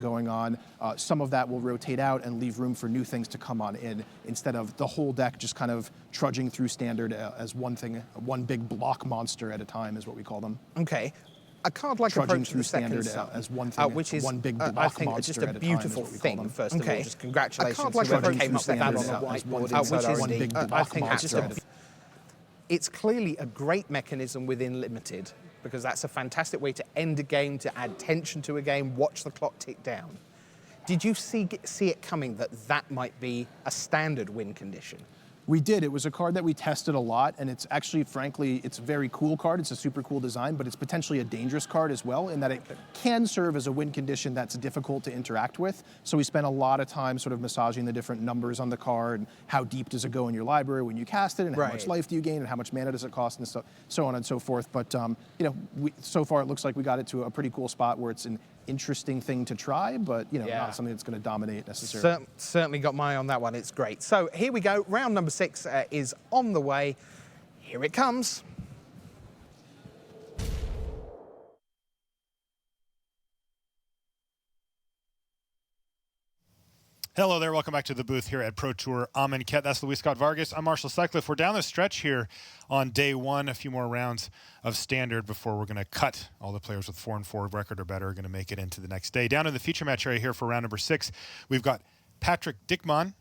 going on. Some of that will rotate out and leave room for new things to come on in, instead of the whole deck just kind of trudging through standard as one thing, one big block monster at a time is what we call them. Okay. A card like Trudging Approach through the Second standard Sun, as one thing, which is one big block I think monster just a at a beautiful time is what we call thing. them. First of all, just congratulations A card like to whoever Approach came the up with that on Standard the as whiteboard one inside thing, R&D. one big I block think it's just monster. it's clearly a great mechanism within Limited, because that's a fantastic way to end a game, to add tension to a game, watch the clock tick down. Did you see it coming that might be a standard win condition? We did. It was a card that we tested a lot, and it's actually, frankly, it's a very cool card. It's a super cool design, but it's potentially a dangerous card as well, in that it can serve as a win condition that's difficult to interact with. So we spent a lot of time sort of massaging the different numbers on the card, and how deep does it go in your library when you cast it, and how much life do you gain, and how much mana does it cost, and so on and so forth. But so far it looks like we got it to a pretty cool spot where it's an interesting thing to try, but not something that's going to dominate necessarily. Certainly got my eye on that one. It's great. So here we go. Round number 6 is on the way. Here it comes. Hello there, welcome back to the booth here at Pro Tour Amonkhet. That's Luis Scott Vargas. I'm Marshall Sutcliffe. We're down the stretch here on day 1. A few more rounds of standard before we're going to cut. All the players with 4-4 record or better are going to make it into the next day. Down in the feature match area here for round number 6, we've got Patrick Dickmann.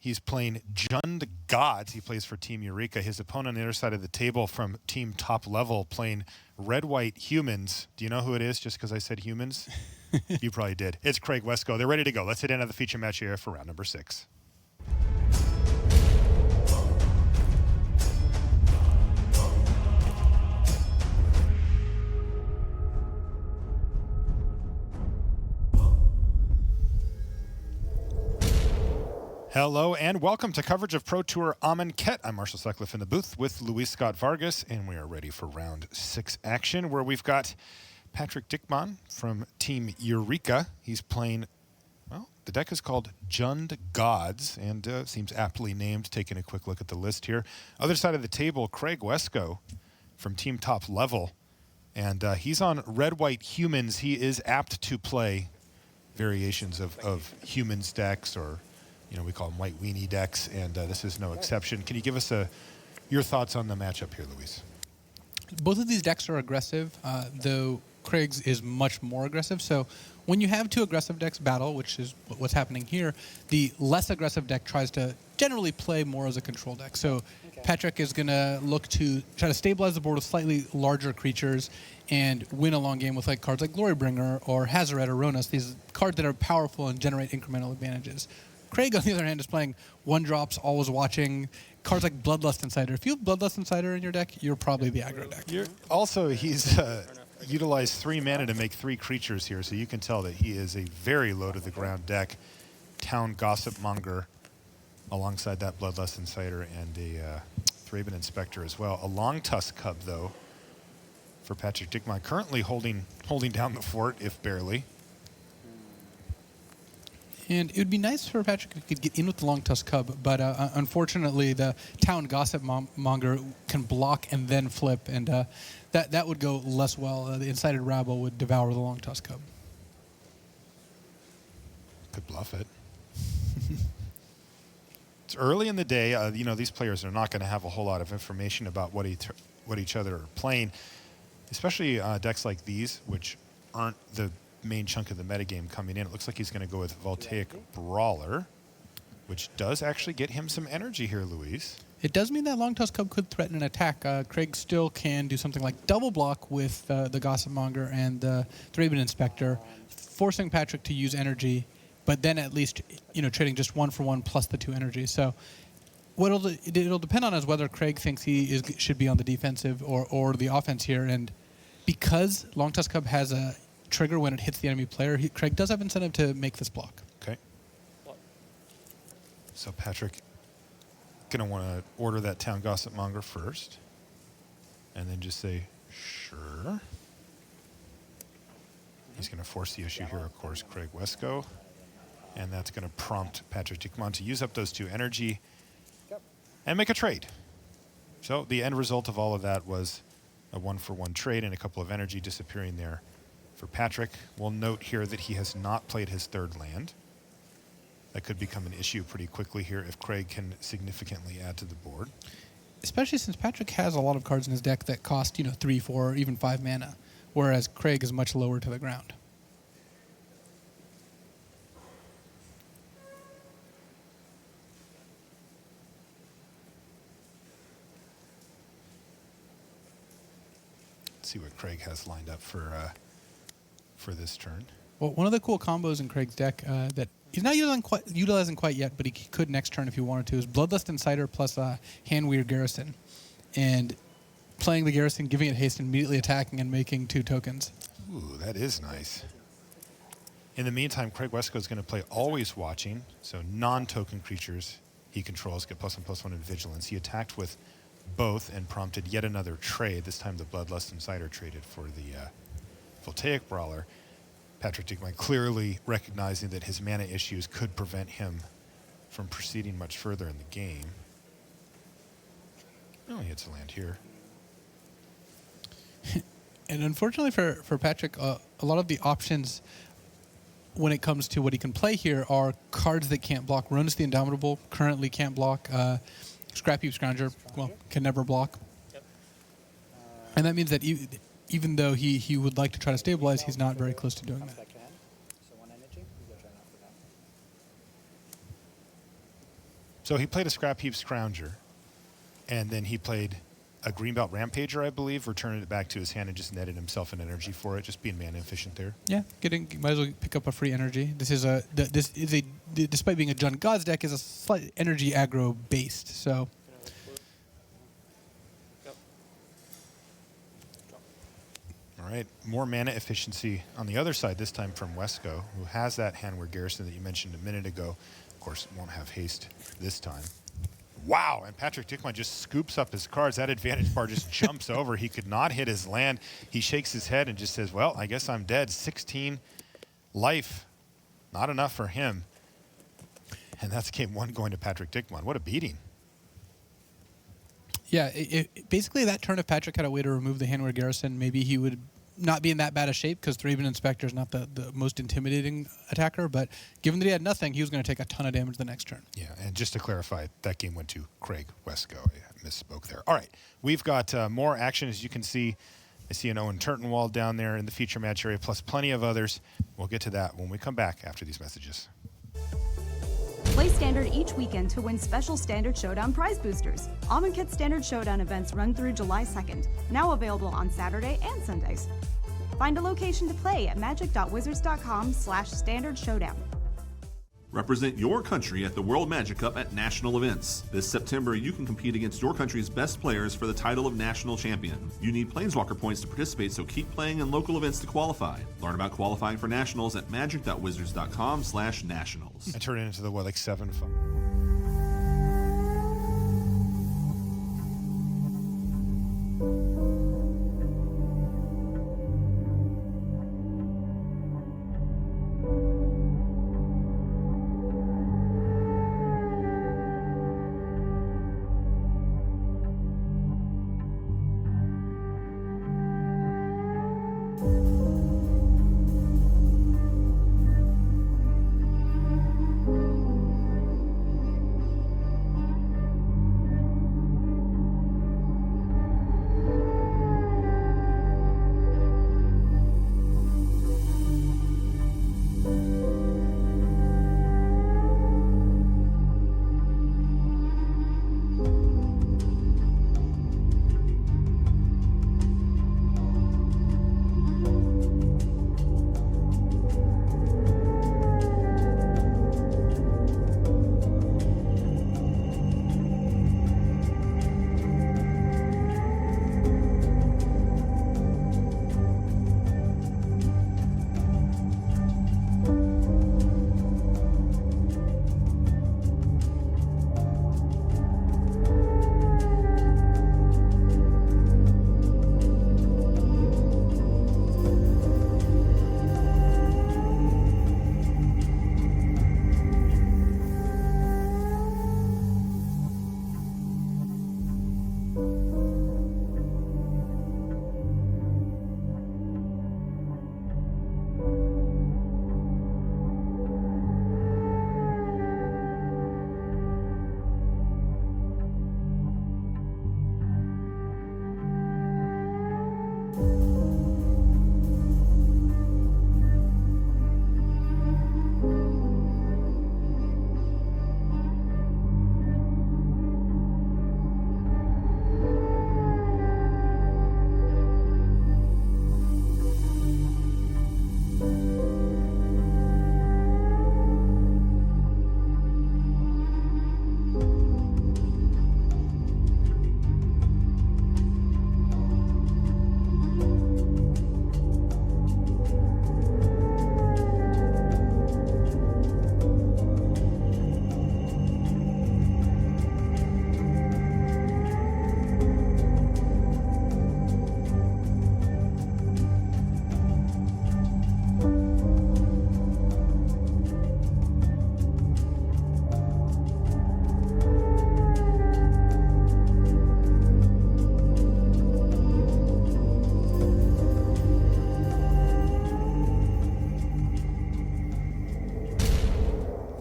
He's playing Jund Gods. He plays for Team Eureka. His opponent on the other side of the table from Team Top Level playing Red White Humans. Do you know who it is just because I said humans? You probably did. It's Craig Wescoe. They're ready to go. Let's hit into the feature match here for round number 6. Hello and welcome to coverage of Pro Tour Amonkhet. I'm Marshall Sutcliffe in the booth with Luis Scott Vargas, and we are ready for round 6 action, where we've got Patrick Dickmann from Team Eureka. He's playing, well, the deck is called Jund Gods, and seems aptly named, taking a quick look at the list here. Other side of the table, Craig Wescoe from Team Top Level, and he's on Red White Humans. He is apt to play variations of humans decks, or we call them white weenie decks, and this is no exception. Can you give us your thoughts on the matchup here, Luis? Both of these decks are aggressive, though Craig's is much more aggressive. So when you have two aggressive decks battle, which is what's happening here, the less aggressive deck tries to generally play more as a control deck. So Patrick is going to look to try to stabilize the board with slightly larger creatures and win a long game with cards like Glorybringer or Hazoret or Ronas, these cards that are powerful and generate incremental advantages. Craig, on the other hand, is playing one-drops, always watching, cards like Bloodlust Insider. If you have Bloodlust Insider in your deck, you're probably the aggro deck. He's utilized 3 mana to make 3 creatures here, so you can tell that he is a very low-to-the-ground deck. Town Gossip Monger, alongside that Bloodlust Insider, and a Thraben Inspector as well. A Long Tusk Cub, though, for Patrick Dickmann, currently holding down the fort, if barely. And it would be nice for Patrick if he could get in with the Long Tusk Cub, but unfortunately the Town Gossip Monger can block and then flip, and that would go less well. The Incited Rabble would devour the Long Tusk Cub. Could bluff it. It's early in the day. These players are not going to have a whole lot of information about what each other are playing, especially decks like these, which aren't the main chunk of the metagame coming in. It looks like he's going to go with Voltaic Brawler, which does actually get him some energy here, Luis. It does mean that Long Tusk Cub could threaten an attack. Craig still can do something like double block with the Gossip Monger and the Thraben Inspector, forcing Patrick to use energy, but then at least trading just 1-for-1 plus the 2 energy. So what it'll depend on is whether Craig thinks he should be on the defensive or the offense here. And because Long Tusk Cub has a trigger when it hits the enemy player, Craig does have incentive to make this block. Okay. So Patrick going to want to order that Town Gossip Monger first, and then just say, sure. He's going to force the issue here, of course, Craig Wescoe, and that's going to prompt Patrick Dickmann to use up those 2 energy and make a trade. So the end result of all of that was a 1-for-1 trade and a couple of energy disappearing there for Patrick. We'll note here that he has not played his third land. That could become an issue pretty quickly here if Craig can significantly add to the board. Especially since Patrick has a lot of cards in his deck that cost, 3, 4, or even 5 mana, whereas Craig is much lower to the ground. Let's see what Craig has lined up for this turn. Well, one of the cool combos in Craig's deck that he's not utilizing quite yet, but he could next turn if he wanted to, is Bloodlust Insider plus Handweir Garrison. And playing the Garrison, giving it haste, and immediately attacking and making 2 tokens. Ooh, that is nice. In the meantime, Craig Wesco is going to play Always Watching, so non-token creatures he controls get +1/+1 in Vigilance. He attacked with both and prompted yet another trade. This time the Bloodlust Insider traded for the Voltaic Brawler. Patrick Dickman clearly recognizing that his mana issues could prevent him from proceeding much further in the game. Oh, he hits a land here. And unfortunately for Patrick, a lot of the options when it comes to what he can play here are cards that can't block. Runs the Indomitable currently can't block. Scrapheap Scrounger, well, can never block. And that means that even though he would like to try to stabilize, he's not very close to doing that. So he played a Scrapheap Scrounger, and then he played a Greenbelt Rampager, I believe, returned it back to his hand and just netted himself an energy for it, just being mana efficient there. Yeah, might as well pick up a free energy. This is despite being a Jund Gods deck, is a slight energy aggro based. So all right, more mana efficiency on the other side, this time from Wesco, who has that Handweir Garrison that you mentioned a minute ago. Of course, won't have haste this time. Wow, and Patrick Dickman just scoops up his cards. That advantage bar just jumps over. He could not hit his land. He shakes his head and just says, well, I guess I'm dead. 16 life, not enough for him. And that's game 1 going to Patrick Dickman. What a beating. yeah, basically that turn, if Patrick had a way to remove the Handweir Garrison, maybe he would not be in that bad a shape, because Thraben Inspector is not the most intimidating attacker, but given that he had nothing, he was going to take a ton of damage the next turn. Yeah, and just to clarify, that game went to Craig Wesco. I misspoke there. All right, we've got more action, as you can see. I see an Owen Turtenwald down there in the feature match area, plus plenty of others. We'll get to that when we come back after these messages. Play Standard each weekend to win special Standard Showdown prize boosters. Amonkhet Standard Showdown events run through July 2nd, now available on Saturday and Sundays. Find a location to play at magic.wizards.com/Standard Showdown. Represent your country at the World Magic Cup at national events. This September, you can compete against your country's best players for the title of national champion. You need Planeswalker points to participate, so keep playing in local events to qualify. Learn about qualifying for nationals at magic.wizards.com/nationals. I turn it into the, 7-5?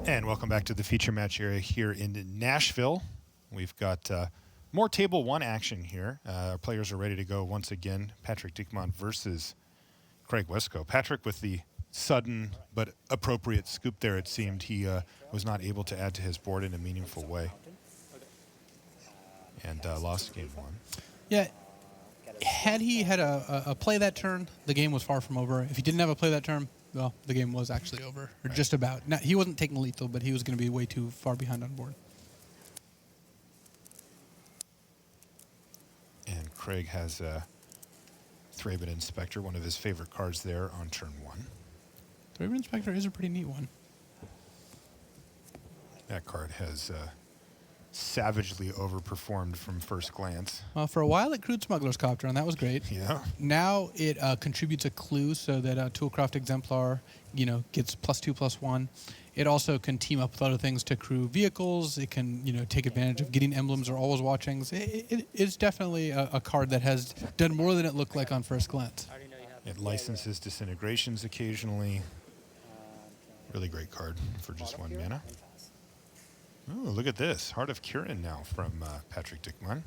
And welcome back to the feature match area here in Nashville. We've got more Table 1 action here. Our players are ready to go once again. Patrick Diekman versus Craig Wescoe. Patrick with the sudden but appropriate scoop there, it seemed. He was not able to add to his board in a meaningful way. And lost game 1. Yeah. Had he had a play that turn, the game was far from over. If he didn't have a play that turn, well, the game was actually over, or just about. Now, he wasn't taking lethal, but he was going to be way too far behind on board. And Craig has Thraben Inspector, one of his favorite cards there on turn 1. Thraben Inspector is a pretty neat one. That card has savagely overperformed from first glance. Well, for a while it crewed Smuggler's Copter, and that was great. Yeah. Now it contributes a clue so that Toolcraft Exemplar, gets +2/+1. It also can team up with other things to crew vehicles. It can, take advantage of getting emblems or always watchings. It's definitely a card that has done more than it looked like on first glance. It licenses Disintegrations occasionally. Really great card for just 1 mana. Oh, look at this. Heart of Kirin now from Patrick Diekman.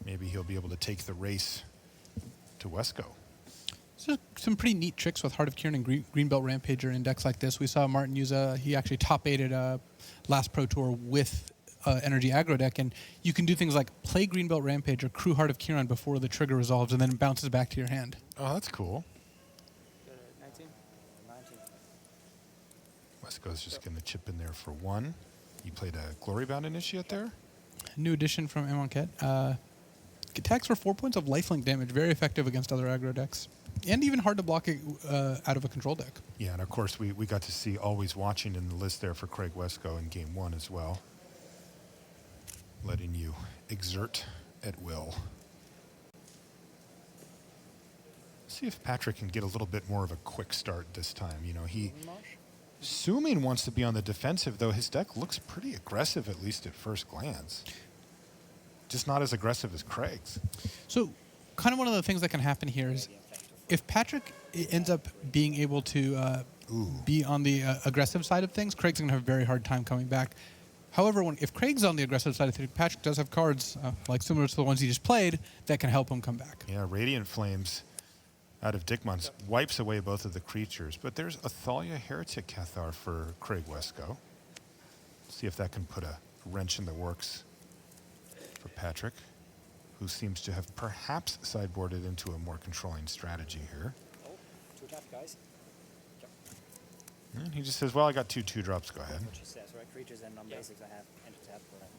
Maybe he'll be able to take the race to Wescoe. So some pretty neat tricks with Heart of Kirin and Greenbelt Rampager in decks like this. We saw Martin use he actually top-8'd last Pro Tour with Energy Aggro deck, and you can do things like play Greenbelt Rampager, crew Heart of Kirin before the trigger resolves, and then it bounces back to your hand. Oh, that's cool. Wescoe's just going to chip in there for 1. You played a Glorybound Initiate there? New addition from Amonkhet. Attacks for 4 points of lifelink damage, very effective against other aggro decks. And even hard to block it out of a control deck. Yeah, and of course we got to see Always Watching in the list there for Craig Wescoe in game 1 as well. Letting you exert at will. See if Patrick can get a little bit more of a quick start this time. He assuming wants to be on the defensive, though his deck looks pretty aggressive, at least at first glance. Just not as aggressive as Craig's. So kind of one of the things that can happen here is if Patrick ends up being able to be on the aggressive side of things, Craig's going to have a very hard time coming back. However, if Craig's on the aggressive side of things, Patrick does have cards like similar to the ones he just played that can help him come back. Yeah, Radiant Flames out of Diekman's wipes away both of the creatures, but there's a Thalia Heretic Cathar for Craig Wescoe. See if that can put a wrench in the works for Patrick, who seems to have perhaps sideboarded into a more controlling strategy here. Oh, 2 tap, guys. And he just says, well, I got 2 2-drops, go ahead. Which he says, right? Creatures and non-basics I have. Enter tap, go ahead.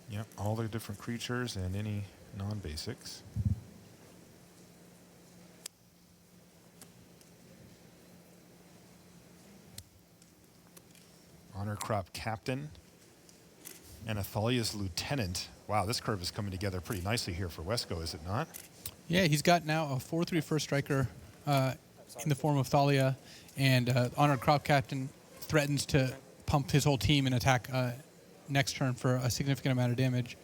Yep, all the different creatures and any non-basics. Honor Crop Captain and Athalia's Lieutenant. Wow, this curve is coming together pretty nicely here for Wescoe, is it not? Yeah, he's got now a 4/3 first striker in the form of Thalia, and Honored Crop Captain threatens to pump his whole team and attack next turn for a significant amount of damage.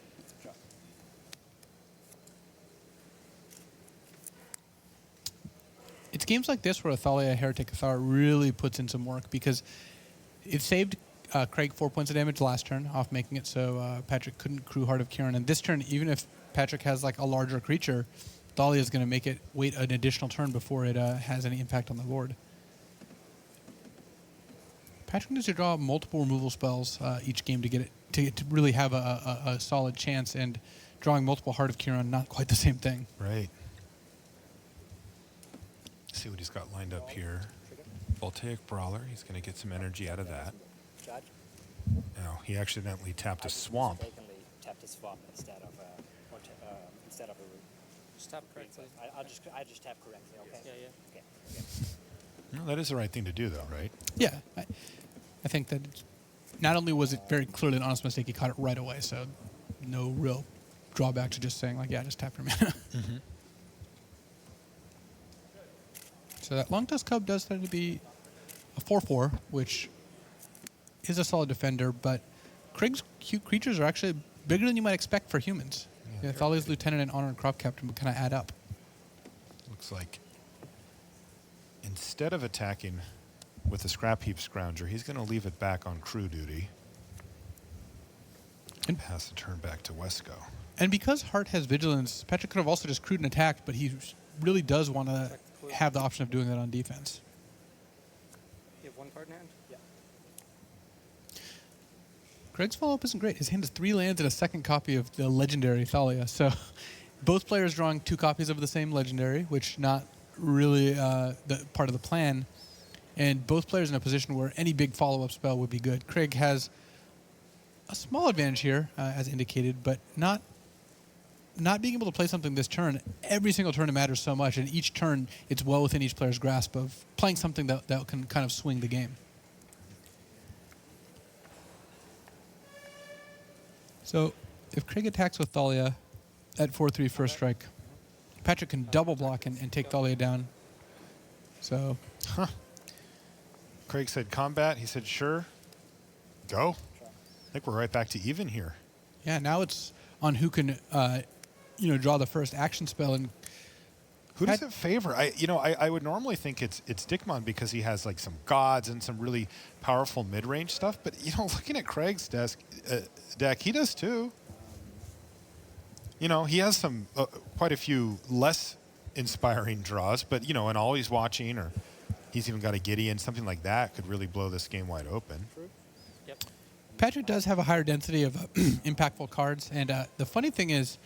It's games like this where Thalia Heretic Cathar really puts in some work because it saved Craig 4 points of damage last turn off making it so Patrick couldn't crew Heart of Kirin. And this turn, even if Patrick has like a larger creature, Thalia is going to make it wait an additional turn before it has any impact on the board. Patrick needs to draw multiple removal spells each game to get it to really have a solid chance, and drawing multiple Heart of Kirin, not quite the same thing. Right. See what he's got lined up here. Voltaic Brawler, he's going to get some energy out of that. Judge? Now, he accidentally tapped a swamp. Mistakenly tapped a swamp instead of a root. Just tap correctly. I just tap correctly, okay? Yeah. Okay. Well, that is the right thing to do, though, right? Yeah, I think that not only was it very clearly an honest mistake, he caught it right away, so no real drawback to just saying, like, yeah, just tap your mana. Mm-hmm. So that Long Tusk Cub does tend to be a 4/4, which is a solid defender, but Craig's cute creatures are actually bigger than you might expect for humans. Yeah, Yeah, Thalia's lieutenant and honored crop captain would kind of add up. Looks like instead of attacking with the scrap heap scrounger, he's going to leave it back on crew duty and pass the turn back to Wesco. And because Hart has vigilance, Patrick could have also just crewed and attacked, but he really does want to have the option of doing that on defense. You have one card in hand? Yeah. Craig's follow-up isn't great. His hand has 3 lands and a second copy of the legendary Thalia. So both players drawing 2 copies of the same legendary, which not really the part of the plan. And both players in a position where any big follow-up spell would be good. Craig has a small advantage here, as indicated, but not being able to play something this turn. Every single turn it matters so much, and each turn it's well within each player's grasp of playing something that can kind of swing the game. So if Craig attacks with Thalia at 4/3 first strike, Patrick can double block and take Thalia down. So Craig said combat. He said sure. Go. I think we're right back to even here. yeah, now it's on who can draw the first action spell. And Who does it favor? I would normally think it's Dickmon because he has like some gods and some really powerful mid-range stuff. But looking at Craig's deck, he does too. He has some quite a few less inspiring draws, but and always watching, or he's even got a Gideon, something like that could really blow this game wide open. True. Yep. Patrick does have a higher density of impactful cards, and the funny thing is,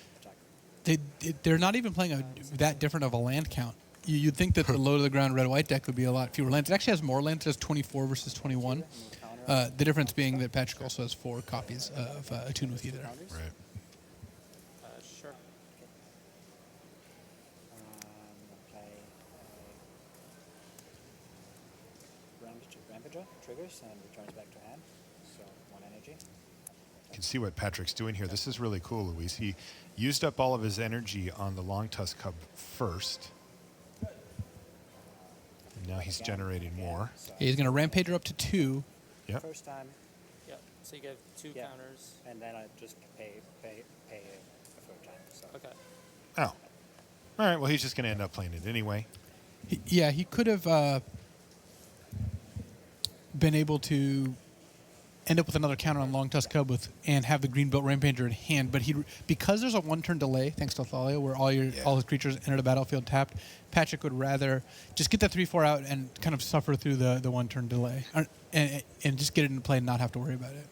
they're not even playing that different of a land count. You'd think that the low-to-the-ground red-white deck would be a lot fewer lands. It actually has more lands. It has 24 versus 21. The difference being that Patrick also has 4 copies of Attune with Either. Right. Sure. Okay. Rampager triggers and returns back to hand. So 1 energy. You can see what Patrick's doing here. This is really cool, Luis. He used up all of his energy on the Long Tusk Cub first. And now he's generating more. So He's going to Rampager up to 2. Yep. first time. Yep. So you get 2 Yeah. counters. And then I just pay a third time. So. Okay. Oh. All right, well, he's just going to end up playing it anyway. He could have been able to end up with another counter on Long Tusk Cub and have the green belt Rampager in hand, but because there's a 1-turn delay thanks to Thalia, where all his creatures enter the battlefield tapped, Patrick would rather just get the 3/4 out and kind of suffer through the 1-turn delay, and just get it into play and not have to worry about it.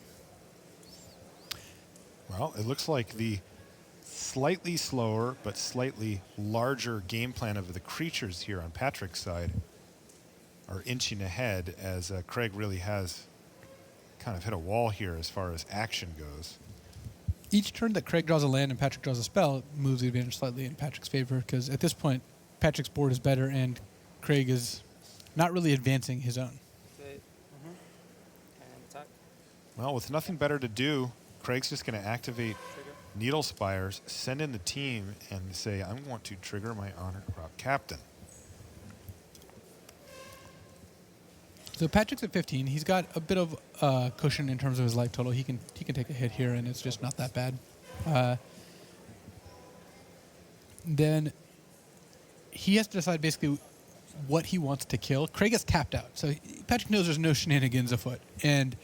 Well, it looks like the slightly slower but slightly larger game plan of the creatures here on Patrick's side are inching ahead, as Craig really has kind of hit a wall here as far as action goes. Each turn that Craig draws a land and Patrick draws a spell moves the advantage slightly in Patrick's favor, because at this point, Patrick's board is better and Craig is not really advancing his own. And attack. Well, with nothing better to do, Craig's just going to activate Trigger. Needle Spires, send in the team, and say, I want to trigger my Honor Crop Captain. So Patrick's at 15. He's got a bit of cushion in terms of his life total. He can take a hit here, and it's just not that bad. Then he has to decide basically what he wants to kill. Craig is tapped out, so Patrick knows there's no shenanigans afoot, and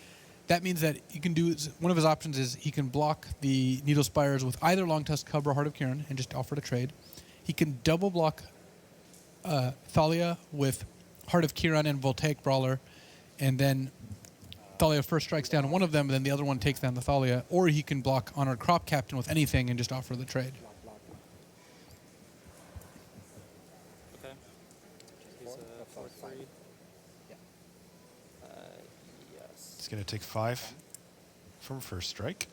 that means that he can do one of his options is he can block the Needle Spires with either Long Tusk Cub or Heart of Kiran and just offer to trade. He can double block Thalia with Heart of Kiran and Voltaic Brawler, and then Thalia first strikes down one of them, and then the other one takes down the Thalia, or he can block Honored Crop Captain with anything and just offer the trade. Okay. He's a 4/3. Yeah. Yes. It's going to take 5 from first strike.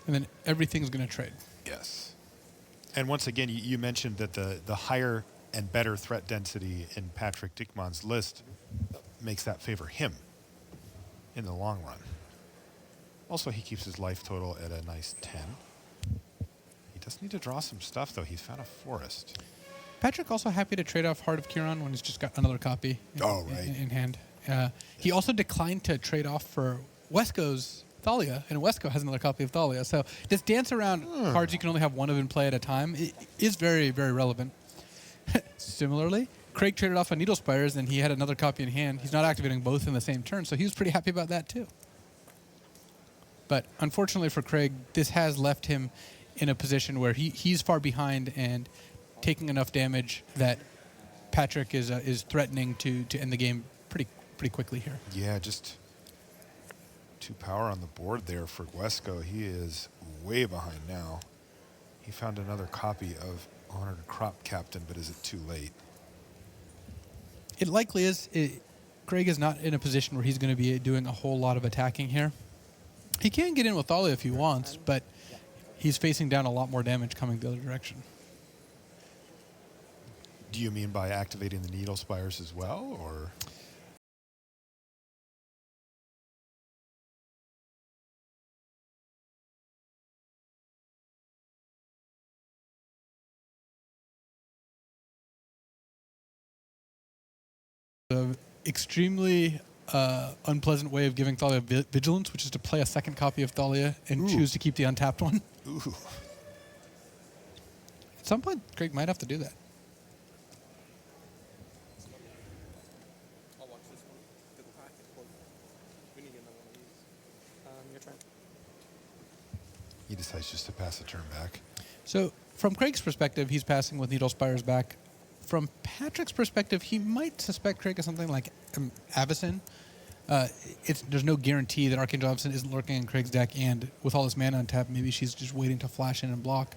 And then everything's going to trade. Yes. And once again, you mentioned that the higher and better threat density in Patrick Dickmon's list makes that favor him in the long run. Also, he keeps his life total at a nice 10. He does need to draw some stuff, though. He's found a forest. Patrick also happy to trade off Heart of Kiran when he's just got another copy Oh, right. in hand. He also declined to trade off for Wesco's Thalia, and Wesco has another copy of Thalia. So this dance around cards you can only have one of in play at a time is very, very relevant. Similarly, Craig traded off a Needle Spires, and he had another copy in hand. He's not activating both in the same turn, so he was pretty happy about that too. But unfortunately for Craig, this has left him in a position where he's far behind and taking enough damage that Patrick is threatening to end the game pretty quickly here. Yeah, just 2 power on the board there for Wesco. He is way behind now. He found another copy of Honored Crop Captain, but is it too late? It likely is. Craig is not in a position where he's going to be doing a whole lot of attacking here. He can get in with Thalia if he wants, but he's facing down a lot more damage coming the other direction. Do you mean by activating the Needle Spires as well, or? Extremely unpleasant way of giving Thalia vigilance, which is to play a second copy of Thalia and choose to keep the untapped one. Ooh. At some point, Craig might have to do that. I'll watch this one. We need another one of these. Your turn. He decides just to pass the turn back. So from Craig's perspective, he's passing with Needle Spires back. From Patrick's perspective, he might suspect Craig as something like Avacyn. There's no guarantee that Archangel Avacyn isn't lurking in Craig's deck, and with all this mana untapped, maybe she's just waiting to flash in and block.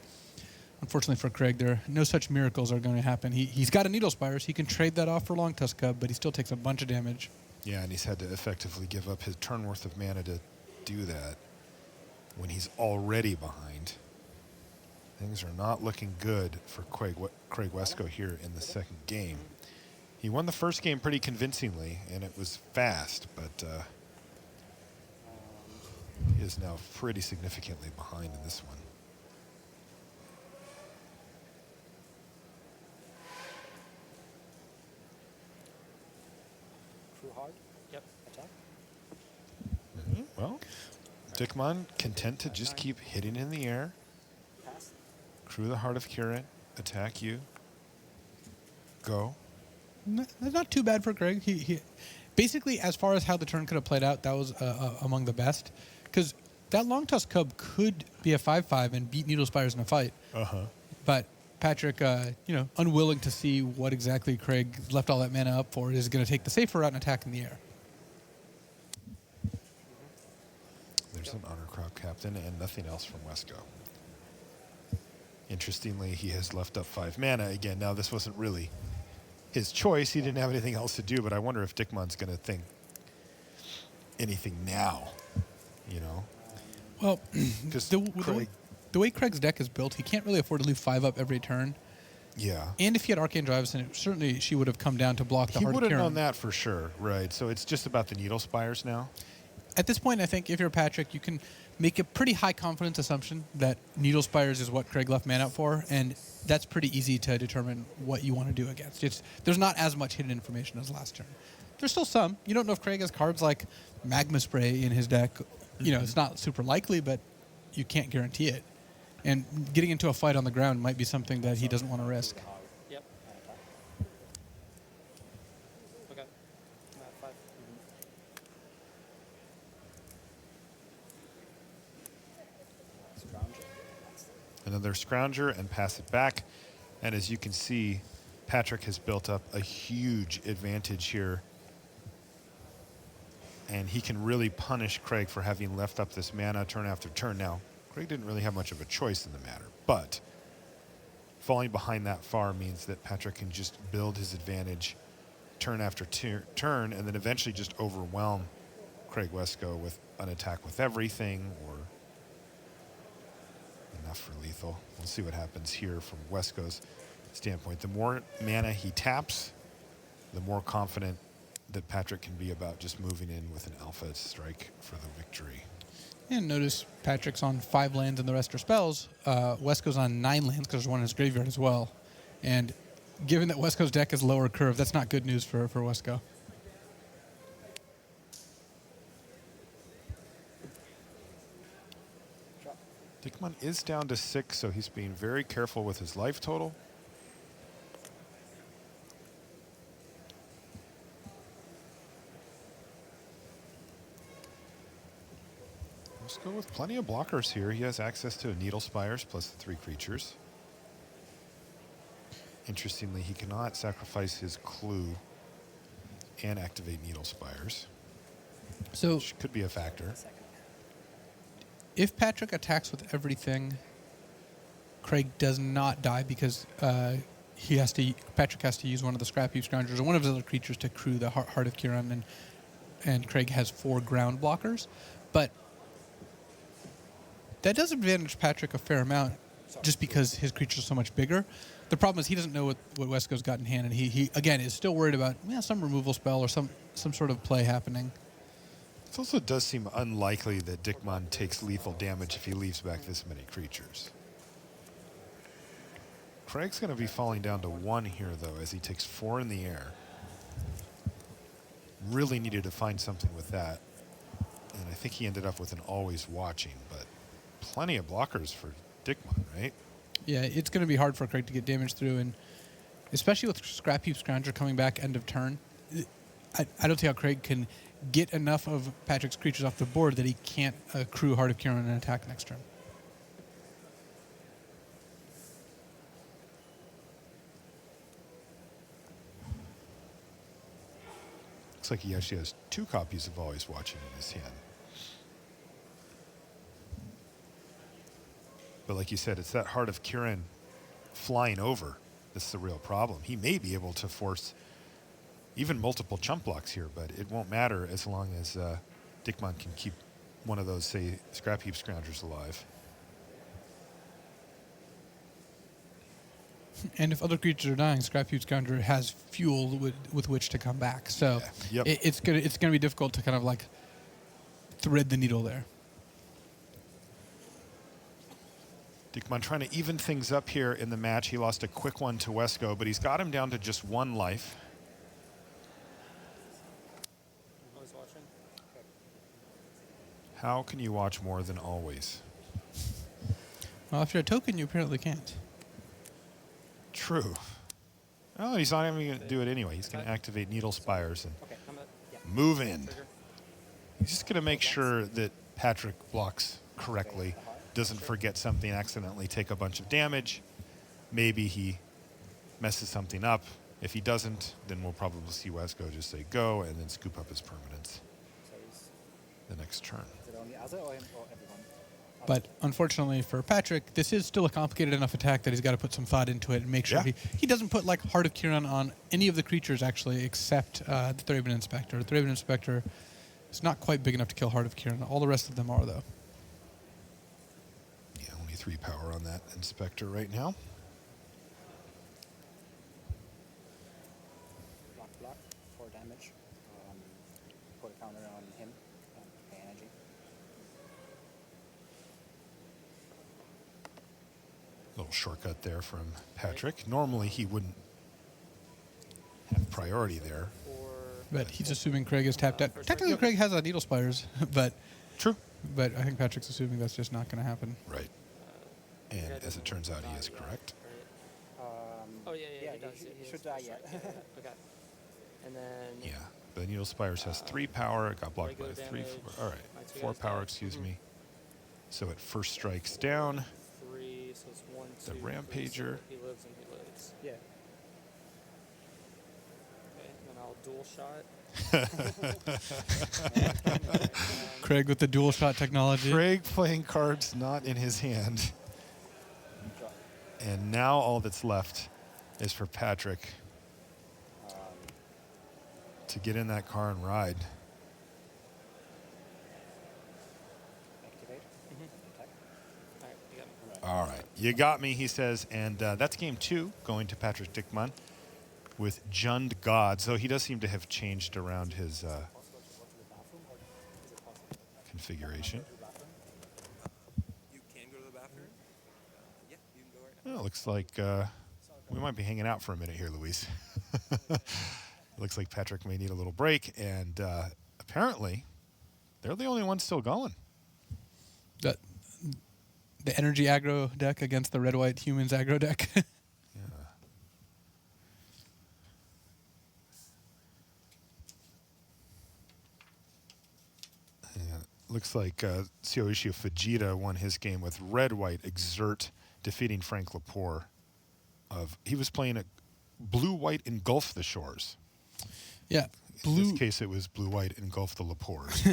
Unfortunately for Craig, no such miracles are going to happen. He's got a Needle Spires. He can trade that off for Long Tusk Cub, but he still takes a bunch of damage. Yeah, and he's had to effectively give up his turn worth of mana to do that when he's already behind. Things are not looking good for Craig Wesco here in the second game. He won the first game pretty convincingly, and it was fast, but he is now pretty significantly behind in this one. Crew hard. Yep. Attack. Well, Dickmon content to just keep hitting in the air. Pass. Crew the Heart of Kirin, attack you. Go. That's not too bad for Craig. He basically, as far as how the turn could have played out, that was among the best. Because that Long Tusk Cub could be a 5/5 and beat Needle Spires in a fight. But Patrick, unwilling to see what exactly Craig left all that mana up for, is going to take the safer route and attack in the air. There's an Honor Crop Captain and nothing else from Wesco. Interestingly, he has left up 5 mana again. Now, this wasn't really his choice. He didn't have anything else to do, but I wonder if Dickmon's going to think anything now, you know? Well, Because the way Craig's deck is built, he can't really afford to leave 5 up every turn. yeah. And if he had Archangel Avacyn, certainly she would have come down to block the He Heart of would have Kirin. known that for sure, right? So it's just about the Needle Spires now. At this point, I think if you're Patrick, you can make a pretty high confidence assumption that Needle Spires is what Craig left mana out for, and that's pretty easy to determine what you want to do against. There's not as much hidden information as last turn. There's still some. You don't know if Craig has cards like Magma Spray in his deck. You know, it's not super likely, but you can't guarantee it. And getting into a fight on the ground might be something that he doesn't want to risk. Yep. Okay. 5. Another Scrounger and pass it back. And as you can see, Patrick has built up a huge advantage here. And he can really punish Craig for having left up this mana turn after turn. Now, Craig didn't really have much of a choice in the matter, but falling behind that far means that Patrick can just build his advantage turn after turn and then eventually just overwhelm Craig Wesco with an attack with everything or enough for lethal. We'll see what happens here from Wesco's standpoint. The more mana he taps, the more confident that Patrick can be about just moving in with an alpha strike for the victory. And notice Patrick's on 5 lands and the rest are spells. Wesco's on 9 lands because there's one in his graveyard as well. And given that Wesco's deck is lower curve, that's not good news for Wesco. Dickman is down to 6, so he's being very careful with his life total. Let's go with plenty of blockers here. He has access to Needle Spires plus the 3 creatures. Interestingly, he cannot sacrifice his Clue and activate Needle Spires, So which could be a factor. if Patrick attacks with everything, Craig does not die because Patrick has to use one of the Scrap Heap Scroungers or one of his other creatures to crew the Heart of Kiran, and Craig has 4 ground blockers. But that does advantage Patrick a fair amount just because his creatures are so much bigger. The problem is he doesn't know what Wesco's got in hand, and he again is still worried about some removal spell or some sort of play happening. It also does seem unlikely that Dickman takes lethal damage if he leaves back this many creatures. Craig's going to be falling down to 1 here, though, as he takes 4 in the air. Really needed to find something with that. And I think he ended up with an Always Watching, but plenty of blockers for Dickman, right? Yeah, it's going to be hard for Craig to get damage through, and especially with Scrap Heap Scrounger coming back end of turn. I don't see how Craig can get enough of Patrick's creatures off the board that he can't accrue Heart of Kiran and attack next turn. Looks like he actually has 2 copies of Always Watching in his hand. But like you said, it's that Heart of Kiran flying over that's the real problem. He may be able to force even multiple chump blocks here, but it won't matter as long as Dickman can keep one of those, say, Scrap Heap Scroungers alive. And if other creatures are dying, Scrap Heap Scrounger has fuel with which to come back. So Yeah. Yep. it's gonna be difficult to kind of like thread the needle there. Dickman trying to even things up here in the match. He lost a quick one to Wesco, but he's got him down to just 1 life. Always watching. How can you watch more than always? Well, if you're a token, you apparently can't. True. Oh, he's not even going to do it anyway. He's going to activate Needle Spires and Okay, I'm move in. trigger. He's just going to make sure that Patrick blocks correctly, doesn't forget something, accidentally take a bunch of damage. Maybe he messes something up. If he doesn't, then we'll probably see Wesco just say go and then scoop up his permanents So is the next turn. it only Azza or him or everyone? But unfortunately for Patrick, this is still a complicated enough attack that he's got to put some thought into it and make sure Yeah. he doesn't put like Heart of Kiran on any of the creatures actually except the Thraben Inspector. The Thraben Inspector is not quite big enough to kill Heart of Kiran. All the rest of them are, though. Yeah, only 3 power on that Inspector right now. Block, 4 damage. Put a counter on him. Pay energy. Little shortcut there from Patrick. Normally he wouldn't have priority there. Or But he's assuming Craig is tapped out. Technically, Craig has Needle Spires, but True. I think Patrick's assuming that's just not going to happen. Right. And as it turns out, he is correct. oh yeah, he does. He has should die first yet. strike, yeah. Okay. And then Yeah. The Needle Spires has 3 power. It got blocked by regular 3. damage. All My right. two 4 guys power, die. excuse me. So it first strikes down. 3, so it's 1, The 2. 3, Rampager. so he lives and he lives. Yeah. Okay, and then I'll dual shot. Craig with the dual shot technology. Craig playing cards not in his hand. And now all that's left is for Patrick to get in that car and ride. Activate. Attack. All right, you got me. All right. You got me, he says. And that's game 2 going to Patrick Dickman with Jund God. So he does seem to have changed around his configuration. You can go to the bathroom. Yeah, you can go right now. Well, it looks like we might be hanging out for a minute here, Luis. Looks like Patrick may need a little break. And apparently, they're the only ones still going. the energy aggro deck against the red-white humans aggro deck. Looks like Tsuyoshi Fujita won his game with red-white Exert, defeating Frank Lepore. He was playing a blue-white Engulf the Shores. Yeah. In this case, it was blue-white Engulf the Lepores.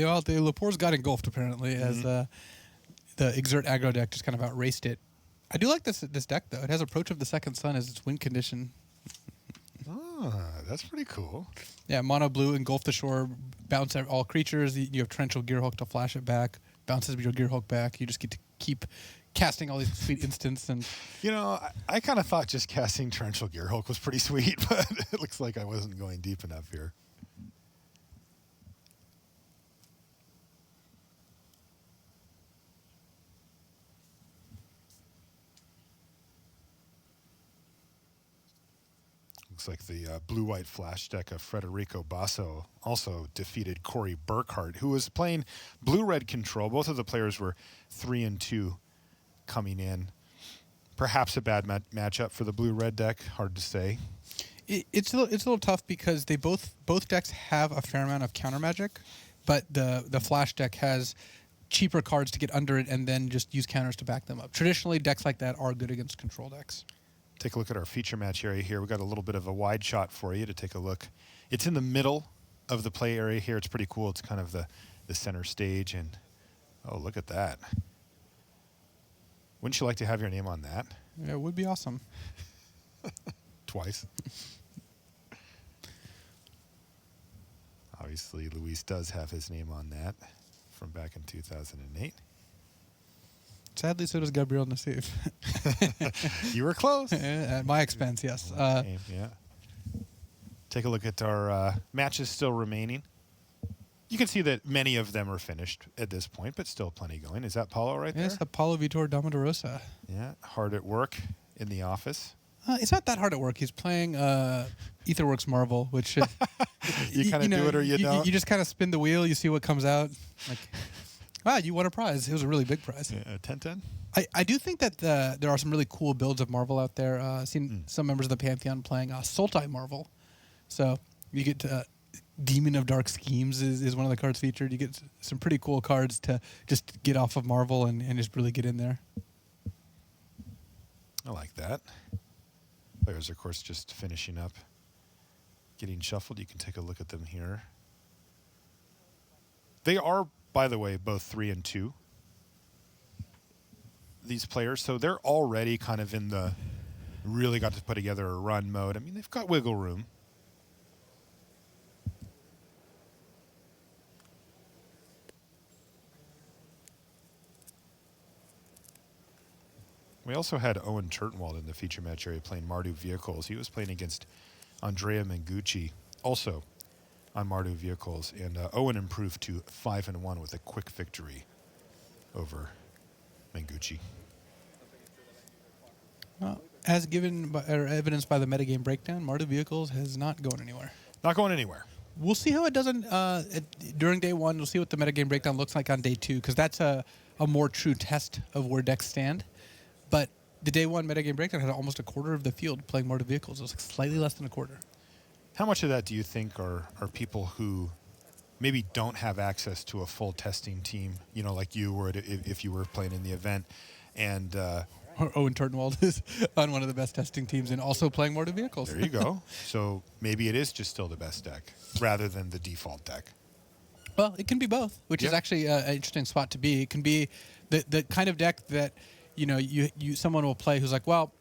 Well, the Lepores got engulfed, apparently, as the Exert aggro deck just kind of outraced it. I do like this deck, though. It has Approach of the Second Sun as its win condition. That's pretty cool. Yeah, mono blue, Engulf the Shore, bounce all creatures. You have Torrential Gearhulk to flash it back, bounces your Gearhulk back. You just get to keep casting all these sweet instants. And I kind of thought just casting Torrential Gearhulk was pretty sweet, but it looks like I wasn't going deep enough here. Looks like the blue-white flash deck of Federico Basso also defeated Corey Burkhart, who was playing blue-red control. Both of the players were 3-2 coming in. Perhaps a bad matchup for the blue-red deck. Hard to say. It's a little tough because they both decks have a fair amount of counter magic, but the flash deck has cheaper cards to get under it and then just use counters to back them up. Traditionally, decks like that are good against control decks. Take a look at our feature match area here. We've got a little bit of a wide shot for you to take a look. It's in the middle of the play area here. It's pretty cool. It's kind of the center stage. And, oh, look at that. Wouldn't you like to have your name on that? Yeah, it would be awesome. Twice. Obviously, Luis does have his name on that from back in 2008. Sadly, so does Gabriel Nassif. You were close. At my expense, yes. Yeah. Take a look at our matches still remaining. You can see that many of them are finished at this point, but still plenty going. Is that Paulo right there? Yes, Paulo Vitor Damarosa. Yeah, hard at work in the office. It's not that hard at work. He's playing Etherworks Marvel, which you kind of do it or you don't. You just kind of spin the wheel. You see what comes out. Like, wow, you won a prize. It was a really big prize. 10-10? I do think that there are some really cool builds of Marvel out there. I've seen some members of the Pantheon playing Sultai Marvel. So you get Demon of Dark Schemes is one of the cards featured. You get some pretty cool cards to just get off of Marvel and just really get in there. I like that. Players, of course, just finishing up, getting shuffled. You can take a look at them here. They are, by the way, both 3-2. These players, so they're already kind of in the really got to put together a run mode. I mean, they've got wiggle room. We also had Owen Turtenwald in the feature match area playing Mardu Vehicles. He was playing against Andrea Mengucci, also on Mardu Vehicles, and Owen improved to 5-1 with a quick victory over Mengucci. Well, as given by, or evidenced by the metagame breakdown, Mardu Vehicles has not gone anywhere. Not going anywhere. We'll see how it does during day one. We'll see what the metagame breakdown looks like on day two, because that's a more true test of where decks stand. But the day one metagame breakdown had almost a quarter of the field playing Mardu Vehicles. It was like slightly less than a quarter. How much of that do you think are people who maybe don't have access to a full testing team, you know, like you were if you were playing in the event, and Owen Turtenwald is on one of the best testing teams and also playing Mardu Vehicles. There you go. So maybe it is just still the best deck rather than the default deck. Well, it can be both, which is actually an interesting spot to be. It can be the kind of deck that, you know, someone will play who's like, well,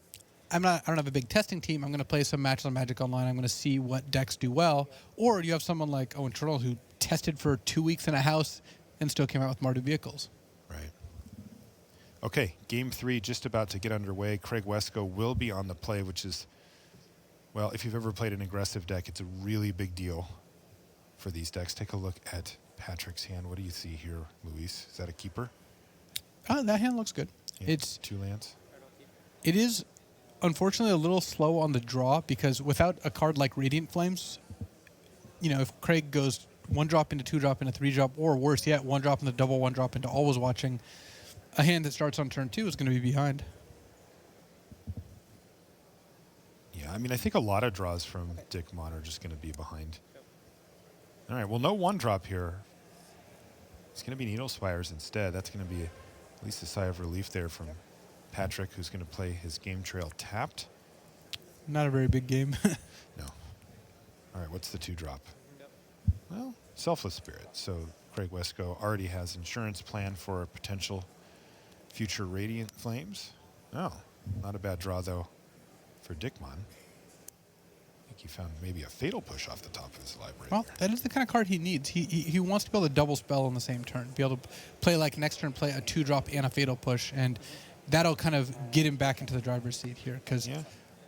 I don't have a big testing team. I'm going to play some matches on Magic Online. I'm going to see what decks do well. Or you have someone like Owen Turtle who tested for 2 weeks in a house and still came out with Mardu Vehicles. Right. Okay, Game 3 just about to get underway. Craig Wesco will be on the play, which is, well, if you've ever played an aggressive deck, it's a really big deal for these decks. Take a look at Patrick's hand. What do you see here, Luis? Is that a keeper? That hand looks good. Yeah, It's 2 lands. It is, unfortunately, a little slow on the draw because without a card like Radiant Flames, you know, if Craig goes 1-drop into 2-drop into 3-drop, or worse yet, 1-drop into double 1-drop into Always Watching, a hand that starts on turn 2 is going to be behind. Yeah, I mean, I think a lot of draws from Dickmon are just going to be behind. All right, well, no 1-drop here. It's going to be Needle Spires instead. That's going to be at least a sigh of relief there from Patrick, who's going to play his Game Trail tapped. Not a very big game. No. All right, what's the 2-drop? Well, Selfless Spirit. So Craig Wescoe already has insurance planned for a potential future Radiant Flames. Oh, not a bad draw, though, for Dickmon. I think he found maybe a Fatal Push off the top of his library. Well, that is the kind of card he needs. He wants to be able to double spell on the same turn, be able to play like next turn, play a 2-drop and a Fatal Push, and that'll kind of get him back into the driver's seat here. Because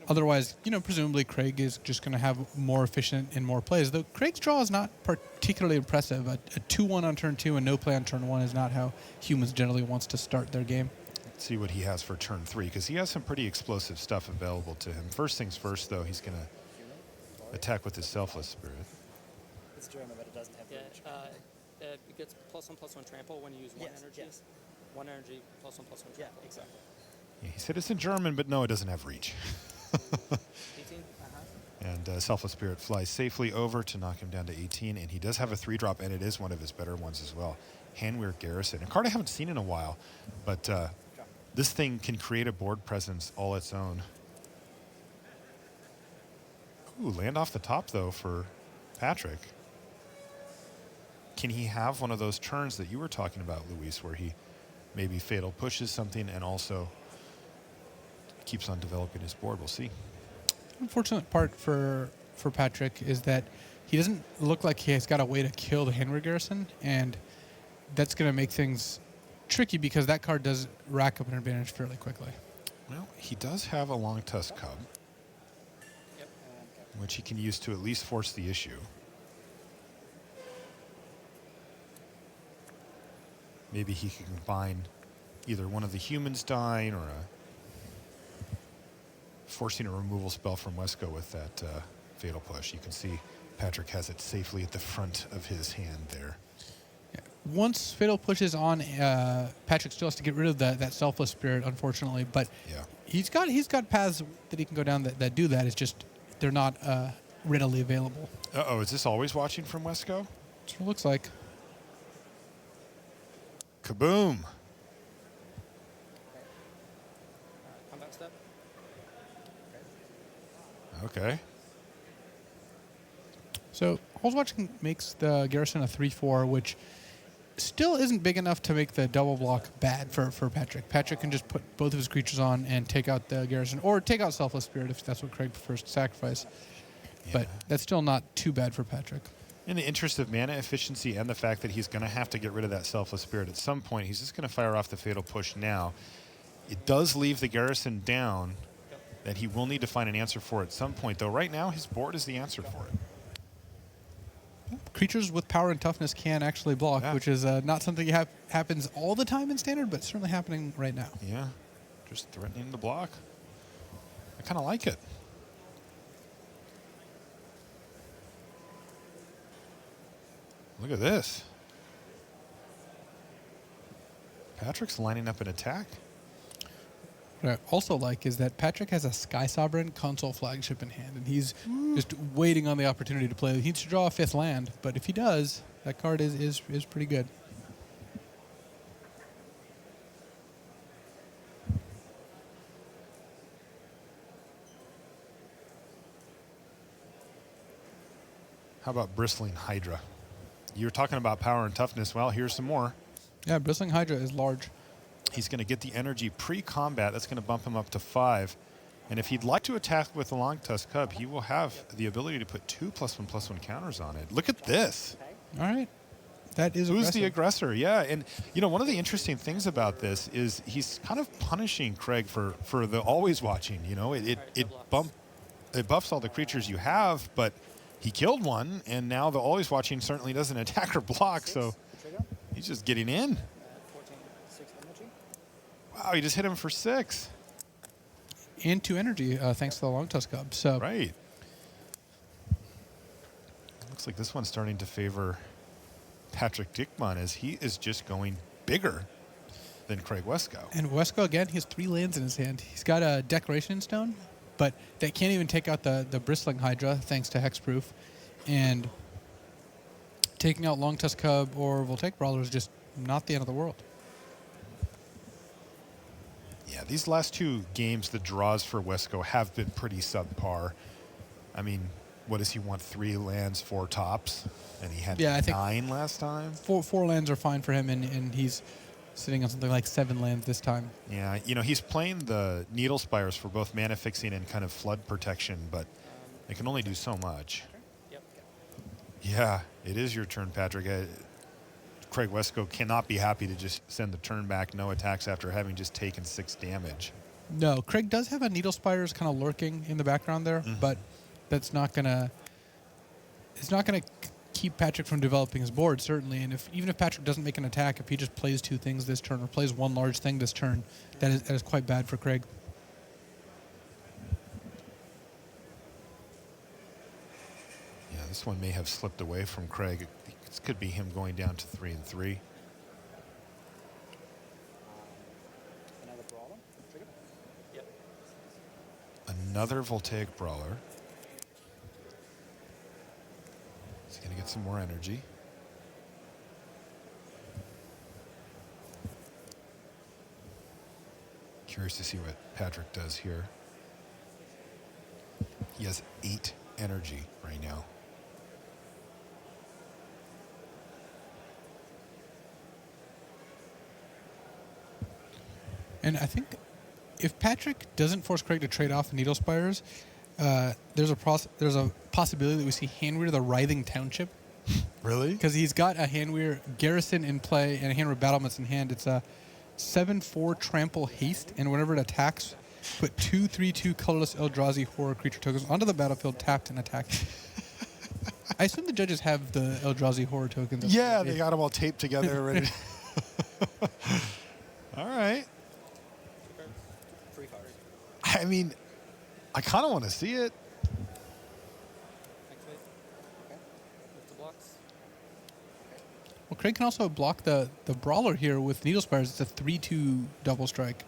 otherwise, presumably Craig is just going to have more efficient and more plays. Though Craig's draw is not particularly impressive. A 2-1 on turn 2 and no play on turn 1 is not how humans generally wants to start their game. Let's see what he has for turn 3, because he has some pretty explosive stuff available to him. First things first, though, he's going to attack with his Selfless Spirit. It's German, but it doesn't have reach. It gets +1/+1 trample when you use 1 energy. Yes. 1 energy, +1/+1 trample. Yeah, exactly. Yeah, he said it's in German, but no, it doesn't have reach. 18? And Selfless Spirit flies safely over to knock him down to 18, and he does have a 3-drop, and it is one of his better ones as well. Handwear Garrison, a card I haven't seen in a while, but this thing can create a board presence all its own. Ooh, land off the top, though, for Patrick. Can he have one of those turns that you were talking about, Luis, where he maybe Fatal Pushes something and also keeps on developing his board? We'll see. Unfortunate part for Patrick is that he doesn't look like he has got a way to kill the Handwear Garrison, and that's going to make things tricky because that card does rack up an advantage fairly quickly. Well, he does have a Long Tusk Cub, which he can use to at least force the issue. Maybe he can combine either one of the humans dying or forcing a removal spell from Wescoe with that Fatal Push. You can see Patrick has it safely at the front of his hand there. Yeah. Once Fatal Push is on, Patrick still has to get rid of that Selfless Spirit, unfortunately. But he's got paths that he can go down that do that. It's just they're not readily available. Uh-oh, is this always watching from Wescoe? That's what it looks like. Kaboom! Combat step. Okay. So All's Watching makes the Garrison a 3/4, which still isn't big enough to make the double block bad for Patrick. Patrick can just put both of his creatures on and take out the Garrison, or take out Selfless Spirit if that's what Craig prefers to sacrifice. Yeah. But that's still not too bad for Patrick. In the interest of mana efficiency and the fact that he's going to have to get rid of that Selfless Spirit at some point, he's just going to fire off the Fatal Push now. It does leave the Garrison down that he will need to find an answer for at some point, though right now his board is the answer for it. Creatures with power and toughness can actually block, which is not something happens all the time in Standard, but certainly happening right now. Yeah, just threatening the block. I kind of like it. Look at this. Patrick's lining up an attack. What I also like is that Patrick has a Sky Sovereign console flagship in hand, and he's just waiting on the opportunity to play. He needs to draw a 5th land, but if he does, that card is pretty good. How about Bristling Hydra? You were talking about power and toughness. Well, here's some more. Yeah, Bristling Hydra is large. He's going to get the energy pre-combat. That's going to bump him up to 5. And if he'd like to attack with the Long Tusk Cub, he will have the ability to put 2 +1/+1 counters on it. Look at this. All right. That is Who's aggressive. the aggressor? Yeah, and one of the interesting things about this is he's kind of punishing Craig for the always watching. It buffs all the creatures you have, but he killed one, and now the always watching certainly doesn't attack or block, so he's just getting in. 6 energy. Wow, he just hit him for 6. And 2 energy, thanks to the Long Tusk Cub. So right. Looks like this one's starting to favor Patrick Dickmon as he is just going bigger. than Craig Wescoe. And Wesco, again, he has 3 lands in his hand. He's got a Declaration Stone, but that can't even take out the Bristling Hydra, thanks to Hexproof. And taking out Long Tusk Cub or Voltaic Brawler is just not the end of the world. Yeah, these last 2 games, the draws for Wesco have been pretty subpar. I mean, what does he want? 3 lands, 4 tops? And he had I think 9 last time? 4 lands are fine for him, and he's sitting on something like 7 lands this time. Yeah, you know, he's playing the Needle Spires for both mana fixing and kind of flood protection, but they can only do so much. Yep. Yeah, it is your turn, Patrick. Craig Wescoe cannot be happy to just send the turn back, no attacks after having just taken 6 damage. No, Craig does have a Needle Spires kind of lurking in the background there, but that's not gonna. It's not gonna keep Patrick from developing his board, certainly. And even if Patrick doesn't make an attack, if he just plays 2 things this turn or plays 1 large thing this turn, that is quite bad for Craig. Yeah, this one may have slipped away from Craig. It could be him going down to 3 and 3. Another brawler. Trigger. Yep. Another Voltaic Brawler. He's going to get some more energy. Curious to see what Patrick does here. He has 8 energy right now. And I think if Patrick doesn't force Craig to trade off the Needle Spires, there's a possibility that we see Handweir the Writhing Township. Really? Because he's got a Handweir Garrison in play and a Handweir Battlements in hand. It's a 7/4 Trample Haste, and whenever it attacks, put 2/3/2 colorless Eldrazi horror creature tokens onto the battlefield, tapped and attacked. I assume the judges have the Eldrazi horror tokens. Yeah, they got them all taped together already. All right. Free card. I mean, I kind of want to see it. Activate. Okay. Move the blocks. Well, Craig can also block the Brawler here with Needle Spires. It's a 3/2 double strike.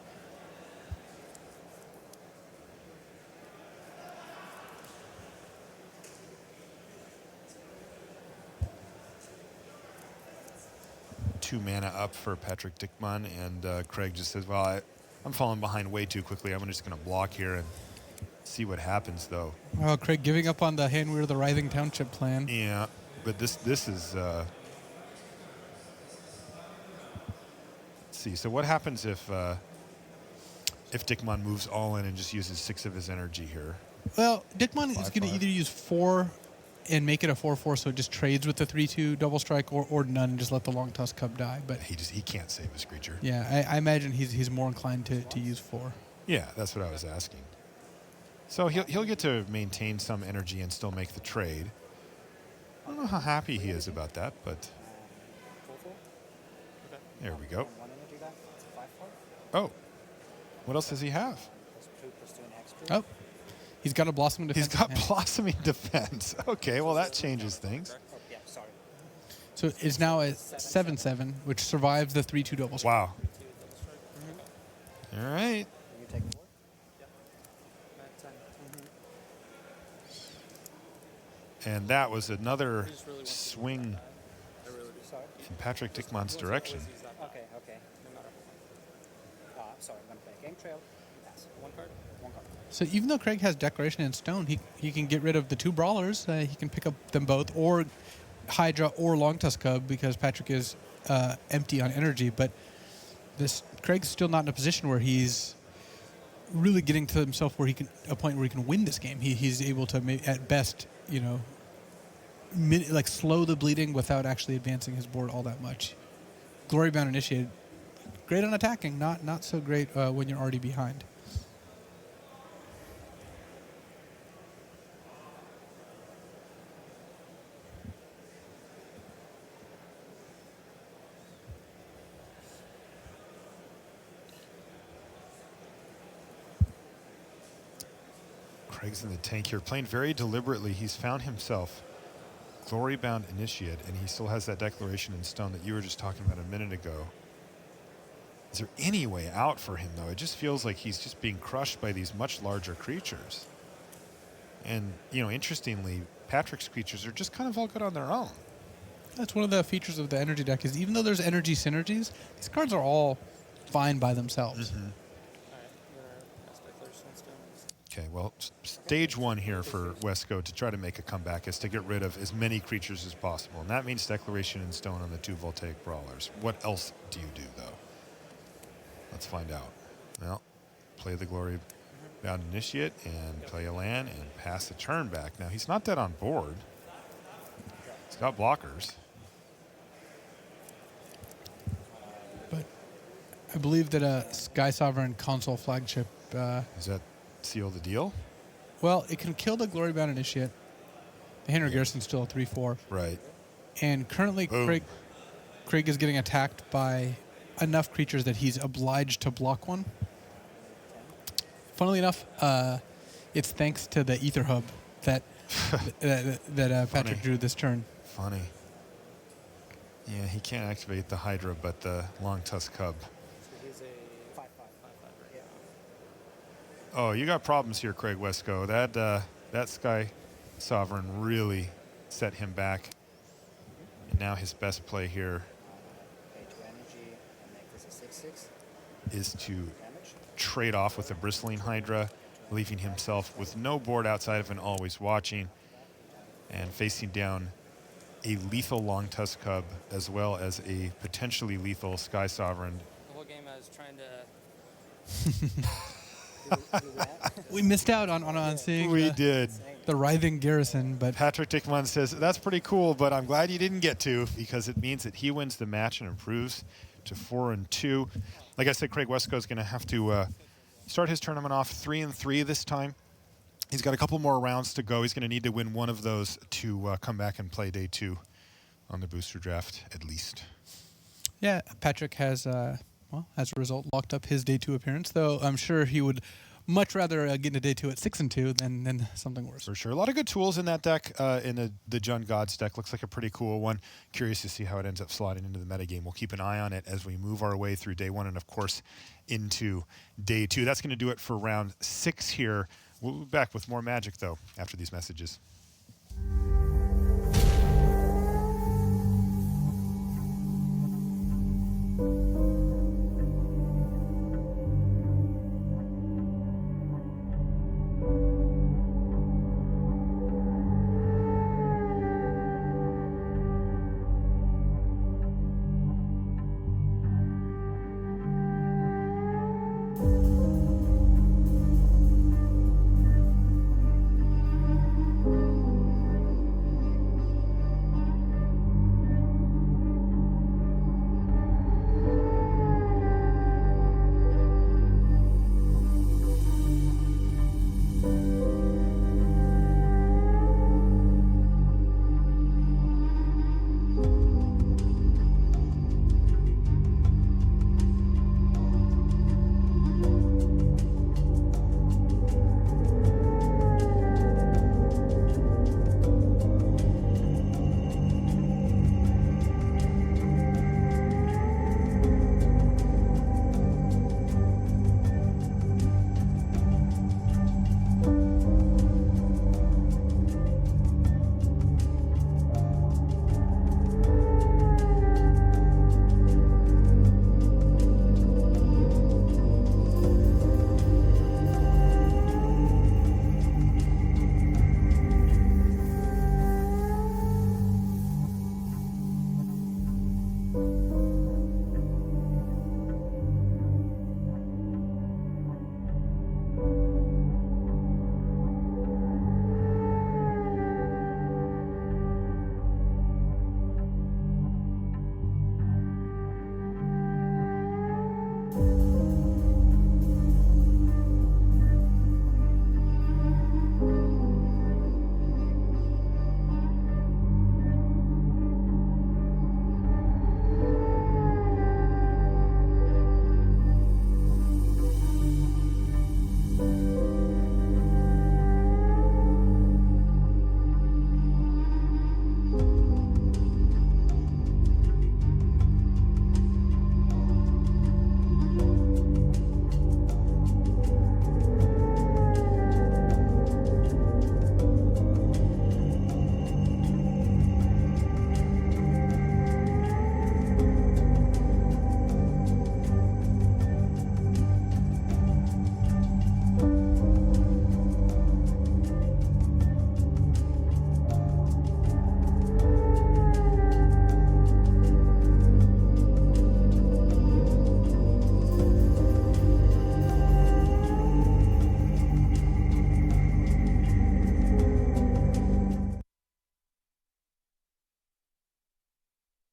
Two mana up for Patrick Dickmann, and Craig just says, well, I'm falling behind way too quickly. I'm just going to block here and see what happens, though. Oh, Craig giving up on the Handweir the Writhing Township plan. Yeah, but this is... let's see. So what happens if Dickmann moves all in and just uses 6 of his energy here? Well, Dickmann is going to 5/5. either use 4 and make it a 4/4, so it just trades with the 3/2 double strike, or none and just let the Long Tusk Cub die. But He can't save his creature. yeah, I imagine he's more inclined to use 4. Yeah, that's what I was asking. So he'll get to maintain some energy and still make the trade. I don't know how happy he is about that, but 4/4. there we go. 1 energy back. It's a 5/4. Oh, what else does he have? +2/+2 and extra. Oh, he's got a Blossoming Defense. He's got in hand. Blossoming Defense. Okay, well, that changes things. Oh, yeah, sorry. So it's now a 7/7, which survives the 3/2 double strike. Wow. All right. You take 4. And that was another swing Sorry. in Patrick Dickmann's direction. Okay, okay. No matter. Sorry, I'm going to play a game trail. Pass. 1 card. 1 card. So even though Craig has Declaration and Stone, he can get rid of the 2 Brawlers. He can pick up them both, or Hydra or Long Tusk Cub, because Patrick is empty on energy. But Craig's still not in a position where he's really getting to himself where a point where he can win this game. He's able to, at best, slow the bleeding without actually advancing his board all that much. Glorybound Initiate, great on attacking, not so great when you're already behind. Craig's in the tank here, playing very deliberately. He's found himself Glorybound Initiate, and he still has that Declaration in Stone that you were just talking about a minute ago. Is there any way out for him, though? It just feels like he's just being crushed by these much larger creatures. And, you know, interestingly, Patrick's creatures are just kind of all good on their own. That's one of the features of the energy deck is even though there's energy synergies, these cards are all fine by themselves. Alright, we're gonna cast Declaration of Stones. Okay, well, stage one here for Wesco to try to make a comeback is to get rid of as many creatures as possible. And that means Declaration in Stone on the 2 Voltaic Brawlers. What else do you do, though? Let's find out. Well, play the Glory Bound Initiate and play a land and pass the turn back. Now, he's not dead on board. He's got blockers. But I believe that a Sky Sovereign console flagship, Does that seal the deal? well, it can kill the Glory Bound Initiate. The Henry Garrison's still a 3/4. Right. And currently, Boom. Craig is getting attacked by enough creatures that he's obliged to block one. Funnily enough, it's thanks to the Ether Hub that Patrick drew this turn. Funny. Yeah, he can't activate the Hydra, but the Long Tusk Cub. So he's a 5/5, right? Yeah. Oh, you got problems here, Craig Wesco. That Sky Sovereign really set him back. And now his best play here Pay 2 energy and make this a 6/6. is to Damage. trade off with the Bristling Hydra, leaving himself with no board outside of an Always Watching, and facing down a lethal Long Tusk Cub as well as a potentially lethal Sky Sovereign. The whole game I was trying to do that. We missed out on seeing We did. the writhing Garrison, but Patrick Dickman says, that's pretty cool, but I'm glad you didn't get to because it means that he wins the match and improves to 4-2. Like I said, Craig Wesco is going to have to start his tournament off 3-3 this time. He's got a couple more rounds to go. He's going to need to win one of those to come back and play day 2 on the booster draft, at least. yeah, Patrick has, well, as a result, locked up his day 2 appearance, though I'm sure he would much rather get into day 2 at 6-2 than something worse. For sure. A lot of good tools in that deck, in the Jund Gods deck. Looks like a pretty cool one. Curious to see how it ends up slotting into the metagame. We'll keep an eye on it as we move our way through day 1 and, of course, into day 2. That's going to do it for round 6 here. We'll be back with more Magic, though, after these messages.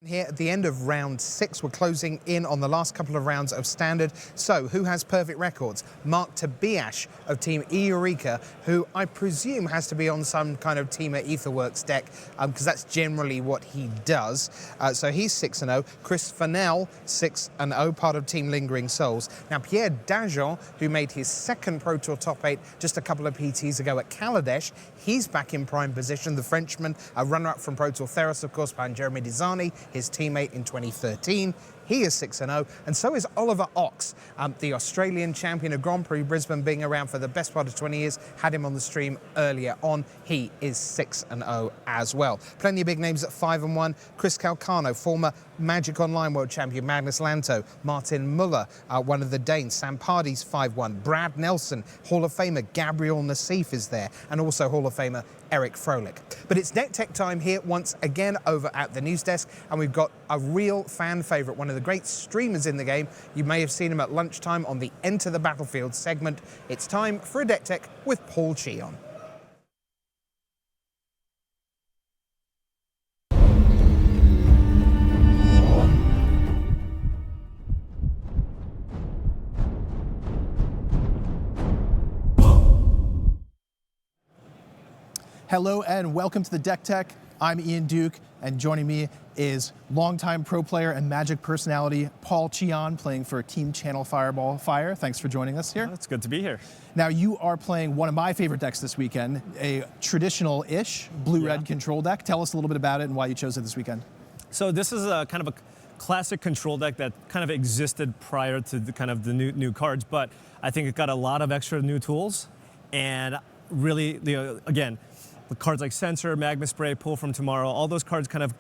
Here at the end of round 6, we're closing in on the last couple of rounds of Standard. So, who has perfect records? Mark Tobiash of Team Eureka, who I presume has to be on some kind of Team Etherworks deck, because that's generally what he does. So he's 6-0. Chris Fennell, 6-0, part of Team Lingering Souls. Now, Pierre Dajon, who made his second Pro Tour top 8 just a couple of PTs ago at Kaladesh, he's back in prime position. The Frenchman, a runner-up from Pro Tour Theros, of course, behind Jeremy Dizani, his teammate in 2013. He is 6-0, and so is Oliver Ox, the Australian champion of Grand Prix Brisbane, being around for the best part of 20 years. Had him on the stream earlier on. He is 6-0 as well. Plenty of big names at 5-1. Chris Calcano, former Magic Online World Champion Magnus Lanto, Martin Muller, one of the Danes, Sam Pardy's 5-1, Brad Nelson, Hall of Famer Gabriel Nassif is there, and also Hall of Famer Eric Froelich. But it's Deck Tech time here once again over at the news desk, and we've got a real fan favourite, one of the great streamers in the game. You may have seen him at lunchtime on the Enter the Battlefield segment. It's time for a Deck Tech with Paul Cheon. Hello and welcome to the Deck Tech. I'm Ian Duke, and joining me is longtime pro player and Magic personality Paul Cheon, playing for Team Channel Fireball Fire. Thanks for joining us here. It's good to be here. Now, you are playing one of my favorite decks this weekend, a traditional-ish blue-red control deck. Tell us a little bit about it and why you chose it this weekend. So this is a kind of a classic control deck that kind of existed prior to the new cards, but I think it got a lot of extra new tools, and really, again, the cards like Censor, Magma Spray, Pull from Tomorrow, all those cards kind of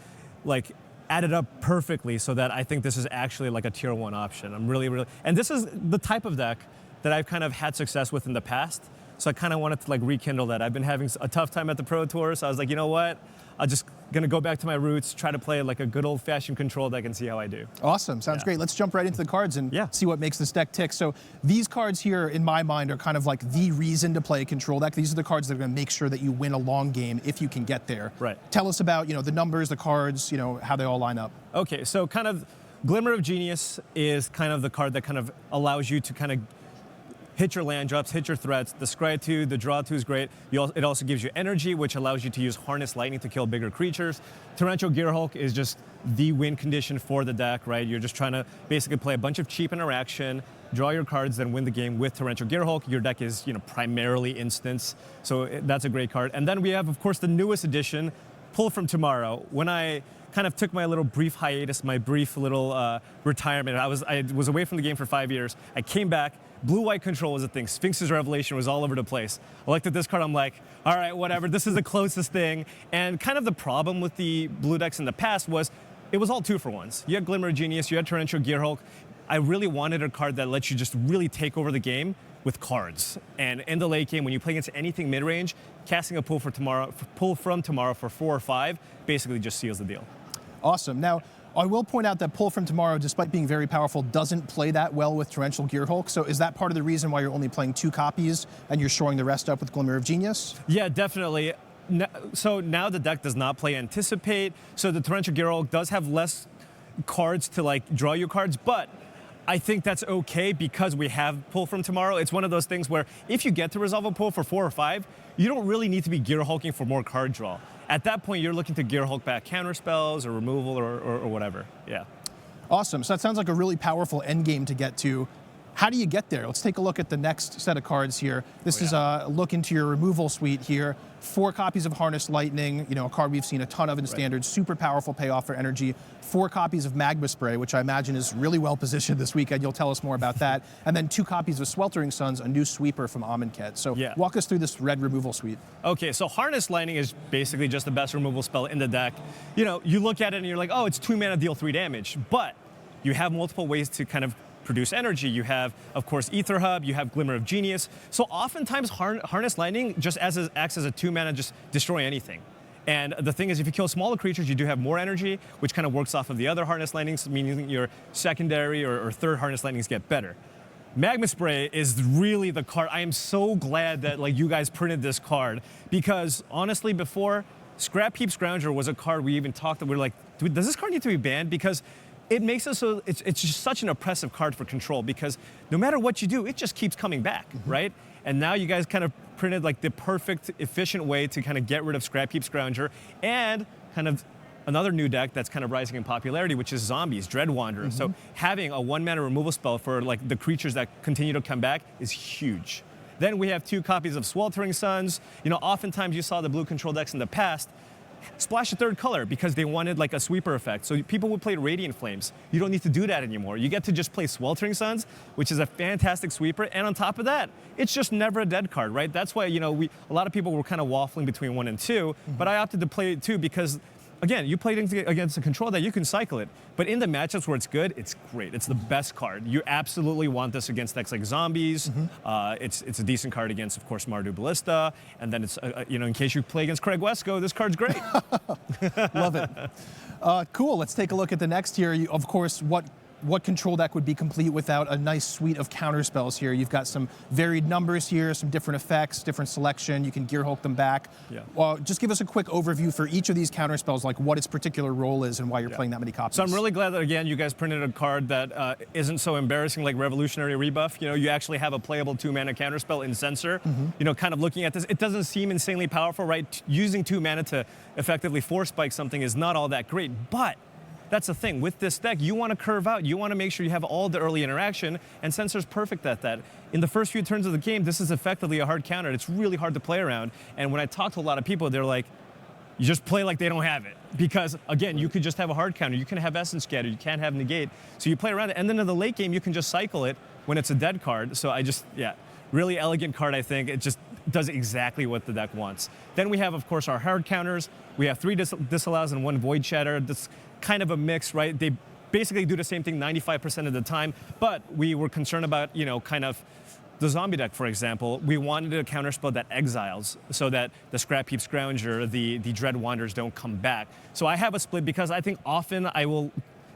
like added up perfectly so that I think this is actually like a tier 1 option. I'm really, and this is the type of deck that I've kind of had success with in the past. So I kind of wanted to like rekindle that. I've been having a tough time at the Pro Tour, so I was like, you know what? I'm just gonna go back to my roots, try to play like a good old-fashioned control deck and see how I do. Awesome, sounds great. Let's jump right into the cards and see what makes this deck tick. So these cards here, in my mind, are kind of like the reason to play a control deck. These are the cards that are gonna make sure that you win a long game if you can get there. Right. Tell us about, the numbers, the cards, how they all line up. Okay, so kind of Glimmer of Genius is kind of the card that kind of allows you to kind of hit your land drops, hit your threats. The Scry 2, the Draw 2 is great. It also gives you energy, which allows you to use Harness Lightning to kill bigger creatures. Torrential Gearhulk is just the win condition for the deck, right? You're just trying to basically play a bunch of cheap interaction, draw your cards, then win the game with Torrential Gearhulk. Your deck is, primarily instants, so that's a great card. And then we have, of course, the newest edition, Pull from Tomorrow. When I kind of took my little brief hiatus, my brief little retirement, I was away from the game for 5 years. I came back. Blue-white control was a thing. Sphinx's Revelation was all over the place. I looked at this card, I'm like, all right, whatever, this is the closest thing. And kind of the problem with the blue decks in the past was it was all 2-for-1s. You had Glimmer of Genius, you had Torrential Gearhulk. I really wanted a card that lets you just really take over the game with cards. And in the late game, when you play against anything mid-range, casting a Pull from Tomorrow for 4 or 5 basically just seals the deal. Awesome. Now, I will point out that Pull from Tomorrow, despite being very powerful, doesn't play that well with Torrential Gearhulk. So is that part of the reason why you're only playing 2 copies and you're shoring the rest up with Glimmer of Genius? Yeah, definitely. So now the deck does not play Anticipate, so the Torrential Gearhulk does have less cards to like draw your cards, but I think that's okay because we have Pull from Tomorrow. It's one of those things where if you get to resolve a pull for 4 or 5, you don't really need to be Gearhulking for more card draw. At that point, you're looking to Gearhulk back counter spells or removal or whatever. Yeah. Awesome. So that sounds like a really powerful end game to get to. How do you get there? Let's take a look at the next set of cards here. This is a look into your removal suite here. 4 copies of Harness Lightning, a card we've seen a ton of in Standard, super powerful payoff for energy. 4 copies of Magma Spray, which I imagine is really well positioned this weekend. You'll tell us more about that. And then 2 copies of Sweltering Suns, a new sweeper from Amonkhet. So walk us through this red removal suite. Okay, so Harness Lightning is basically just the best removal spell in the deck. You look at it and you're like, oh, it's 2 mana, deal 3 damage. But you have multiple ways to kind of produce energy. You have, of course, Ether Hub, you have Glimmer of Genius. So oftentimes Harness Lightning just acts as a 2 mana, just destroy anything. And the thing is, if you kill smaller creatures, you do have more energy, which kind of works off of the other Harness Lightnings, meaning your secondary or third Harness Lightnings get better. Magma Spray is really the card. I am so glad that you guys printed this card because honestly, before, Scrap Heap Scrounger was a card we even talked that we're like, does this card need to be banned? Because it makes it so it's just such an oppressive card for control, because no matter what you do, it just keeps coming back, right? And now you guys kind of printed like the perfect, efficient way to kind of get rid of Scrap Heap Scrounger and kind of another new deck that's kind of rising in popularity, which is Zombies, Dread Wanderer. So having a 1-mana removal spell for like the creatures that continue to come back is huge. Then we have 2 copies of Sweltering Suns. You know, oftentimes you saw the blue control decks in the past splash a 3rd color because they wanted like a sweeper effect. So people would play Radiant Flames. You don't need to do that anymore. You get to just play Sweltering Suns, which is a fantastic sweeper. And on top of that, it's just never a dead card, right? That's why, you know, a lot of people were kind of waffling between 1 and 2, but I opted to play 2 because, again, you played against a control that you can cycle it. But in the matchups where it's good, it's great. It's the best card. You absolutely want this against decks like Zombies. It's a decent card against, of course, Mardu Ballista. And then it's, you know, in case you play against Craig Wesco, this card's great. Love it. Cool. Let's take a look at the next here. Of course, what control deck would be complete without a nice suite of counter spells here? You've got some varied numbers here, some different effects, different selection. You can Gearhulk them back. Just give us a quick overview for each of these counter spells, like what its particular role is and why you're playing that many copies. So I'm really glad that, again, you guys printed a card that isn't so embarrassing like Revolutionary Rebuff. You know, you actually have a playable 2-mana counterspell in Censor. You know, kind of looking at this, it doesn't seem insanely powerful, right? Using 2 mana to effectively force spike something is not all that great, but that's the thing. With this deck, you want to curve out. You want to make sure you have all the early interaction, and Censor's perfect at that. In the first few turns of the game, this is effectively a hard counter. It's really hard to play around. And when I talk to a lot of people, they're like, you just play like they don't have it. Because, again, you could just have a hard counter. You can have Essence Scatter. You can't have Negate. So you play around it. And then in the late game, you can just cycle it when it's a dead card. So really elegant card, I think. It just does exactly what the deck wants. Then we have, of course, our hard counters. We have 3 Disallows and 1 Void Shatter. That's kind of a mix, right? They basically do the same thing 95% of the time, but we were concerned about, you know, kind of the zombie deck, for example. We wanted a counterspell that exiles so that the Scrap Heap Scrounger, the Dread Wanderers don't come back. So I have a split because I think often I will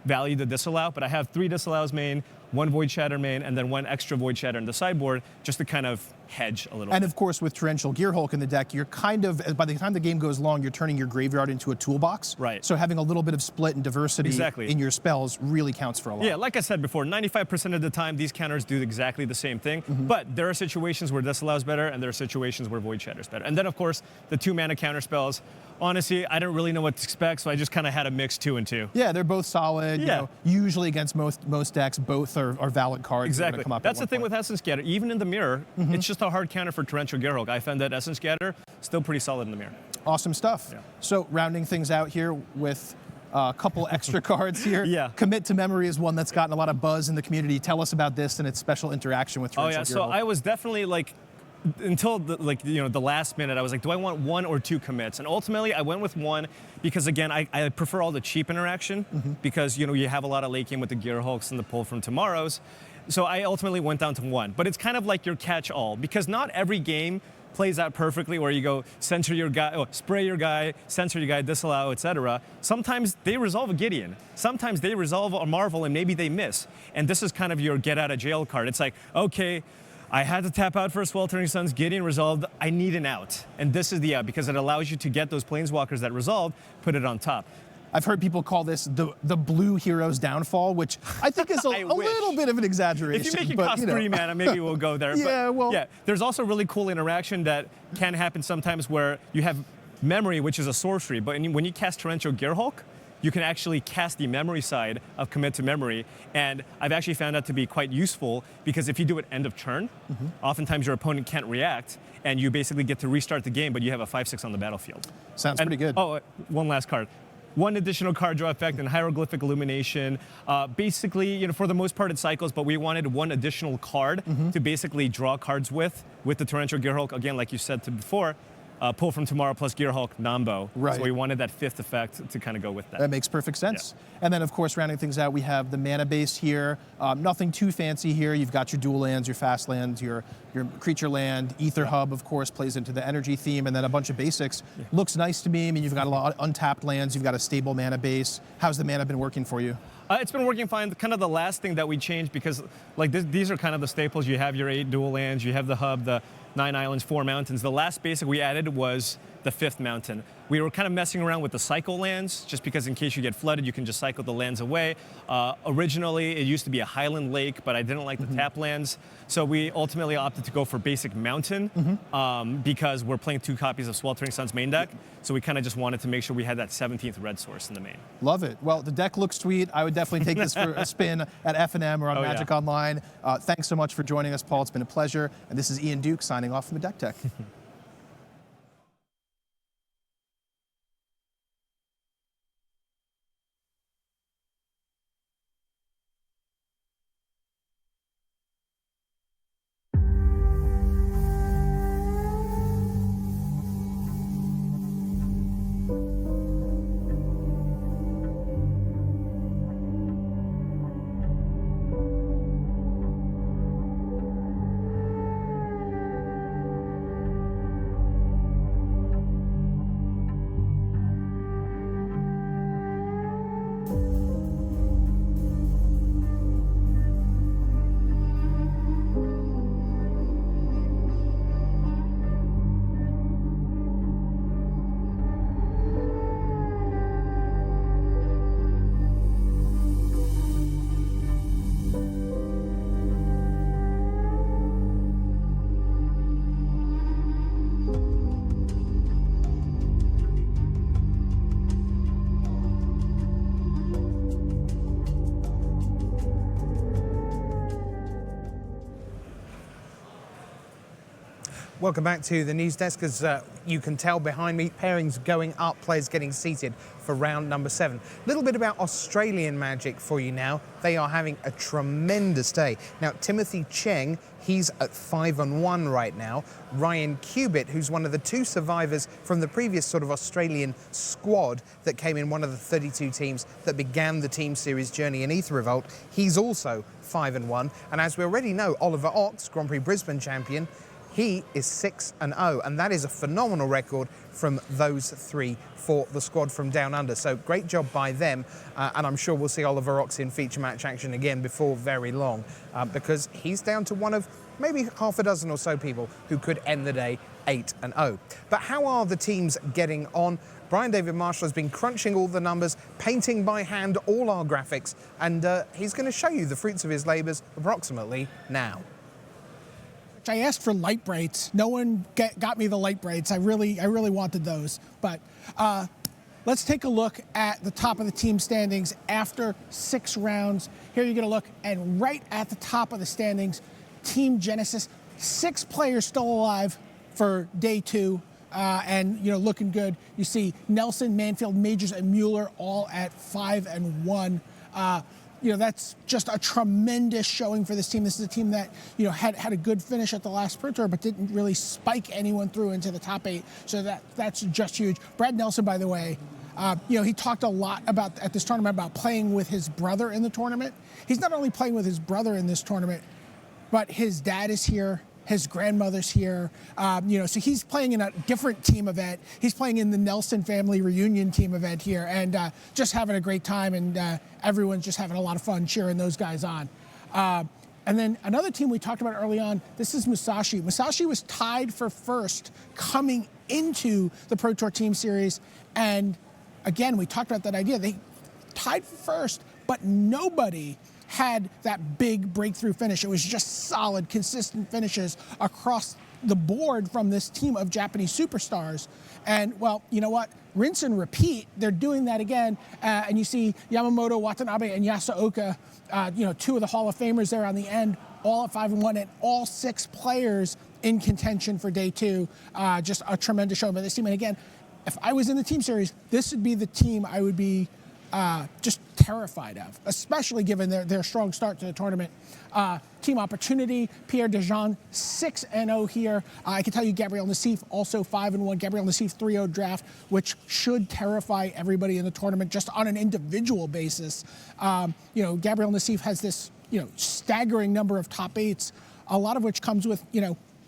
value the Disallow, but I have 3 Disallows main, 1 Void Shatter main, and then 1 extra Void Shatter in the sideboard just to kind of hedge a little And bit. of course, with Torrential Gearhulk in the deck, you're kind of, by the time the game goes long, you're turning your graveyard into a toolbox. Right. So having a little bit of split and diversity Exactly. in your spells really counts for a lot. Yeah, like I said before, 95% of the time, these counters do exactly the same thing. But there are situations where Disallows better, and there are situations where Void Shatter's better. And then, of course, the 2-mana counter spells. Honestly, I didn't really know what to expect, so I just kind of had a mix 2 and 2. Yeah, they're both solid. You know, usually against most decks, both are valid cards. Exactly. Come up That's at the thing point. with Essence Scatter. Even in the mirror, it's just a hard counter for Torrential Gearhulk. I found that Essence Scatter still pretty solid in the mirror. Awesome stuff. Yeah. So rounding things out here with a couple extra cards here. Yeah. Commit to Memory is one that's gotten a lot of buzz in the community. Tell us about this and its special interaction with Torrential So Gearhulk. I was definitely like, until the last minute, I was like, do I want 1 or 2 commits? And ultimately, I went with 1 because, again, I prefer all the cheap interaction because, you know, you have a lot of late game with the Gearhulks and the pull from Tomorrows. So I ultimately went down to 1. But it's kind of like your catch-all because not every game plays out perfectly where you go censor your guy, spray your guy, censor your guy, disallow, etc. Sometimes they resolve a Gideon. Sometimes they resolve a Marvel and maybe they miss. And this is kind of your get out of jail card. It's like, okay, I had to tap out for Sweltering Suns, Gideon resolved, I need an out. And this is the out because it allows you to get those Planeswalkers that resolve, put it on top. I've heard people call this the blue hero's downfall, which I think is a little bit of an exaggeration. If you make it but, cost 3 mana, maybe we'll go there. Yeah, there's also really cool interaction that can happen sometimes where you have Memory, which is a sorcery, but when you cast Torrential Gearhulk, you can actually cast the memory side of Commit to Memory. And I've actually found that to be quite useful because if you do it end of turn, oftentimes your opponent can't react and you basically get to restart the game, but you have a 5/6 on the battlefield. Sounds pretty good. Oh, one last card. 1 additional card draw effect and Hieroglyphic Illumination. Basically, you know, for the most part it cycles, but we wanted 1 additional card to basically draw cards with the Torrential Gearhulk. Again, like you said before, pull from Tomorrow plus Gearhulk, Nambo. Right. So we wanted that 5th effect to kind of go with that. That makes perfect sense. And then, of course, rounding things out, we have the mana base here. Nothing too fancy here. You've got your dual lands, your fast lands, your creature land. Aether Hub, of course, plays into the energy theme, and then a bunch of basics. Looks nice to me. I mean, you've got a lot of untapped lands. You've got a stable mana base. How's the mana been working for you? It's been working fine. Kind of the last thing that we changed because like these are kind of the staples. You have your 8 dual lands. You have the hub, the 9 islands, 4 mountains. The last basic we added was the 5th mountain. We were kind of messing around with the cycle lands, just because in case you get flooded, you can just cycle the lands away. Originally, it used to be a highland lake, but I didn't like the tap lands. So we ultimately opted to go for basic mountain because we're playing 2 copies of Sweltering Suns main deck. So we kind of just wanted to make sure we had that 17th red source in the main. Love it. Well, the deck looks sweet. I would definitely take this for a spin at F&M or on Magic Online. Thanks so much for joining us, Paul. It's been a pleasure. And this is Ian Duke signing off from the Deck Tech. Welcome back to the news desk. As you can tell behind me, pairings going up, players getting seated for round number 7. A little bit about Australian Magic for you now. They are having a tremendous day. Now, Timothy Cheng, he's at 5-1 right now. Ryan Cubitt, who's one of the 2 survivors from the previous sort of Australian squad that came in, one of the 32 teams that began the Team Series journey in Aether Revolt, he's also 5-1. And as we already know, Oliver Ox, Grand Prix Brisbane champion, he is 6-0, and that is a phenomenal record from those 3 for the squad from Down Under. So great job by them, and I'm sure we'll see Oliver Ox in feature match action again before very long, because he's down to one of maybe half a dozen or so people who could end the day 8-0. But how are the teams getting on? Brian David Marshall has been crunching all the numbers, painting by hand all our graphics, and he's going to show you the fruits of his labours approximately now. I asked for light brights. No one got me the light brights. I really wanted those. But let's take a look at the top of the team standings after 6 rounds. Here you get a look, and right at the top of the standings, Team Genesis, 6 players still alive for day 2, and looking good. You see Nelson, Manfield, Majors, and Mueller all at 5-1. That's just a tremendous showing for this team. This is a team that, had a good finish at the last Pro Tour, but didn't really spike anyone through into the top 8. So that's just huge. Brad Nelson, by the way, he talked a lot at this tournament about playing with his brother in the tournament. He's not only playing with his brother in this tournament, but his dad is here. His grandmother's here, so he's playing in a different team event. He's playing in the Nelson family reunion team event here, and just having a great time, and everyone's just having a lot of fun cheering those guys on. And then another team we talked about early on, this is Musashi. Musashi was tied for first coming into the Pro Tour Team Series, and again, we talked about that idea. They tied for first, but nobody had that big breakthrough finish. It was just solid, consistent finishes across the board from this team of Japanese superstars. And, well, you know what? Rinse and repeat. They're doing that again. And you see Yamamoto, Watanabe, and Yasuoka, 2 of the Hall of Famers there on the end, all at 5-1, and all 6 players in contention for day 2. Just a tremendous show by this team. And again, if I was in the team series, this would be the team I would be just terrified of, especially given their strong start to the tournament. Team Opportunity, Pierre Dejean, 6-0 here. I can tell you Gabriel Nassif, also 5-1. Gabriel Nassif 3-0 draft, which should terrify everybody in the tournament just on an individual basis. Gabriel Nassif has this, staggering number of top 8s, a lot of which comes with,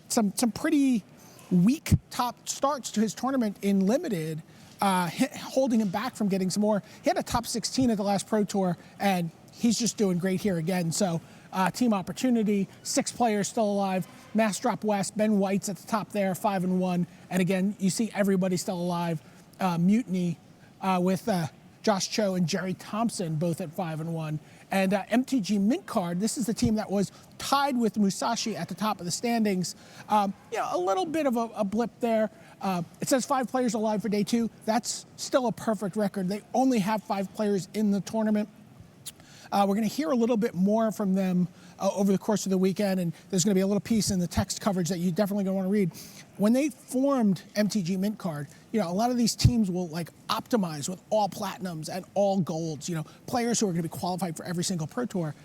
some pretty weak top starts to his tournament in Limited, holding him back from getting some more. He had a top 16 at the last Pro Tour, and he's just doing great here again. So Team Opportunity, 6 players still alive. Mass Drop West, Ben White's at the top there, 5-1. And again, you see everybody still alive. Mutiny with Josh Cho and Jerry Thompson, both at 5-1. And MTG Mint Card, this is the team that was tied with Musashi at the top of the standings. A little bit of a blip there. It says 5 players alive for day 2. That's still a perfect record. They only have 5 players in the tournament. We're going to hear a little bit more from them over the course of the weekend, and there's going to be a little piece in the text coverage that you definitely going to want to read. When they formed MTG Mint Card, a lot of these teams will optimize with all platinums and all golds, players who are going to be qualified for every single Pro Tour.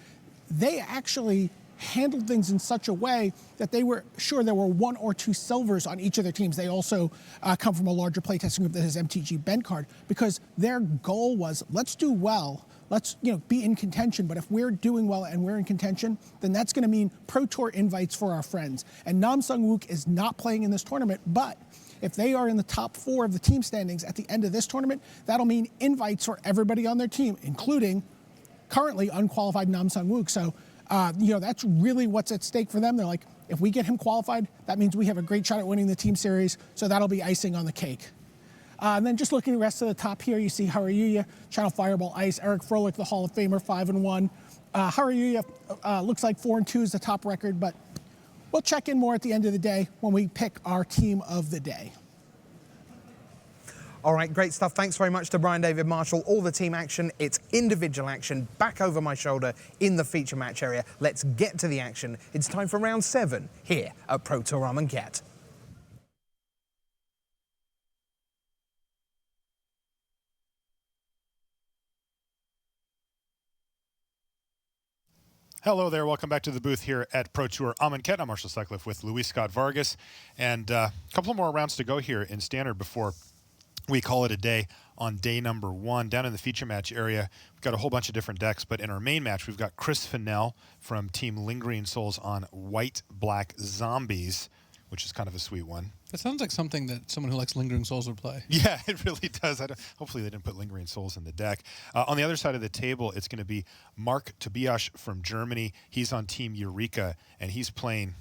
They actually handled things in such a way that they were sure there were 1 or 2 silvers on each of their teams. They also come from a larger playtesting group that has MTG Mint Card, because their goal was, let's do well. Let's be in contention, but if we're doing well and we're in contention, then that's going to mean Pro Tour invites for our friends. And Nam Sung Wook is not playing in this tournament, but if they are in the top 4 of the team standings at the end of this tournament, that'll mean invites for everybody on their team, including currently unqualified Nam Sung Wook. So, that's really what's at stake for them. They're like, if we get him qualified, that means we have a great shot at winning the team series. So that'll be icing on the cake. And then just looking at the rest of the top here, you see Haruya, Channel Fireball Ice, Eric Froelich, the Hall of Famer, 5-1. Haruya looks like 4-2 is the top record, but we'll check in more at the end of the day when we pick our team of the day. All right, great stuff. Thanks very much to Brian David Marshall. All the team action, it's individual action, back over my shoulder in the feature match area. Let's get to the action. It's time for round 7 here at Pro Tour Amonkhet. Hello there, welcome back to the booth here at Pro Tour Amonkhet. I'm Marshall Sutcliffe with Luis Scott Vargas, and a couple more rounds to go here in Standard before we call it a day on day number 1. Down in the feature match area, we've got a whole bunch of different decks, but in our main match, we've got Chris Fennell from Team Lingering Souls on White Black Zombies, which is kind of a sweet one. That sounds like something that someone who likes Lingering Souls would play. Yeah, it really does. Hopefully they didn't put Lingering Souls in the deck. On the other side of the table, it's going to be Mark Tobias from Germany. He's on Team Eureka, and he's playing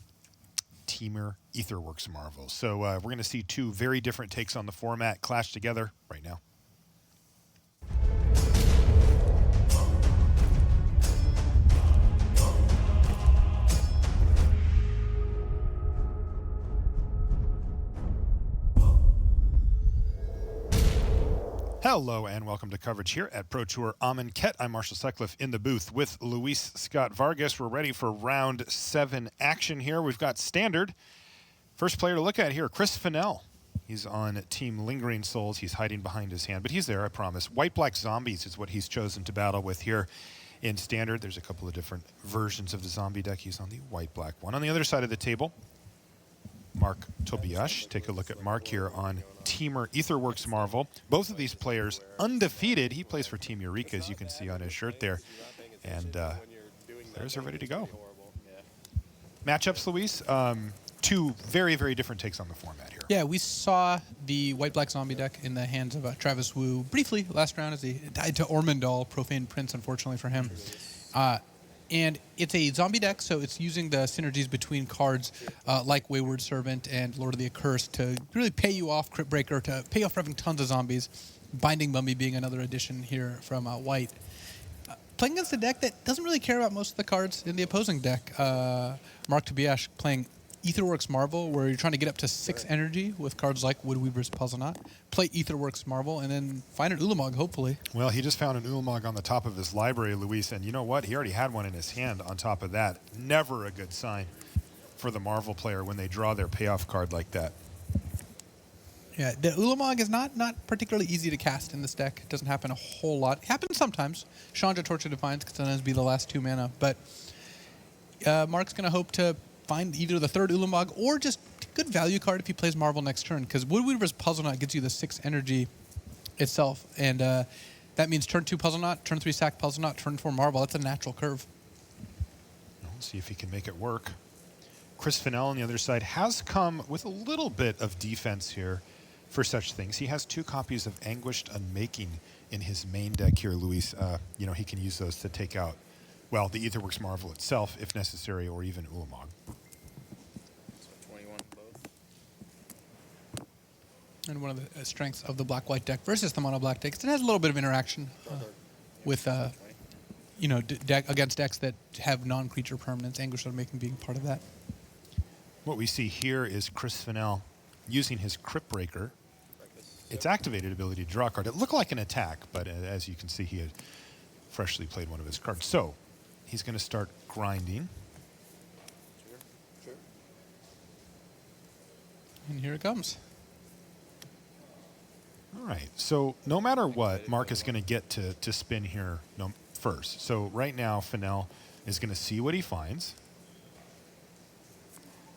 Teamer Aetherworks Marvel. So we're going to see 2 very different takes on the format clash together right now. Hello and welcome to coverage here at Pro Tour Amonkhet. I'm Marshall Sutcliffe in the booth with Luis Scott Vargas. We're ready for round 7 action here. We've got Standard. First player to look at here, Chris Fennell. He's on Team Lingering Souls. He's hiding behind his hand, but he's there, I promise. White Black Zombies is what he's chosen to battle with here in Standard. There's a couple of different versions of the zombie deck. He's on the White Black one. On the other side of the table, Mark Tobias. Take a look at Mark here on Teamer Aetherworks Marvel. Both of these players undefeated. He plays for Team Eureka, as you can see on his shirt there. And players are ready to go. Matchups, Luis. 2 very, very different takes on the format here. Yeah, we saw the White Black Zombie deck in the hands of Travis Wu briefly last round as he died to Ormondal, Profane Prince, unfortunately for him. And it's a zombie deck, so it's using the synergies between cards like Wayward Servant and Lord of the Accursed to really pay you off Crypt Breaker, to pay off for having tons of zombies. Binding Bumby being another addition here from White. Playing against a deck that doesn't really care about most of the cards in the opposing deck. Mark Tobias playing Aetherworks Marvel, where you're trying to get up to 6 energy with cards like Woodweaver's Puzzle-Knot. Play Aetherworks Marvel, and then find an Ulamog, hopefully. Well, he just found an Ulamog on the top of his library, Luis, and you know what? He already had one in his hand on top of that. Never a good sign for the Marvel player when they draw their payoff card like that. Yeah, the Ulamog is not particularly easy to cast in this deck. It doesn't happen a whole lot. It happens sometimes. Chandra Torch of Defiance can sometimes be the last 2 mana, but Mark's going to hope to find either the 3rd Ulamog or just a good value card if he plays Marvel next turn, because Woodweaver's Puzzle-Knot gives you the 6 energy itself, and that means turn 2 Puzzle-Knot, turn 3 Sack Puzzle-Knot, turn 4 Marvel. That's a natural curve. We'll see if he can make it work. Chris Fennell on the other side has come with a little bit of defense here for such things. He has 2 copies of Anguished Unmaking in his main deck here, Luis. He can use those to take out, well, the Aetherworks Marvel itself, if necessary, or even Ulamog. And one of the strengths of the black-white deck versus the mono-black deck is it has a little bit of interaction with, deck against decks that have non-creature permanents. Anguish Unmaking being part of that. What we see here is Chris Fennell using his Crypt Breaker. Its activated ability to draw a card. It looked like an attack, but as you can see, he had freshly played one of his cards. So he's going to start grinding. And here it comes. All right. So no matter what, Mark is going to get to spin here first. So right now, Fennell is going to see what he finds.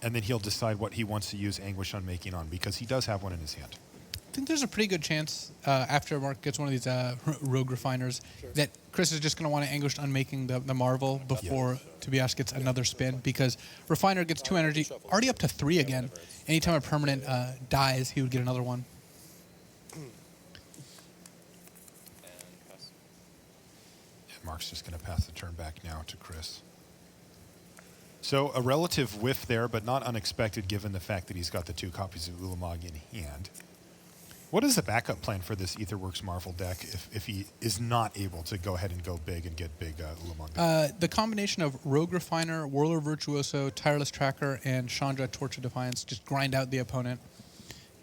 And then he'll decide what he wants to use Anguish Unmaking on, because he does have one in his hand. I think there's a pretty good chance after Mark gets one of these Rogue Refiners that Chris is just going to want to Anguish Unmaking the Marvel before Tobias gets another spin, because Refiner gets 2 energy, already up to 3 again. Anytime a permanent dies, he would get another one. And Mark's just going to pass the turn back now to Chris. So a relative whiff there, but not unexpected given the fact that he's got the 2 copies of Ulamog in hand. What is the backup plan for this Aetherworks Marvel deck if he is not able to go ahead and go big and get big Ulamog? The combination of Rogue Refiner, Whirler Virtuoso, Tireless Tracker, and Chandra Torch of Defiance just grind out the opponent.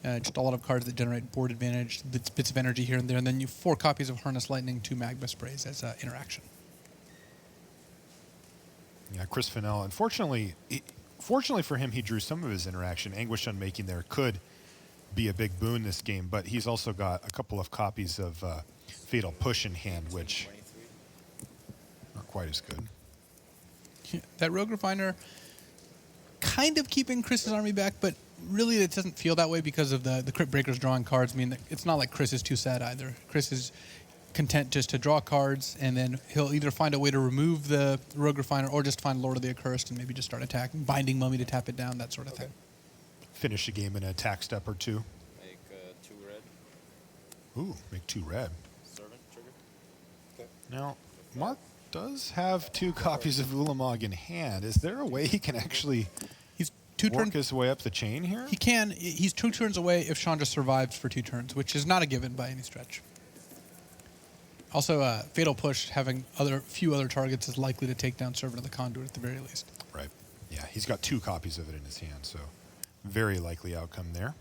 Just a lot of cards that generate board advantage, bits of energy here and there, and then you 4 copies of Harness Lightning, 2 Magma Sprays as interaction. Yeah, Chris Fennell, unfortunately, fortunately for him, he drew some of his interaction. Anguish Unmaking there could be a big boon this game, but he's also got a couple of copies of Fatal Push in hand, which not quite as good. Yeah, that Rogue Refiner kind of keeping Chris's army back, but really it doesn't feel that way because of the Crypt Breakers drawing cards. I mean, it's not like Chris is too sad either. Chris is content just to draw cards, and then he'll either find a way to remove the Rogue Refiner or just find Lord of the Accursed and maybe just start attacking, Binding Mummy to tap it down, that sort of thing. Finish the game in an attack step or 2. Make 2 red. Ooh, make 2 red. Servant trigger. Okay. Now, Mark does have 2 copies of Ulamog in hand. Is there a way he can actually work his way up the chain here? He can. He's 2 turns away if Chandra survives for 2 turns, which is not a given by any stretch. Also, Fatal Push, having few other targets, is likely to take down Servant of the Conduit at the very least. Right. Yeah, he's got 2 copies of it in his hand, so very likely outcome there.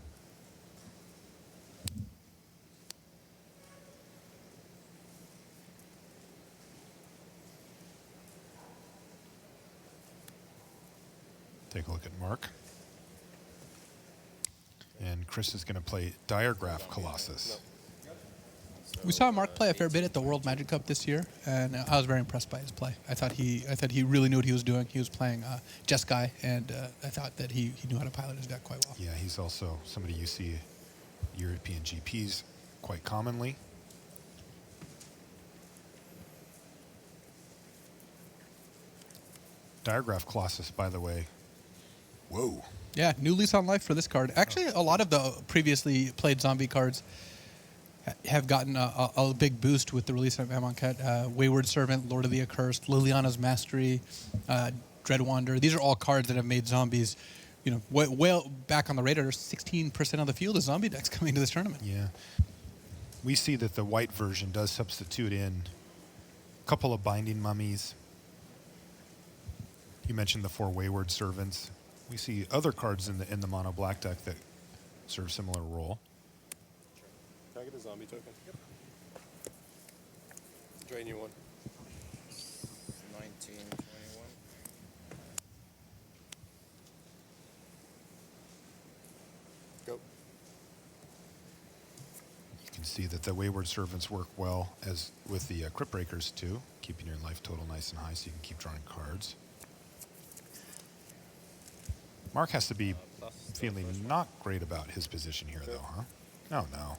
Take a look at Mark. And Chris is going to play Diregraph Colossus. We saw Mark play a fair bit at the World Magic Cup this year, and I was very impressed by his play. I thought he really knew what he was doing. He was playing Jeskai, and I thought that he knew how to pilot his deck quite well. Yeah, he's also somebody you see European GPs quite commonly. Diregraph Colossus, by the way. Whoa. Yeah, new lease on life for this card. Actually, a lot of the previously played zombie cards have gotten a big boost with the release of Amonkhet. Wayward Servant, Lord of the Accursed, Liliana's Mastery, Dreadwander. These are all cards that have made zombies, well back on the radar. 16% of the field is zombie decks coming to this tournament. Yeah. We see that the white version does substitute in a couple of Binding Mummies. You mentioned the 4 Wayward Servants. We see other cards in the mono black deck that serve a similar role. Can I get a zombie token? Yep. Drain you 1. 19, 21. Go. You can see that the Wayward Servants work well as with the Crypt Breakers too, keeping your life total nice and high so you can keep drawing cards. Mark has to be feeling not great about his position here, though, huh? Oh, no.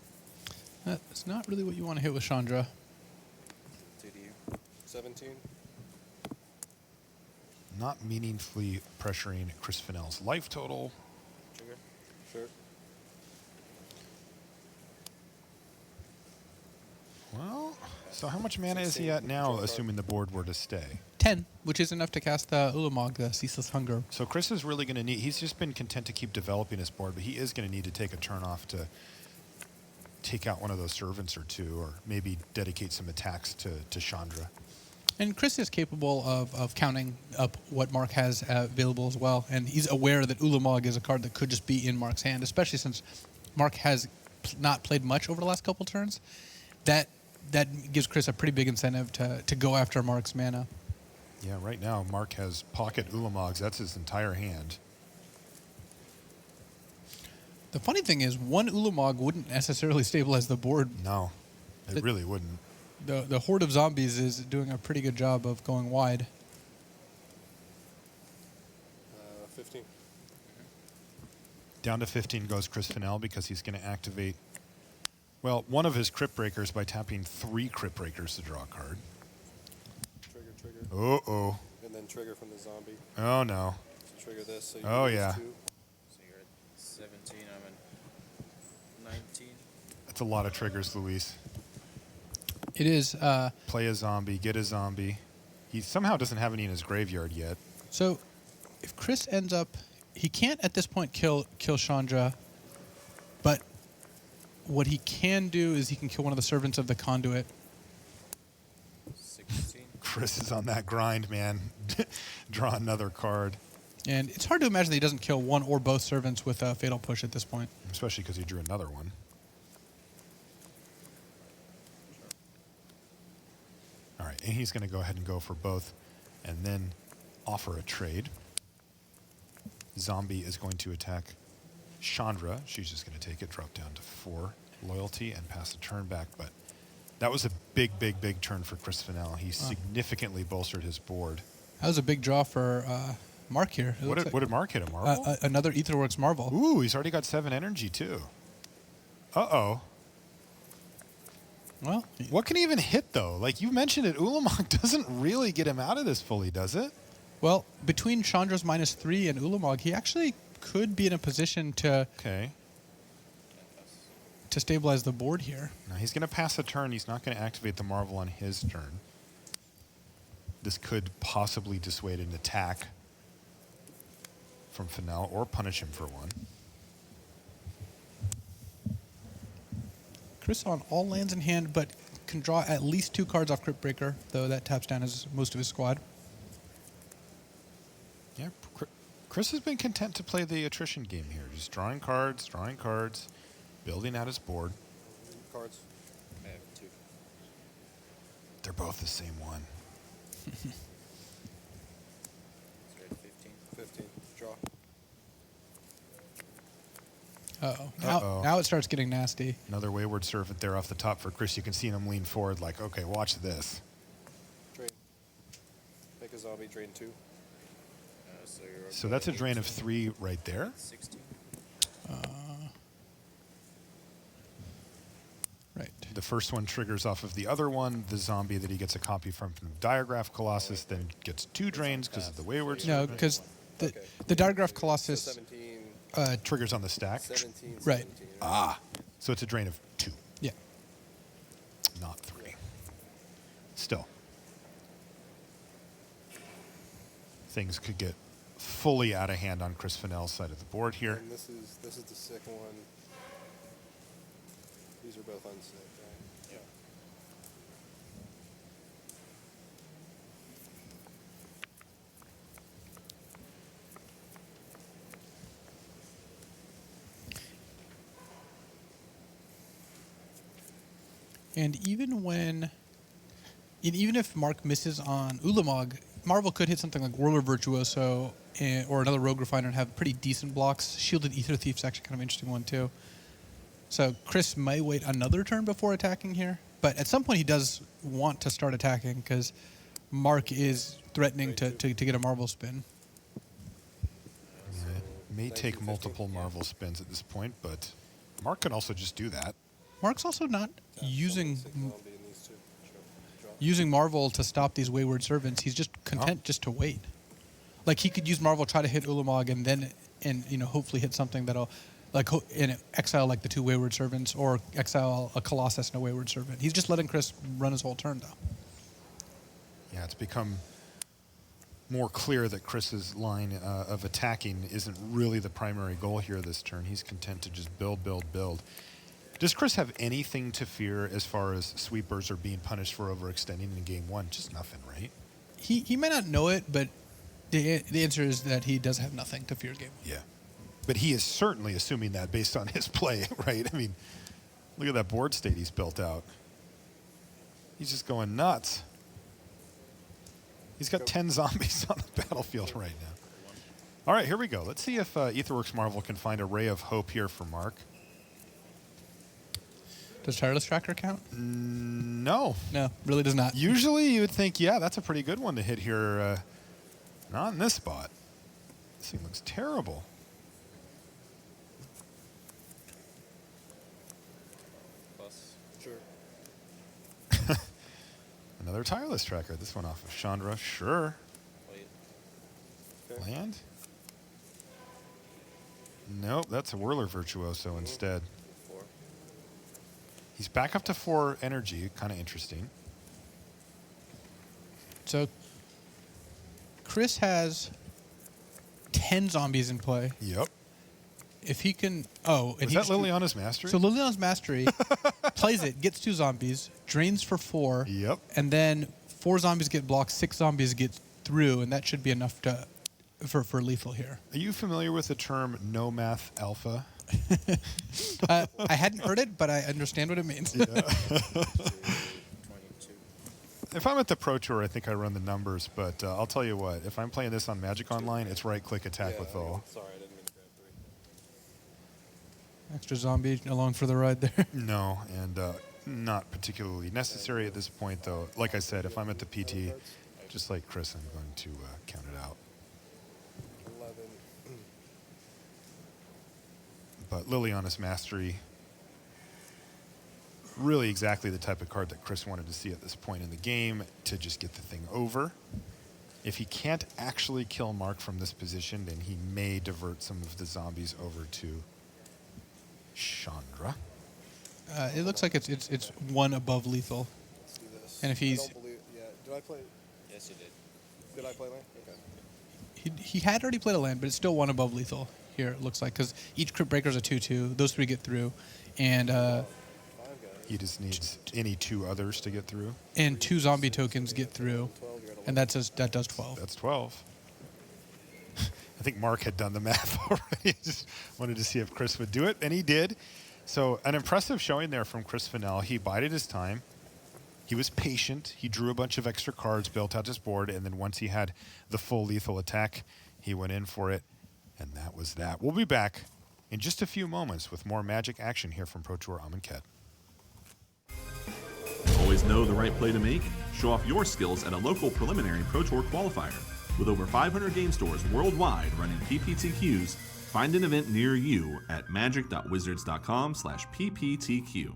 That's not really what you want to hit with Chandra. 2D. 17. Not meaningfully pressuring Chris Fennell's life total. Trigger. Sure. Well, so how much mana is he at now, assuming the board were to stay? 10, which is enough to cast the Ulamog, the Ceaseless Hunger. So Chris is really going to need, he's just been content to keep developing his board, but he is going to need to take a turn off to take out one of those servants or two, or maybe dedicate some attacks to Chandra. And Chris is capable of counting up what Mark has available as well, and he's aware that Ulamog is a card that could just be in Mark's hand, especially since Mark has not played much over the last couple turns. That gives Chris a pretty big incentive to go after Mark's mana. Yeah, right now Mark has pocket Ulamogs. That's his entire hand. The funny thing is, one Ulamog wouldn't necessarily stabilize the board. No, it really wouldn't. The horde of zombies is doing a pretty good job of going wide. 15. Down to 15 goes Chris Fennell because he's going to activate, well, one of his Crypt Breakers by tapping 3 Crypt Breakers to draw a card. Trigger. Uh-oh. And then trigger from the zombie. Oh, no. So trigger this. So you Oh, lose yeah. 2. So you're at 17, I'm at 19. That's a lot of triggers, Luis. It is. Play a zombie, get a zombie. He somehow doesn't have any in his graveyard yet. So, if Chris ends up, he can't at this point kill Chandra, but what he can do is he can kill one of the servants of the conduit. 16. Chris is on that grind, man. Draw another card. And it's hard to imagine that he doesn't kill one or both servants with a Fatal Push at this point. Especially because he drew another one. All right, and he's going to go ahead and go for both and then offer a trade. Zombie is going to attack Chandra. She's just going to take it, drop down to 4 loyalty, and pass the turn back. But that was a big turn for Chris Fennell. He significantly bolstered his board. That was a big draw for Mark here. What did Mark hit, a Marvel? Another Aetherworks Marvel. Ooh, he's already got 7 energy, too. Uh-oh. Well, what can he even hit, though? Like you mentioned it, Ulamog doesn't really get him out of this fully, does it? Well, between Chandra's -3 and Ulamog, he actually could be in a position to stabilize the board here. Now he's going to pass a turn. He's not going to activate the Marvel on his turn. This could possibly dissuade an attack from Fennell or punish him for one. Chris on all lands in hand, but can draw at least 2 cards off Crypt Breaker, though that taps down most of his squad. Yeah, Chris has been content to play the attrition game here. Just drawing cards, building out his board. Cards. I have 2. They're both the same one. So you're at 15. 15. Draw. Uh-oh. Now it starts getting nasty. Another Wayward Servant there off the top for Chris. You can see him lean forward like, okay, watch this. Drain. Make a zombie, drain 2. So that's a drain of 3 right there. 16. Right. The first one triggers off of the other one. The zombie that he gets a copy from Diagraph Colossus then gets 2 drains because of the Wayward No, Servant. because the Diagraph Colossus... So 17. Triggers on the stack. 17. Right. 17. So it's a drain of 2. Yeah. Not 3. Still. Things could get fully out of hand on Chris Fennell's side of the board here. And this is the second one. These are both unsafe, right? Yeah. And even if Mark misses on Ulamog, Marvel could hit something like Whirler Virtuoso or another Rogue Refiner and have pretty decent blocks. Shielded Ether Thief's actually kind of an interesting one too. So Chris may wait another turn before attacking here, but at some point he does want to start attacking because Mark is threatening to get a Marvel spin. May take multiple Marvel spins at this point, but Mark could also just do that. Mark's also not using Zombie in these 2. Sure. Draw. using Marvel to stop these Wayward Servants. He's just content just to wait. Like he could use Marvel, try to hit Ulamog, and then hopefully hit something that'll exile like the 2 Wayward Servants or exile a Colossus and a Wayward Servant. He's just letting Chris run his whole turn though. Yeah, it's become more clear that Chris's line of attacking isn't really the primary goal here this turn. He's content to just build. Does Chris have anything to fear as far as sweepers are being punished for overextending in game one? Just nothing, right? He might not know it, but the answer is that he does have nothing to fear game one. Yeah. But he is certainly assuming that based on his play, right? I mean, look at that board state he's built out. He's just going nuts. He's got 10 zombies on the battlefield right now. All right, here we go. Let's see if Aetherworks Marvel can find a ray of hope here for Mark. Does Tireless Tracker count? No. No, really does not. Usually you would think, yeah, that's a pretty good one to hit here. Not in this spot. This thing looks terrible. Plus. Sure. Another Tireless Tracker. This one off of Chandra. Sure. Wait. Land? Nope, that's a Whirler Virtuoso instead. 4. He's back up to 4 energy. Kind of interesting. So Chris has 10 zombies in play. Yep. If he can... Oh, and Is that Liliana's Mastery? So Liliana's Mastery plays it, gets 2 zombies, drains for 4. Yep. And then 4 zombies get blocked, 6 zombies get through, and that should be enough to for lethal here. Are you familiar with the term no math alpha? I hadn't heard it, but I understand what it means. Yeah. If I'm at the Pro Tour, I think I run the numbers, but I'll tell you what, if I'm playing this on Magic Online, it's right-click attack with all. Sorry, I didn't mean to grab 3. Extra zombie along for the ride there. No, and not particularly necessary at this point, though. Like I said, if I'm at the PT, just like Chris, I'm going to count it out. 11. But Liliana's Mastery, really exactly the type of card that Chris wanted to see at this point in the game to just get the thing over. If he can't actually kill Mark from this position, then he may divert some of the zombies over to Chandra. It looks like it's 1 above lethal. Let's do this. And if he's... I don't believe, yeah. Did I play? Yes, you did. Did I play land? Okay. He had already played a land, but it's still 1 above lethal here, it looks like, because each crit breaker is a 2/2. Those 3 get through. And... he just needs any 2 others to get through. And 2 zombie tokens get through, and that does 12. That's 12. I think Mark had done the math already. Just wanted to see if Chris would do it, and he did. So an impressive showing there from Chris Fennell. He bided his time. He was patient. He drew a bunch of extra cards, built out his board, and then once he had the full lethal attack, he went in for it, and that was that. We'll be back in just a few moments with more Magic action here from Pro Tour Amonkhet. Always know the right play to make? Show off your skills at a local preliminary Pro Tour qualifier. With over 500 game stores worldwide running PPTQs, find an event near you at magic.wizards.com/PPTQ.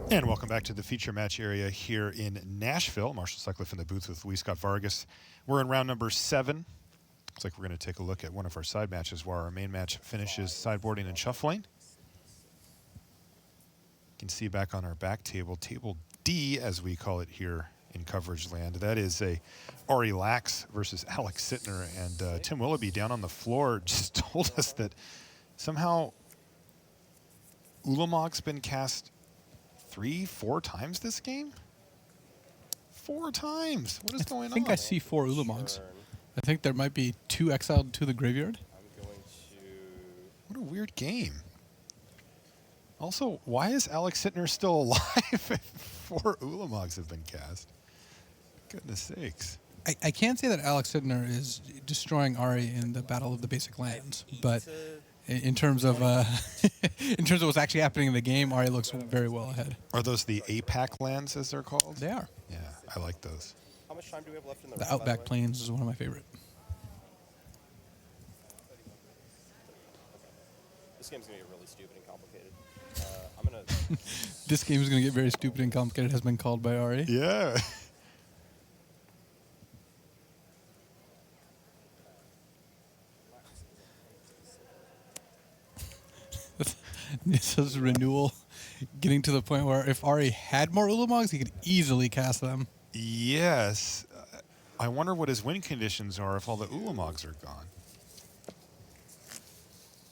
And welcome back to the feature match area here in Nashville. Marshall Sutcliffe in the booth with Luis Scott Vargas. We're in round number 7. Looks like we're going to take a look at one of our side matches where our main match finishes sideboarding and shuffling. You can see back on our back table, table D, as we call it here in coverage land. That is a Ari Lax versus Alex Sittner. And Tim Willoughby down on the floor just told us that somehow Ulamog's been cast 3-4 times this game? 4 times. What is going on? I think I see 4 Ulamogs. I think there might be 2 exiled to the graveyard. I'm going to... What a weird game. Also, why is Alex Sittner still alive if 4 Ulamogs have been cast? Goodness sakes. I can't say that Alex Sittner is destroying Ari in the Battle of the Basic Lands, but in terms of in terms of what's actually happening in the game, Ari looks very well ahead. Are those the APAC lands, as they're called? They are. Yeah, I like those. How much time do we have left in the The round, by Outback way? Plains is one of my favorite. This game's going to get really stupid and complicated. I'm going to... This game is going to get very stupid and complicated, has been called by Ari. Yeah. This is renewal getting to the point where if Ari had more Ulamogs, he could easily cast them. Yes. I wonder what his win conditions are if all the Ulamogs are gone.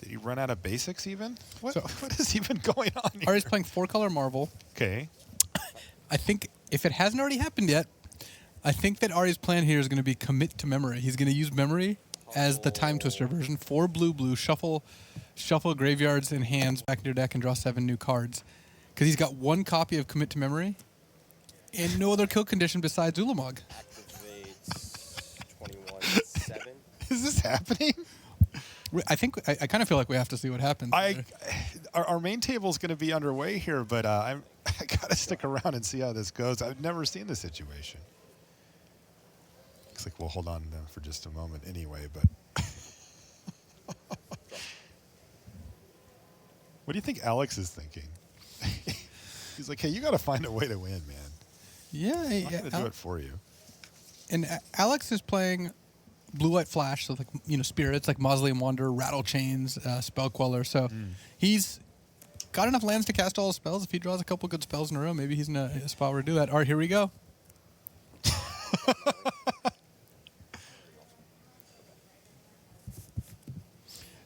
Did he run out of basics even? What is even going on here? Ari's playing 4-color Marvel. Okay. I think if it hasn't already happened yet, I think that Ari's plan here is going to be commit to memory. He's going to use memory as the Time Twister version. 4 blue, shuffle graveyards and hands back into your deck and draw 7 new cards. Because he's got 1 copy of Commit to Memory and no other kill condition besides Ulamog. Activate 21-7. Is this happening? I think I kind of feel like we have to see what happens. Our main table is going to be underway here, but I got to stick around and see how this goes. I've never seen this situation. Looks like we'll hold on for just a moment anyway, but... What do you think Alex is thinking? He's like, hey, you got to find a way to win, man. Yeah. I'm not going to do it for you. And Alex is playing blue-white flash, so like spirits like Mausoleum Wanderer, Rattle Chains, Spell Queller. So he's got enough lands to cast all his spells. If he draws a couple good spells in a row, maybe he's in a spot where to do that. All right, here we go.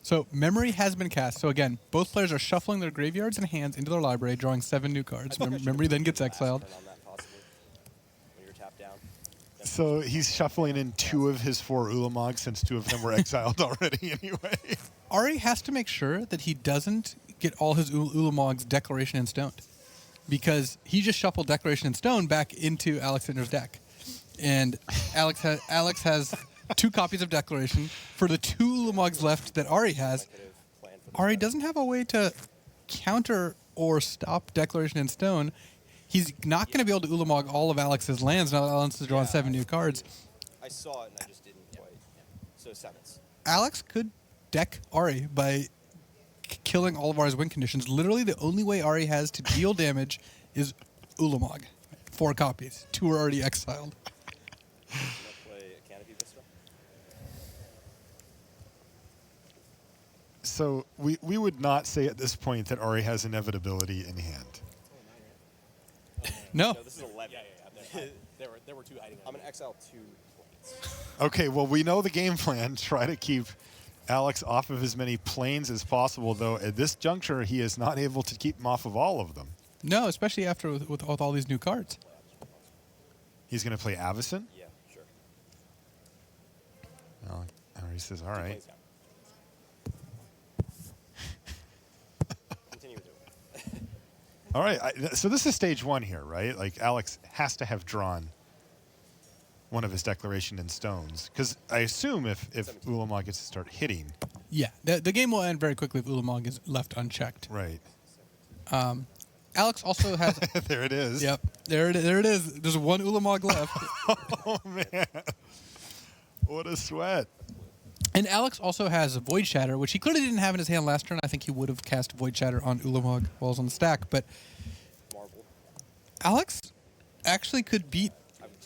So memory has been cast. So again, both players are shuffling their graveyards and hands into their library, drawing 7 new cards. Memory then gets exiled. So he's shuffling in 2 of his 4 Ulamogs since 2 of them were exiled already anyway. Ari has to make sure that he doesn't get all his Ulamogs Declaration in Stone, because he just shuffled Declaration in Stone back into Alex Sittner's deck. And Alex has 2 copies of Declaration. For the 2 Ulamogs left that Ari has, Ari doesn't have a way to counter or stop Declaration in Stone. He's not going to be able to Ulamog all of Alex's lands now that Alex has drawn 7 new cards. I saw it and I just didn't quite. So 7s. Alex could deck Ari by killing all of Ari's win conditions. Literally, the only way Ari has to deal damage is Ulamog. 4 copies. 2 are already exiled. So we would not say at this point that Ari has inevitability in hand. No. This is 11. There were 2 hiding. I'm going to exile 2 planes. Okay, well, we know the game plan. Try to keep Alex off of as many planes as possible, though at this juncture, he is not able to keep him off of all of them. No, especially after with all these new cards. He's going to play Avacyn? Yeah, sure. Well, Ari says, all right. Continue with it. All right, so this is stage 1 here, right? Like, Alex has to have drawn one of his Declaration in Stones. Because I assume if Ulamog gets to start hitting... Yeah, the game will end very quickly if Ulamog is left unchecked. Right. Alex also has... There it is. Yep, there it is. There's 1 Ulamog left. Oh, man. What a sweat. And Alex also has Void Shatter, which he clearly didn't have in his hand last turn. I think he would have cast Void Shatter on Ulamog while it was on the stack. But Alex actually could beat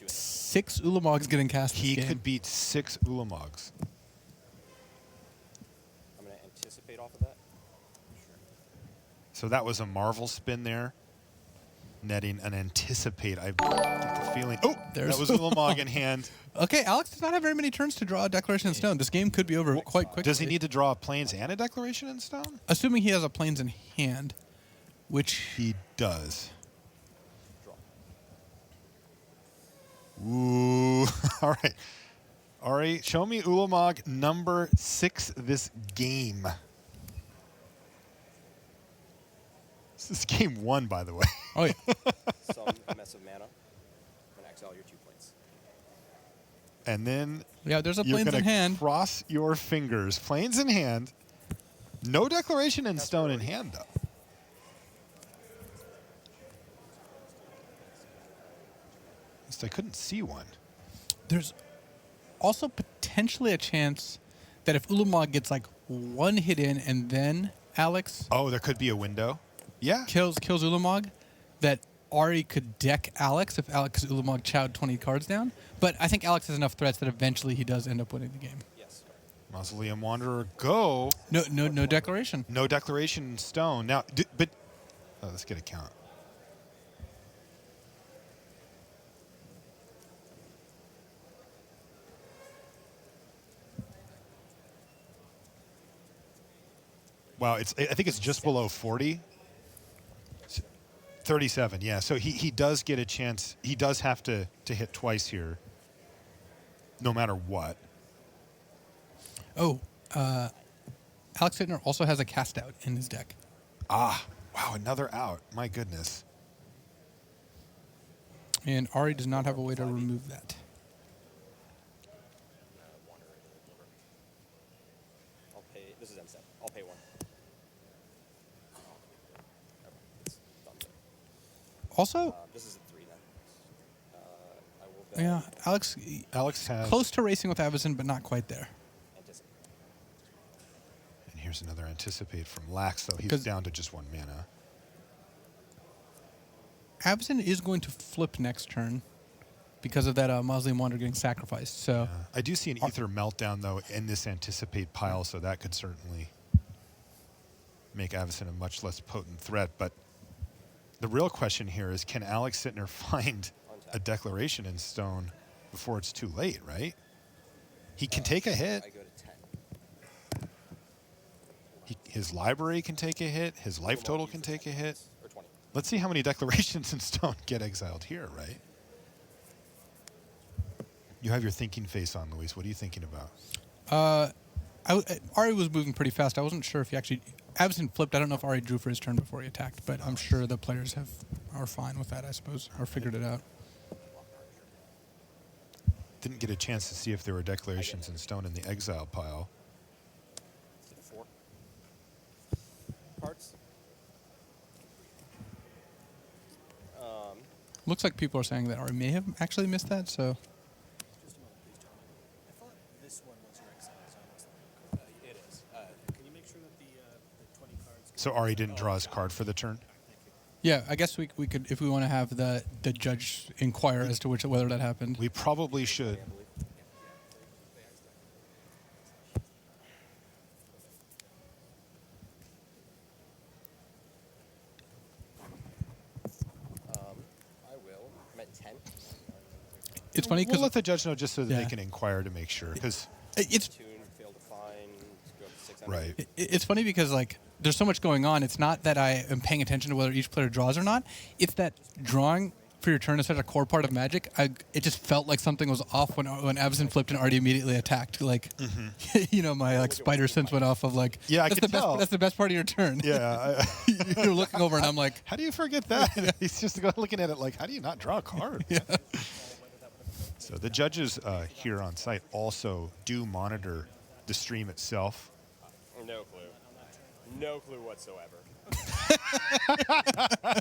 6 Ulamogs getting cast. He this game. could beat 6 Ulamogs. I'm going to anticipate off of that. So that was a Marvel spin there. Netting an anticipate. I get the feeling. Oh, There's that was Ulamog in hand. Okay, Alex does not have very many turns to draw a Declaration in Stone. This game could be over quite quickly. Does he need to draw a Plains and a Declaration in Stone? Assuming he has a Plains in hand, which he does. Ooh, all right. Ari, show me Ulamog number 6 this game. This is game 1, by the way. Oh, yeah. Some mess of mana. I'm going to exile your 2 points. And then yeah, there's a you're Plains gonna in hand. Cross your fingers. Plains in hand. No Declaration in Stone in hand, though. At least I couldn't see one. There's also potentially a chance that if Ulamog gets like 1 hit in and then Alex Oh, there could be a window. Yeah. kills Ulamog, that Ari could deck Alex if Alex Ulamog chowed 20 cards down. But I think Alex has enough threats that eventually he does end up winning the game. Mausoleum Wanderer, go. No Declaration. No Declaration in Stone. Now, but let's get a count. Wow, I think it's just below 40. 37, yeah. So he does get a chance. He does have to hit twice here, no matter what. Oh, Alex Sittner also has a cast out in his deck. Ah, wow, another out. My goodness. And Ari does not have a way to remove that. I'll pay. This is M7. I'll pay 1. It's done there. Also, this is a 3 then. I will bet. yeah, Alex has close to racing with Avacyn, but not quite there. And here's another Anticipate from Lax, though. He's down to just 1 mana. Avacyn is going to flip next turn because of that Mausoleum Wanderer getting sacrificed. So I do see an Ether Meltdown, though, in this Anticipate pile, so that could certainly make Avacyn a much less potent threat. But the real question here is, can Alex Sittner find a Declaration in Stone before it's too late, right? He can take a hit. I go to 10. His library can take a hit. His life total can take a hit. Or 20. Let's see how many Declarations in Stone get exiled here, right? You have your thinking face on, Luis. What are you thinking about? Ari was moving pretty fast. I wasn't sure if he actually... Avacyn flipped. I don't know if Ari drew for his turn before he attacked, but I'm sure the players are fine with that, I suppose, or figured it out. Didn't get a chance to see if there were Declarations in Stone in the exile pile. 4 cards. Looks like people are saying that Ari may have actually missed that, so... So Ari didn't draw his card for the turn? Yeah, I guess we could, if we want to have the judge inquire as to whether that happened. We probably should. I will. I'm at 10. It's funny because we'll let the judge know just so that they can inquire to make sure, because it's Tune, fail to find, go to 600. right. It's funny because like there's so much going on. It's not that I am paying attention to whether each player draws or not. It's that drawing for your turn is such a core part of Magic. It just felt like something was off when Avacyn flipped and already immediately attacked. Like, you know, my like spider sense went off of like, Yeah, I that's could the tell. best. That's the best part of your turn. Yeah. You're looking over and I'm like, How do you forget that? He's just looking at it like, how do you not draw a card? Yeah. So the judges here on site also do monitor the stream itself. No clue. No clue whatsoever.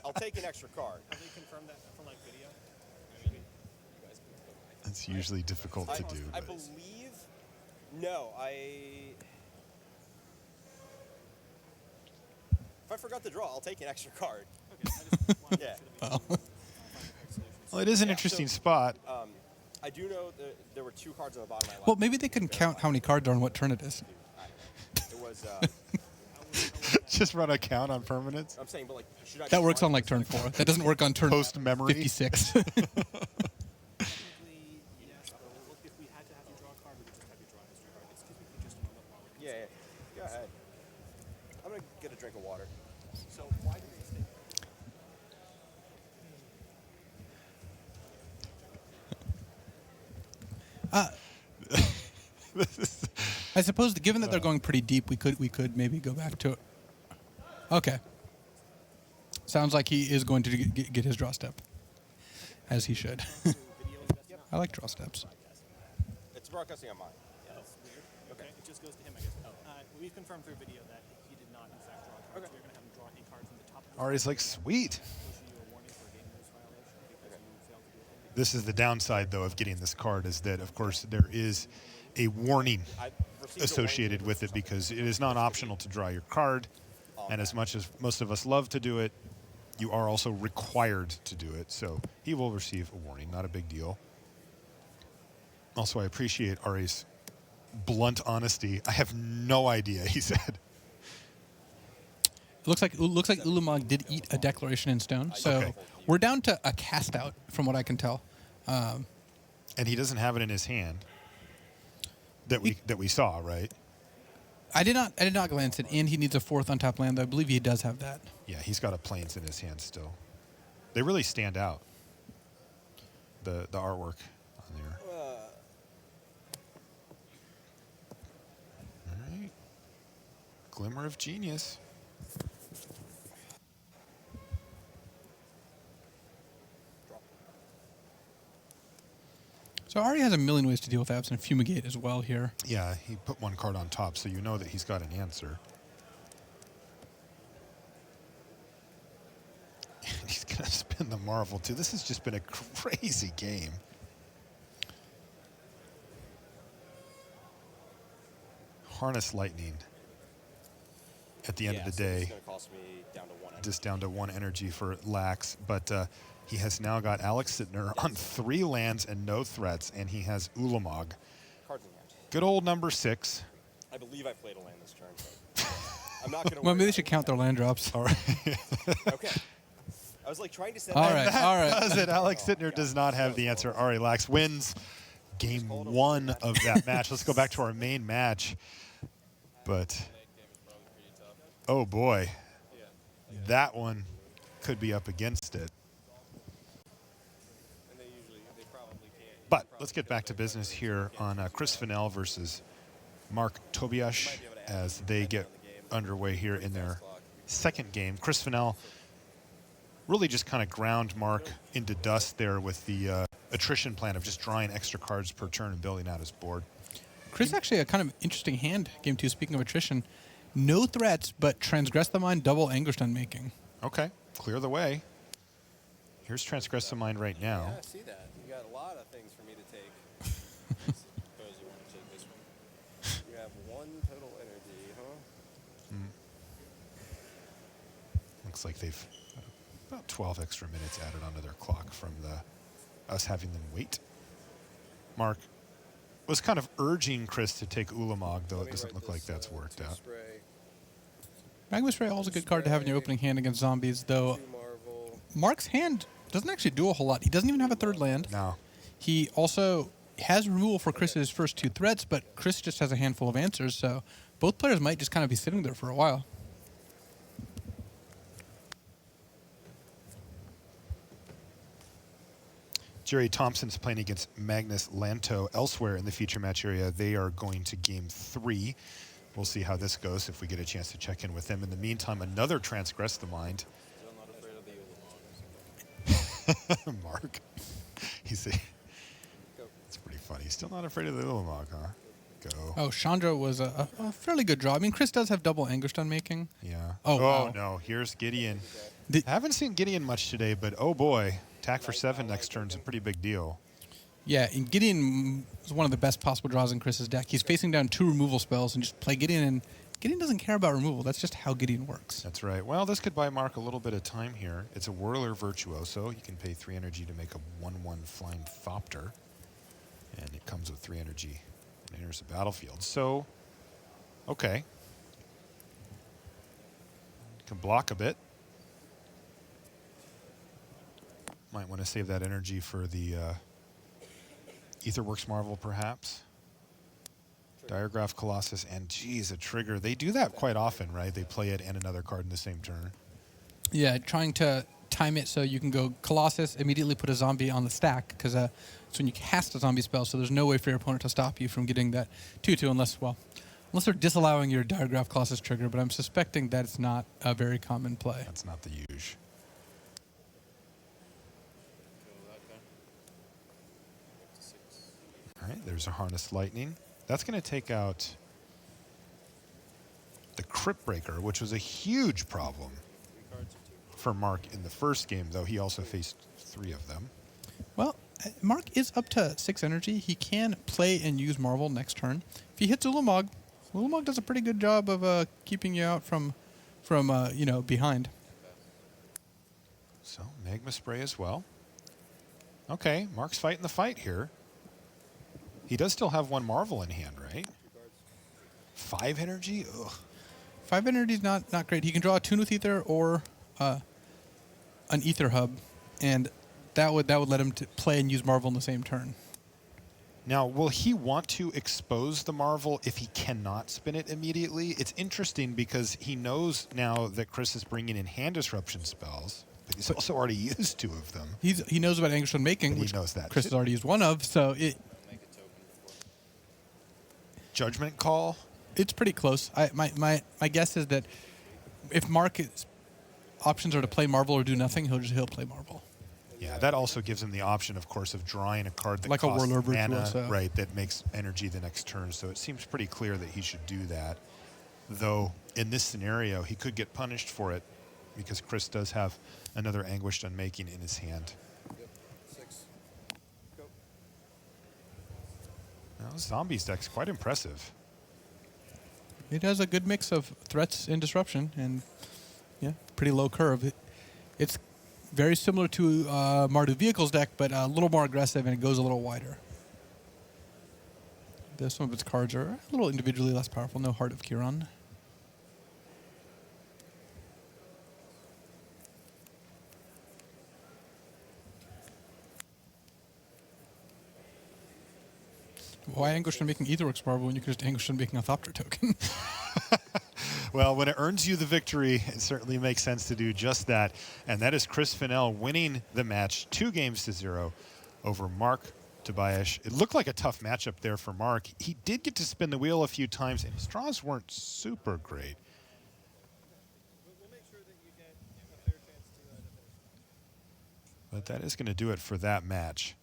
I'll take an extra card. Have they confirmed that from like video? It's usually difficult to do. I but- believe. No, if I forgot to draw, I'll take an extra card. Okay. Yeah. Well, it is an interesting spot. I do know that there were 2 cards on the bottom of my lap. Well, maybe they couldn't count how many cards are on what turn it is. It was. Just run a count on permanents. I'm saying, but like, should I? That works on like turn 4. That doesn't work on turn Post memory. 56. Yeah. Go ahead. I'm gonna get a drink of water. So why do they stay? I suppose, given that they're going pretty deep, we could maybe go back to it. Okay. Sounds like he is going to get his draw step, as he should. I like draw steps. It's broadcasting on mine. Yeah, that's weird. Okay, it just goes to him, I guess. We've confirmed through video that he did not, in fact, draw cards. Okay. We're going to have him draw 8 cards from the top. Ari's like, sweet. Issue you a warning for a game rules violation because you failed to do it. This is the downside, though, of getting this card is that, of course, there is a warning associated with it because it is not optional to draw your card. And as much as most of us love to do it, you are also required to do it. So he will receive a warning, not a big deal. Also, I appreciate Ari's blunt honesty. I have no idea, he said. It looks like Ulamog did eat a declaration in stone. So Okay. we're down to a cast out, from what I can tell. And he doesn't have it in his hand that we saw, right? I did not glance it, and he needs a 4th untapped land. I believe he does have that. Yeah, he's got a plains in his hand still. They really stand out. The artwork on there. All right. Glimmer of Genius. So Ari has a million ways to deal with absent fumigate as well here. Yeah, he put 1 card on top, so you know that he's got an answer. He's going to spin the Marvel, too. This has just been a crazy game. Harness Lightning at the end of the day. It's going to cost me down to 1 energy. Just down to 1 energy for Lax, but he has now got Alex Sittner on 3 lands and no threats, and he has Ulamog. Cards in hand. Good old number 6. I believe I played a land this turn. But I'm not going to. Well, maybe they should count their land drops. All right. Okay. I was like trying to set. All that right, up. all right. Does it? Alex Sittner does not have the answer. Ari Lax wins game 1 of that match. Let's go back to our main match. But, oh boy, that one could be up against it. But let's get back to business here on Chris Fennell versus Mark Tobiasz as they get underway here in their second game. Chris Fennell really just kind of ground Mark into dust there with the attrition plan of just drawing extra cards per turn and building out his board. Chris actually a kind of interesting hand, game 2, speaking of attrition. No threats, but Transgress the Mind, double Anguished Unmaking. Okay, clear the way. Here's Transgress the Mind right now. Yeah, I see that. You got a lot of things for me to take. Suppose you want to take this one. You have 1 total energy, huh? Looks like they've about 12 extra minutes added onto their clock from us having them wait. Mark was kind of urging Chris to take Ulamog, though it doesn't look like that's worked out. Magma Spray is a good card to have in your opening hand against zombies, though Mark's hand doesn't actually do a whole lot. He doesn't even have a 3rd land. No. He also has removal for Chris's first 2 threats, but Chris just has a handful of answers, so both players might just kind of be sitting there for a while. Jerry Thompson's playing against Magnus Lanto elsewhere in the feature match area. They are going to game 3. We'll see how this goes if we get a chance to check in with them. In the meantime, another Transgress the Mind. Mark. It's pretty funny. Still not afraid of the Ulamog, huh? Go. Oh, Chandra was a fairly good draw. I mean, Chris does have double Anguished Unmaking. Yeah. Oh, wow. No. Here's Gideon. I haven't seen Gideon much today, but oh boy. Attack for 7 next turn's a pretty big deal. Yeah, and Gideon is one of the best possible draws in Chris's deck. He's facing down 2 removal spells, and just play Gideon and Gideon doesn't care about removal. That's just how Gideon works. That's right. Well, this could buy Mark a little bit of time here. It's a Whirler Virtuoso. You can pay 3 energy to make a 1/1 Flying Thopter. And it comes with 3 energy and enters the battlefield. So, okay. Can block a bit. Might want to save that energy for the Aetherworks Marvel, perhaps. Diregraph Colossus, and geez, a trigger. They do that quite often, right? They play it and another card in the same turn. Yeah, trying to time it so you can go Colossus, immediately put a zombie on the stack, because it's when you cast a zombie spell, so there's no way for your opponent to stop you from getting that 2/2 unless they're disallowing your Diregraph Colossus trigger, but I'm suspecting that it's not a very common play. That's not the usual. All right, there's a Harness Lightning. That's going to take out the Crypt Breaker, which was a huge problem for Mark in the first game, though he also faced 3 of them. Well, Mark is up to 6 energy. He can play and use Marvel next turn. If he hits Ulamog, Ulamog does a pretty good job of keeping you out from behind. So, Magma Spray as well. Okay, Mark's fighting the fight here. He does still have 1 Marvel in hand, right? 5 energy? Ugh. 5 energy is not great. He can draw a Tune with Ether or an Ether Hub, and that would let him play and use Marvel in the same turn. Now, will he want to expose the Marvel if he cannot spin it immediately? It's interesting because he knows now that Chris is bringing in hand disruption spells, but he's also already used 2 of them. He knows about Angerstone Making, which he knows that Chris has already used 1 of, so it... Judgment Call? It's pretty close. My guess is that if Mark's options are to play Marvel or do nothing, he'll play Marvel. Yeah, that also gives him the option, of course, of drawing a card that like costs a Whirler mana, Virtuoso. right, that makes energy the next turn. So it seems pretty clear that he should do that. Though in this scenario, he could get punished for it because Chris does have another Anguished Unmaking in his hand. Yep. 6. Go. Now, Zombies deck's quite impressive. It has a good mix of threats and disruption, and yeah, pretty low curve. It's very similar to Mardu Vehicles deck, but a little more aggressive, and it goes a little wider. Some of its cards are a little individually less powerful. No Heart of Kiran. Why Anguish on making Aetherworks Marvel when you could just Anguish on making a Thopter token? Well, when it earns you the victory, it certainly makes sense to do just that. And that is Chris Fennell winning the match 2-0 over Mark Tobias. It looked like a tough matchup there for Mark. He did get to spin the wheel a few times, and his draws weren't super great. We'll make sure that you get a fair chance to finish. But that is going to do it for that match.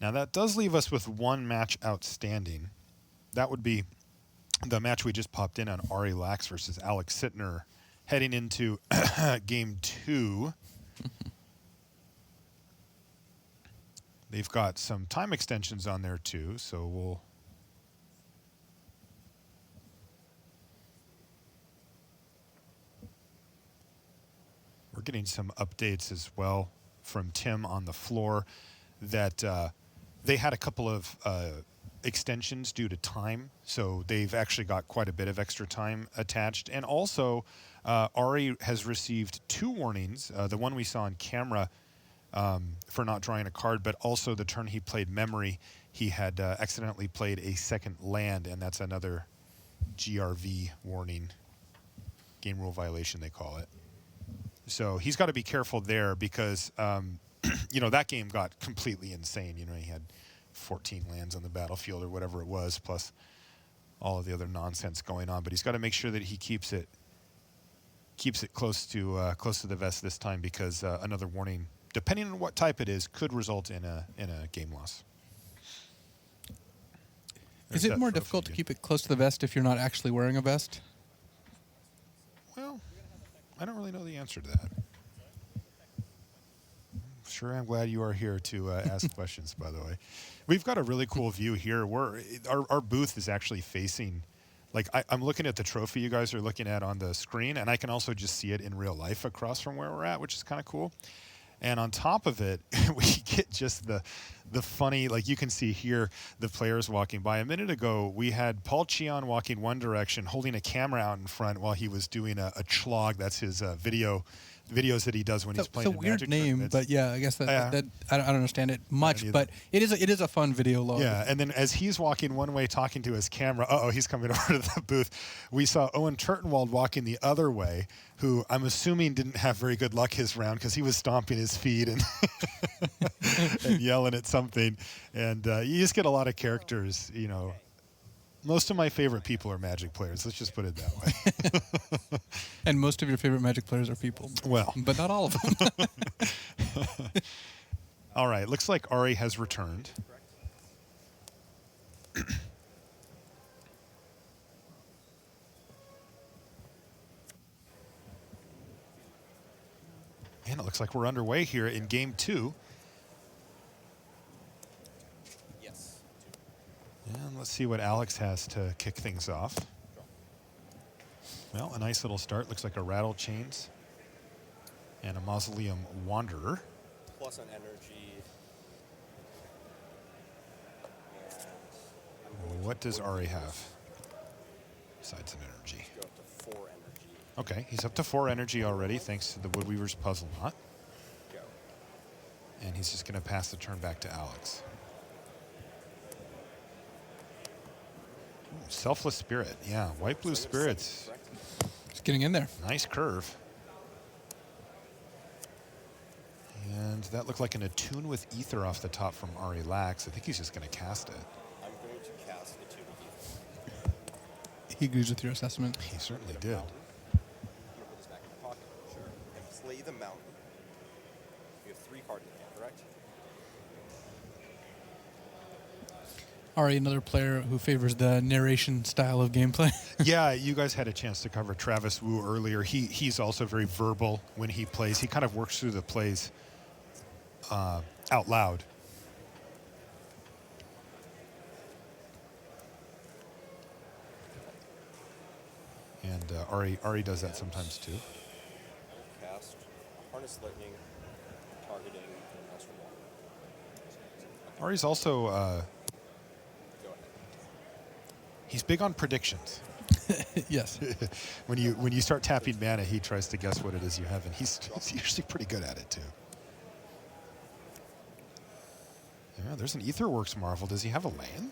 Now, that does leave us with 1 match outstanding. That would be the match we just popped in on Ari Lax versus Alex Sittner heading into Game 2. They've got some time extensions on there, too, so we're getting some updates as well from Tim on the floor that they had a couple of extensions due to time, so they've actually got quite a bit of extra time attached. And also, Ari has received 2 warnings. The one we saw on camera for not drawing a card, but also the turn he played Memory, he had accidentally played a second land, and that's another GRV warning, game rule violation they call it. So he's got to be careful there because that game got completely insane. He had 14 lands on the battlefield or whatever it was, plus all of the other nonsense going on. But he's got to make sure that he keeps it close to the vest this time, because another warning, depending on what type it is, could result in a game loss. Is it more difficult to keep it close to the vest if you're not actually wearing a vest? Well, I don't really know the answer to that. Sure, I'm glad you are here to ask questions, by the way. We've got a really cool view here. Our booth is actually facing like I'm looking at the trophy you guys are looking at on the screen, and I can also just see it in real life across from where we're at, which is kind of cool. And on top of it, we get just the funny, like you can see here, the players walking by. A minute ago, we had Paul Cheon walking one direction, holding a camera out in front while he was doing a chlog. That's his videos that he does when he's playing. It's a weird name, but yeah, I guess that I don't understand it much, but it is a fun video log. Yeah, and then as he's walking one way, talking to his camera, he's coming over to the booth. We saw Owen Turtenwald walking the other way, who I'm assuming didn't have very good luck his round because he was stomping his feet and and yelling at something. And you just get a lot of characters, you know. Most of my favorite people are Magic players. Let's just put it that way. And most of your favorite Magic players are people. Well. But not all of them. All right. Looks like Ari has returned. And it looks like we're underway here in game 2. And let's see what Alex has to kick things off. Well, a nice little start. Looks like a Rattle Chains and a Mausoleum Wanderer. Plus an energy. What does Ari have besides an energy? Go up to 4 energy. Okay, he's up to 4 energy already thanks to the Woodweaver's Puzzle Knot. Go. And he's just going to pass the turn back to Alex. Selfless Spirit, yeah. White Blue Spirits. Just getting in there. Nice curve. And that looked like an Attune with Ether off the top from Ari Lax. I think he's just going to cast it. I'm going to cast Attune with Ether. He agrees with your assessment. He certainly did. I'm going to put this back in my pocket. Sure. And play the mountain. You have 3 cards in the hand, correct? Ari, another player who favors the narration style of gameplay. Yeah, you guys had a chance to cover Travis Wu earlier. He's also very verbal when he plays. He kind of works through the plays out loud. And Ari does that sometimes too. Cast Harness Lightning, targeting Master Wall. Ari's also he's big on predictions. Yes. when you start tapping mana, he tries to guess what it is you have, and he's usually pretty good at it too. Yeah, there's an Aetherworks Marvel. Does he have a land?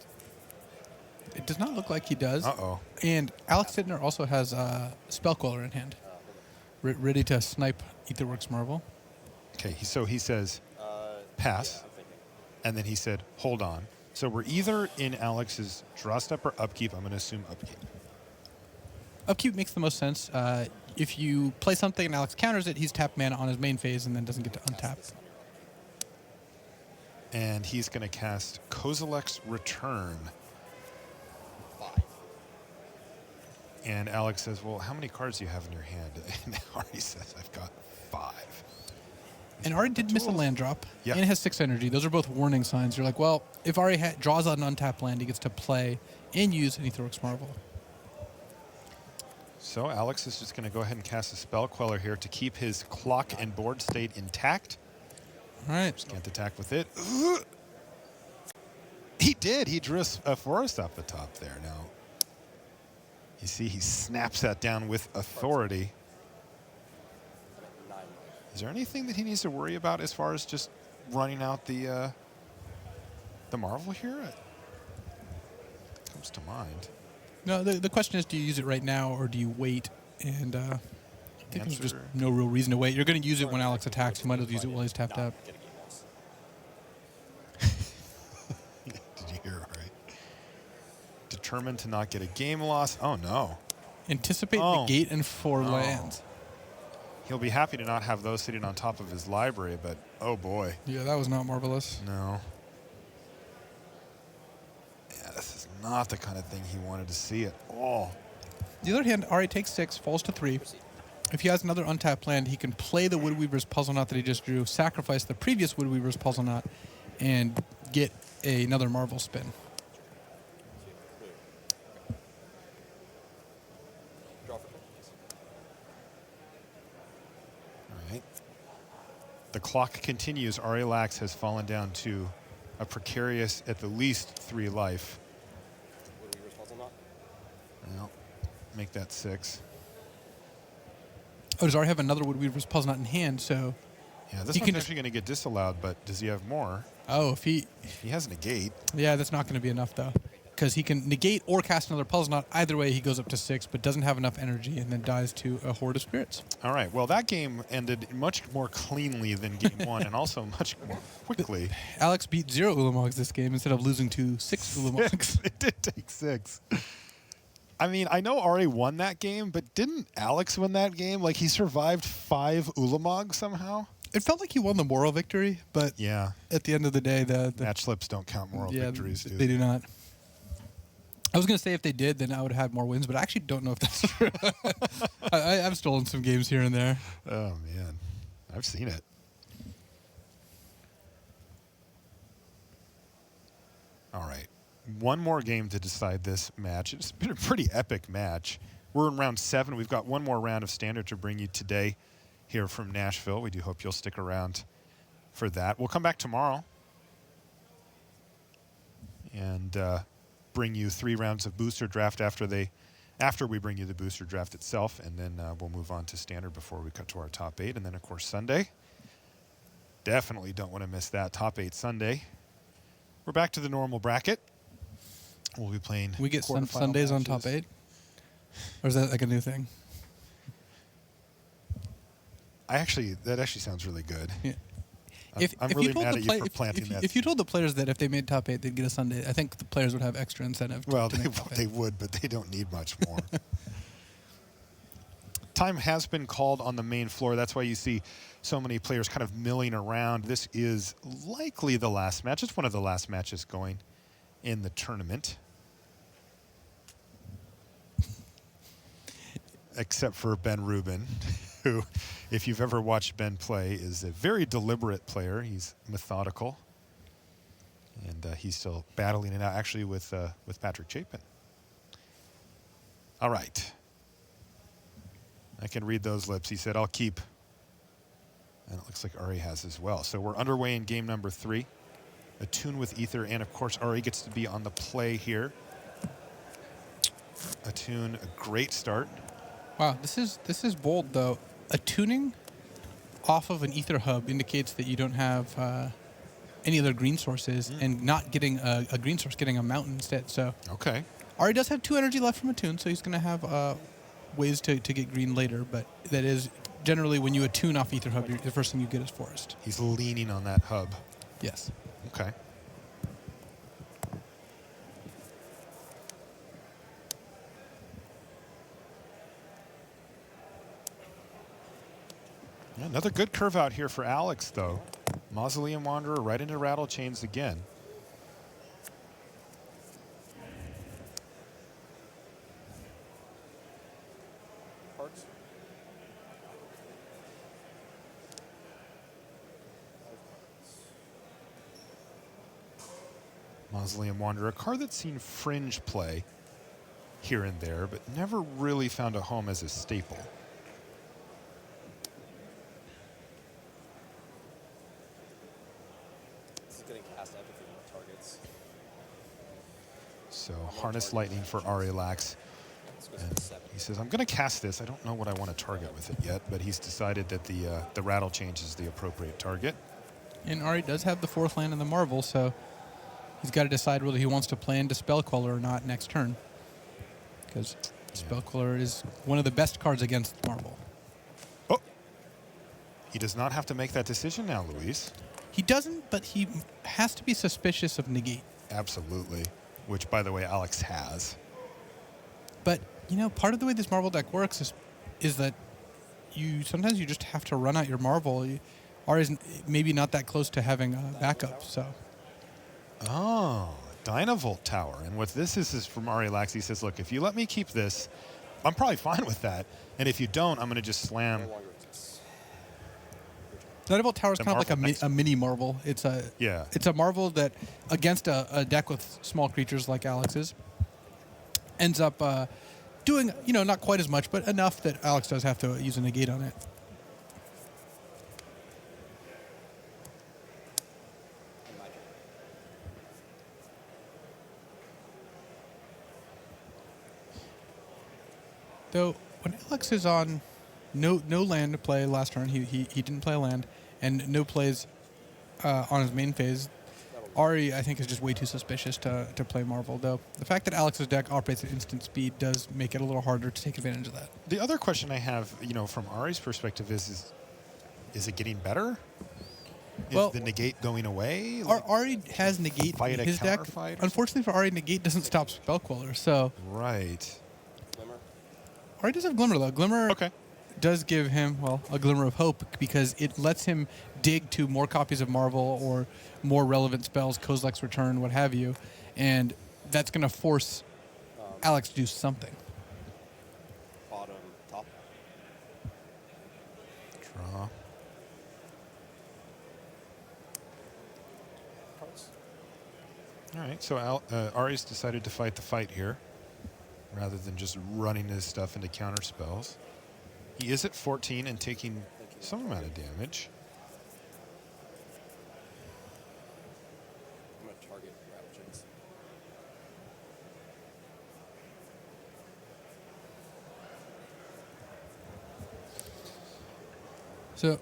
It does not look like he does. Uh-oh. And Alex Sittner also has a Spellqueller in hand, ready to snipe Aetherworks Marvel. Okay, so he says pass, and then he said hold on. So we're either in Alex's draw step or upkeep. I'm going to assume upkeep. Upkeep makes the most sense. If you play something and Alex counters it, he's tapped mana on his main phase and then doesn't get to untap. And he's going to cast Kozilek's Return. 5. And Alex says, well, how many cards do you have in your hand? And Ari says, I've got 5. And Ari did miss a land drop, yeah. And has 6 energy. Those are both warning signs. You're like, well, if Ari draws out an untapped land, he gets to play and use an Aetherworks Marvel. So Alex is just going to go ahead and cast a Spell Queller here to keep his clock and board state intact. All right. Just can't attack with it. He did. He drew a forest off the top there. Now, you see he snaps that down with authority. Is there anything that he needs to worry about as far as just running out the Marvel here? It comes to mind. No, the question is, do you use it right now or do you wait? And I think there's just no real reason to wait. You're going to use it when Alex attacks. You might as well use it while he's tapped out. Did you hear Ari? Determined to not get a game loss. Oh, no. Anticipate the gate and 4 lands. He'll be happy to not have those sitting on top of his library, but oh boy. Yeah, that was not marvelous. No. Yeah, this is not the kind of thing he wanted to see at all. On the other hand, Ari takes 6, falls to 3. If he has another untapped land, he can play the Woodweaver's Puzzle Knot that he just drew, sacrifice the previous Woodweaver's Puzzle Knot, and get another Marvel spin. The clock continues. Ari Lax has fallen down to a precarious, at the least, 3 life. What are we responsible not? Well, make that 6. Oh, does Ari have another Wood Weaver's Puzzle Knot in hand? So Yeah, this he one's can just. actually going to get disallowed, but does he have more? Oh, if he. He has negate. Yeah, that's not going to be enough though, because he can negate or cast another Puzzle Knot. Either way, he goes up to 6, but doesn't have enough energy, and then dies to a Horde of Spirits. All right. Well, that game ended much more cleanly than game 1, and also much more quickly. Alex beat 0 Ulamogs this game instead of losing to 6 Ulamogs. It did take 6. I mean, I know Ari won that game, but didn't Alex win that game? Like, he survived 5 Ulamogs somehow? It felt like he won the moral victory, but yeah, at the end of the day, the match slips don't count moral victories, do they do not. I was going to say if they did, then I would have had more wins, but I actually don't know if that's true. I've stolen some games here and there. Oh, man. I've seen it. All right. One more game to decide this match. It's been a pretty epic match. We're in round 7. We've got one more round of Standard to bring you today here from Nashville. We do hope you'll stick around for that. We'll come back tomorrow and bring you 3 rounds of booster draft after we bring you the booster draft itself, and then we'll move on to Standard before we cut to our top 8. And then, of course, Sunday. Definitely don't want to miss that top 8 Sunday. We're back to the normal bracket. We'll be playing. We get Sundays on top 8? Or is that like a new thing? That actually sounds really good. Yeah. I'm really mad at you for planting that. If you told the players that if they made top 8, they'd get a Sunday, I think the players would have extra incentive. Well, to make top 8. they would, but they don't need much more. Time has been called on the main floor. That's why you see so many players kind of milling around. This is likely the last match. It's one of the last matches going in the tournament. Except for Ben Rubin, who, if you've ever watched Ben play, is a very deliberate player. He's methodical. And he's still battling it out, actually, with Patrick Chapin. All right. I can read those lips. He said, I'll keep. And it looks like Ari has as well. So we're underway in game number 3. Attune with Ether, and of course, Ari gets to be on the play here. Attune, a great start. Wow, this is bold though. Attuning off of an Ether hub indicates that you don't have any other green sources, and not getting a green source, getting a mountain instead. So okay, Ari does have 2 energy left from Attune, so he's going to have ways to get green later. But that is generally when you attune off Ether hub, the first thing you get is forest. He's leaning on that hub. Yes. Okay. Yeah, another good curve out here for Alex, though. Mausoleum Wanderer right into Rattle Chains again. Parts. Mausoleum Wanderer, a card that's seen fringe play here and there, but never really found a home as a staple. This is getting cast empathy on targets. So Harness Lightning for Ari Lax. And he says, I'm going to cast this. I don't know what I want to target with it yet, but he's decided that the Rattle Change is the appropriate target. And Ari does have the 4th land in the Marvel, so he's got to decide whether he wants to play into Spell Queller or not next turn. Because Spell Queller is one of the best cards against Marvel. Oh! He does not have to make that decision now, Luis. He doesn't, but he has to be suspicious of negate. Absolutely. Which, by the way, Alex has. But, you know, part of the way this Marvel deck works is that sometimes you just have to run out your Marvel. Ari's maybe not that close to having a backup, so. Oh, Dynavolt Tower. And what this is from Ari Lax. He says, look, if you let me keep this, I'm probably fine with that. And if you don't, I'm going to just slam. Dynavolt Tower is kind of like a mini Marvel. It's a Marvel that, against a deck with small creatures like Alex's, ends up doing, not quite as much, but enough that Alex does have to use a negate on it. Though when Alex is on no land to play last turn, he didn't play a land, and no plays on his main phase, Ari, I think, is just way too suspicious to play Marvel, though. The fact that Alex's deck operates at instant speed does make it a little harder to take advantage of that. The other question I have, from Ari's perspective is it getting better? Is the negate going away? Ari has negate in his deck. Unfortunately for Ari, negate doesn't stop Spellqueller, so... Right. Glimmer. Ari does have Glimmer, though. Glimmer does give him, a glimmer of hope, because it lets him dig to more copies of Marvel or more relevant spells, Kozilek's Return, what have you, and that's going to force Alex to do something. Bottom, top. Draw. All right, so Ari's decided to fight the fight here, rather than just running his stuff into counter spells. He is at 14 and taking some amount of damage. I'm going to target Ravagins. So,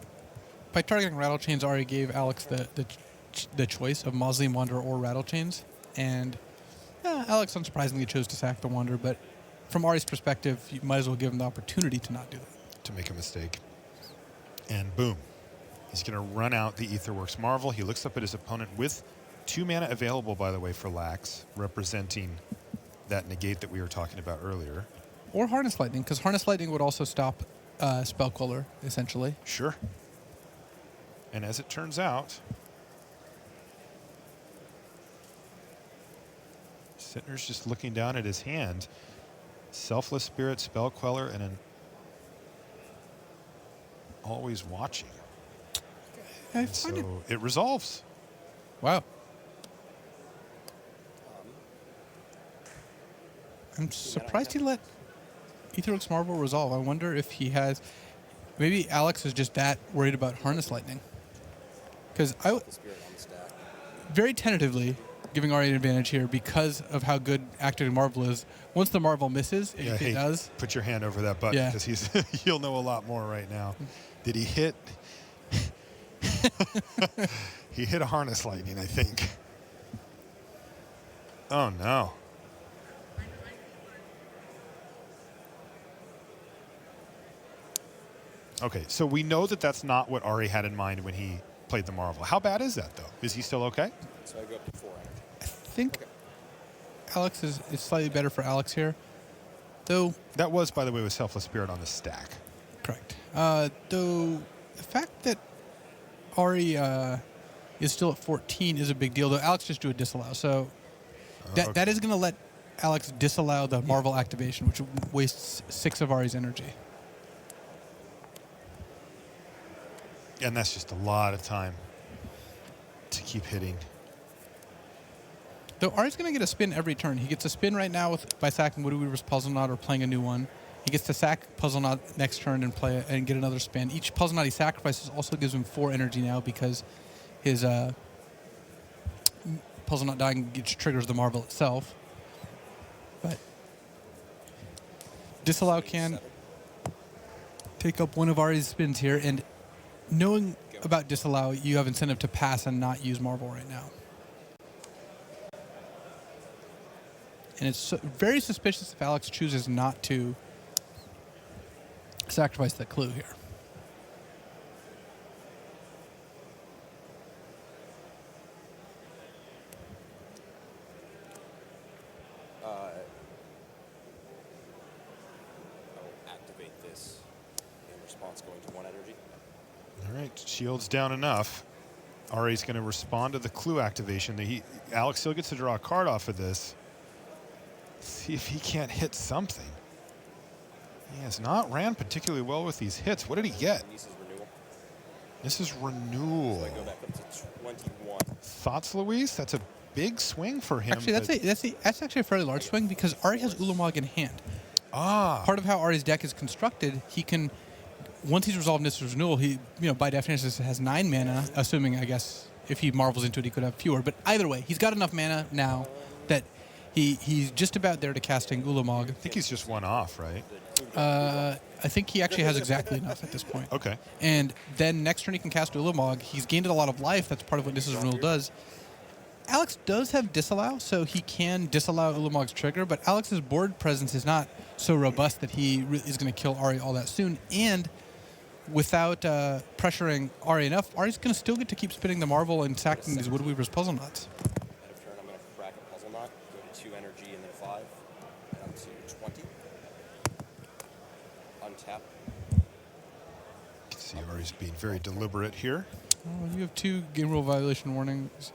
by targeting Rattle Chains, Ari gave Alex the choice of Mausoleum Wanderer or Rattle Chains, and Alex unsurprisingly chose to sack the Wanderer, but from Ari's perspective, you might as well give him the opportunity to not do that. To make a mistake. And boom. He's going to run out the Aetherworks Marvel. He looks up at his opponent with 2 mana available, by the way, for Lax, representing that negate that we were talking about earlier. Or Harness Lightning, because Harness Lightning would also stop Spellqueller, essentially. Sure. And as it turns out, Sittner's just looking down at his hand. Selfless Spirit, Spellqueller, and an Always Watching. So it resolves. Wow. I'm surprised he let Aetherworks Marvel resolve. I wonder if he has... Maybe Alex is just that worried about Harness Lightning. Because very tentatively giving Ari an advantage here because of how good activating Marvel is. Once the Marvel misses, if it does... Put your hand over that button, because he'll know a lot more right now. Did he hit... He hit a Harness Lightning, I think. Oh, no. Okay, so we know that that's not what Ari had in mind when he played the Marvel. How bad is that, though? Is he still okay? So I go up to 4. I think Alex is slightly better for Alex here, though. That was, by the way, with Selfless Spirit on the stack. Correct. Though the fact that Ari is still at 14 is a big deal, though Alex just drew a disallow. So that is going to let Alex disallow the Marvel activation, which wastes 6 of Ari's energy. And that's just a lot of time to keep hitting. Though Ari's going to get a spin every turn. He gets a spin right now by sacking Woody Weaver's Puzzle Knot or playing a new one. He gets to sack Puzzle Knot next turn and play and get another spin. Each Puzzle Knot he sacrifices also gives him 4 energy now because his Puzzle Knot dying triggers the Marvel itself. But Disallow can take up one of Ari's spins here, and knowing about Disallow, you have incentive to pass and not use Marvel right now. And it's very suspicious if Alex chooses not to sacrifice the clue here. I will activate this in response going to 1 energy. All right, shield's down enough. Ari's going to respond to the clue activation. Alex still gets to draw a card off of this. See if he can't hit something. He has not ran particularly well with these hits. What did he get? This is renewal. This is renewal. So I go back up to 21. Thoughts, Luis? That's a big swing for him. Actually, that's actually a fairly large swing because Ari has Ulamog in hand. Part of how Ari's deck is constructed, he can, once he's resolved Nissa's Renewal, he, by definition has 9 mana, assuming, I guess, if he marvels into it, he could have fewer. But either way, he's got enough mana now that He's just about there to casting Ulamog. I think he's just one off, right? I think he actually has exactly enough at this point. Okay. And then next turn he can cast Ulamog. He's gained a lot of life. That's part of what Nissa's Renewal does. Alex does have Disallow, so he can disallow Ulamog's trigger, but Alex's board presence is not so robust that he is going to kill Ari all that soon. And without pressuring Ari enough, Ari's going to still get to keep spinning the Marvel and sacking these Woodweaver's Puzzle Knots. End of turn, I'm going to crack a Puzzle Knot, go to 2 energy and then 5, down to 20. Untap. You can see Ari's being very deliberate here. Oh, you have 2 game rule violation warnings.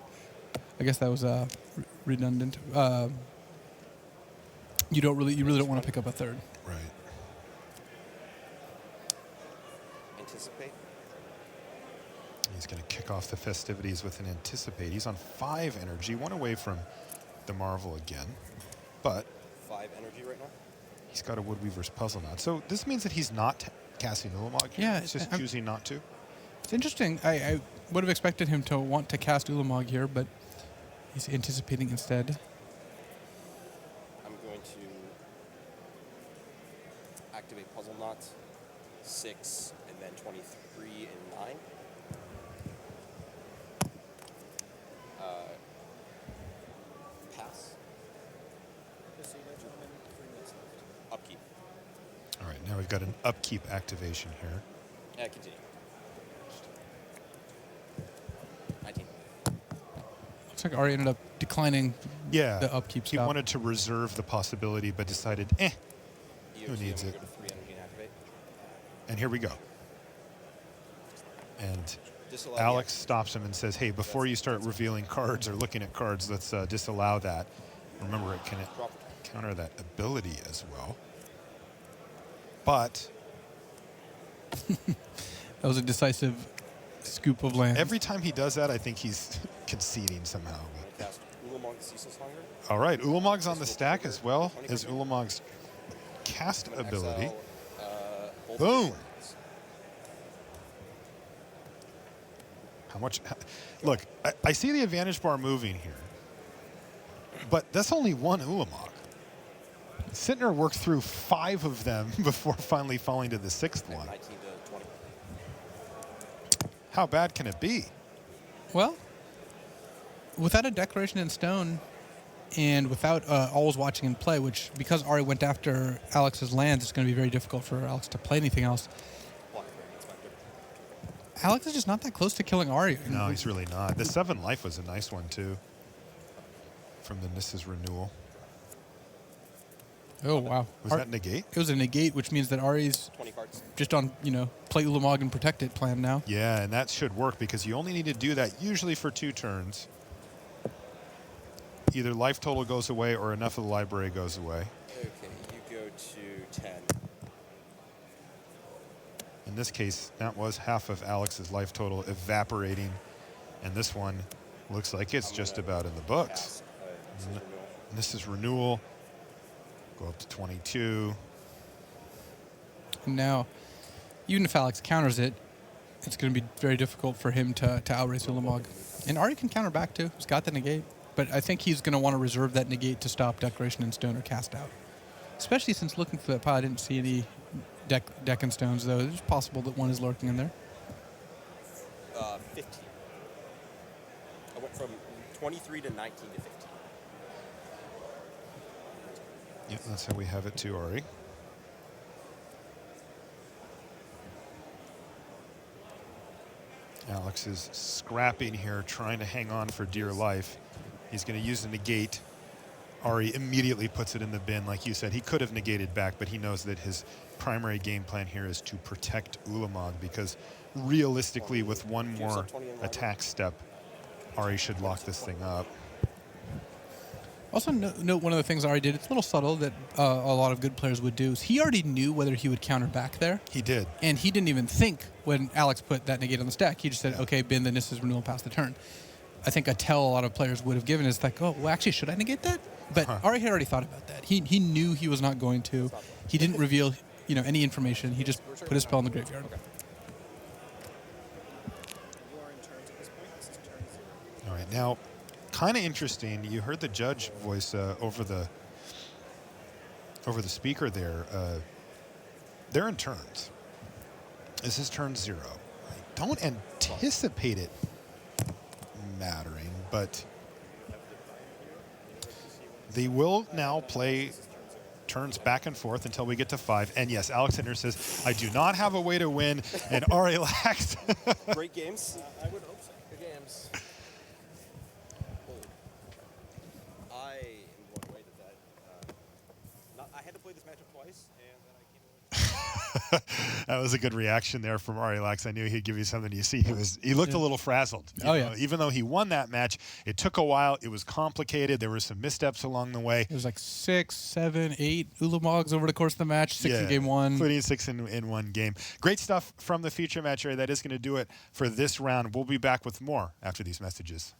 I guess that was redundant. You really don't want to pick up a third. Right. Anticipate. He's going to kick off the festivities with an Anticipate. He's on 5 energy, 1 away from the Marvel again. But 5 energy right now. he's got a Woodweaver's Puzzle Knot. So this means that he's not casting Ulamog here. Yeah, he's just choosing not to. It's interesting. I would have expected him to want to cast Ulamog here, but he's anticipating instead. I'm going to activate Puzzle Knot, 6, and then 23 and 9. Pass. Upkeep. All right, now we've got an upkeep activation here. Yeah, continue. 19. Looks like Ari ended up declining Yeah, the upkeep he spell. wanted to reserve the possibility, but decided, who needs I'm it? gonna go to 3 energy and activate. And here we go. And Disallow Alex stops him and says, hey, before you start revealing cards or looking at cards, let's disallow that. Remember, it can counter that ability as well. But that was a decisive scoop of land. every time he does that, I think he's conceding somehow. Cast Ulamog, Ceaseless Hunger. All right, Ulamog's on the stack as well as Ulamog's cast ability. Boom. How much? Look, I see the advantage bar moving here, but that's only 1 Ulamog. Sittner worked through 5 of them before finally falling to the 6th one. 19 to 20. How bad can it be? Well, without a Declaration in Stone and without always watching him play, which because Ari went after Alex's lands, it's going to be very difficult for Alex to play anything else. Alex is just not that close to killing Ari. No, he's really not. The 7 life was a nice one, too, from the Nissa's Renewal. Oh, wow. Was that negate? It was a negate, which means that Ari's 20 cards. just on, play Ulamog and protect it plan now. Yeah, and that should work because you only need to do that usually for 2 turns. Either life total goes away or enough of the library goes away. Okay, you go to 10. In this case, that was half of Alex's life total evaporating, and this one looks like it's just about in the books. This is renewal. Go up to 22. And now, even if Alex counters it, it's going to be very difficult for him to outrace Ulamog. And Ari can counter back too. He's got the negate. But I think he's going to want to reserve that negate to stop Declaration in Stone or Cast Out. Especially since looking for that pile, I didn't see any deck and stones, though. It's possible that one is lurking in there. 15. I went from 23 to 19 to 15. Yep, that's how we have it too, Ari. Alex is scrapping here, trying to hang on for dear life. He's going to use the negate. Ari immediately puts it in the bin. Like you said, he could have negated back, but he knows that his primary game plan here is to protect Ulamog because realistically, with one more attack step, Ari should lock this thing up. Also, note one of the things Ari did, it's a little subtle that a lot of good players would do, is he already knew whether he would counter back there. He did. And he didn't even think when Alex put that negate on the stack. He just said, okay, bin the Nissa's Renewal past the turn. I think a tell a lot of players would have given is like, oh, well, actually, should I negate that? But Ari had already thought about that. He knew he was not going to. He didn't reveal any information. He just put his spell in the graveyard. All right, now kind of interesting. You heard the judge voice over the speaker there. They're in turns. This is turn 0. I don't anticipate it mattering, but they will now play turns back and forth until we get to 5. And yes, Alexander says, I do not have a way to win. And Ari Lax. Great games. I would hope so. Good games. I am blown away that I had to play this matchup twice, and then I came away. That was a good reaction there from Ari Lax. I knew he'd give you something. You see, he looked a little frazzled. Oh, yeah. Even though he won that match, it took a while. It was complicated. There were some missteps along the way. It was like 6, 7, 8 Ulamogs over the course of the match, 6 in game 1. Including 6 in one game. Great stuff from the feature match area. That is going to do it for this round. We'll be back with more after these messages.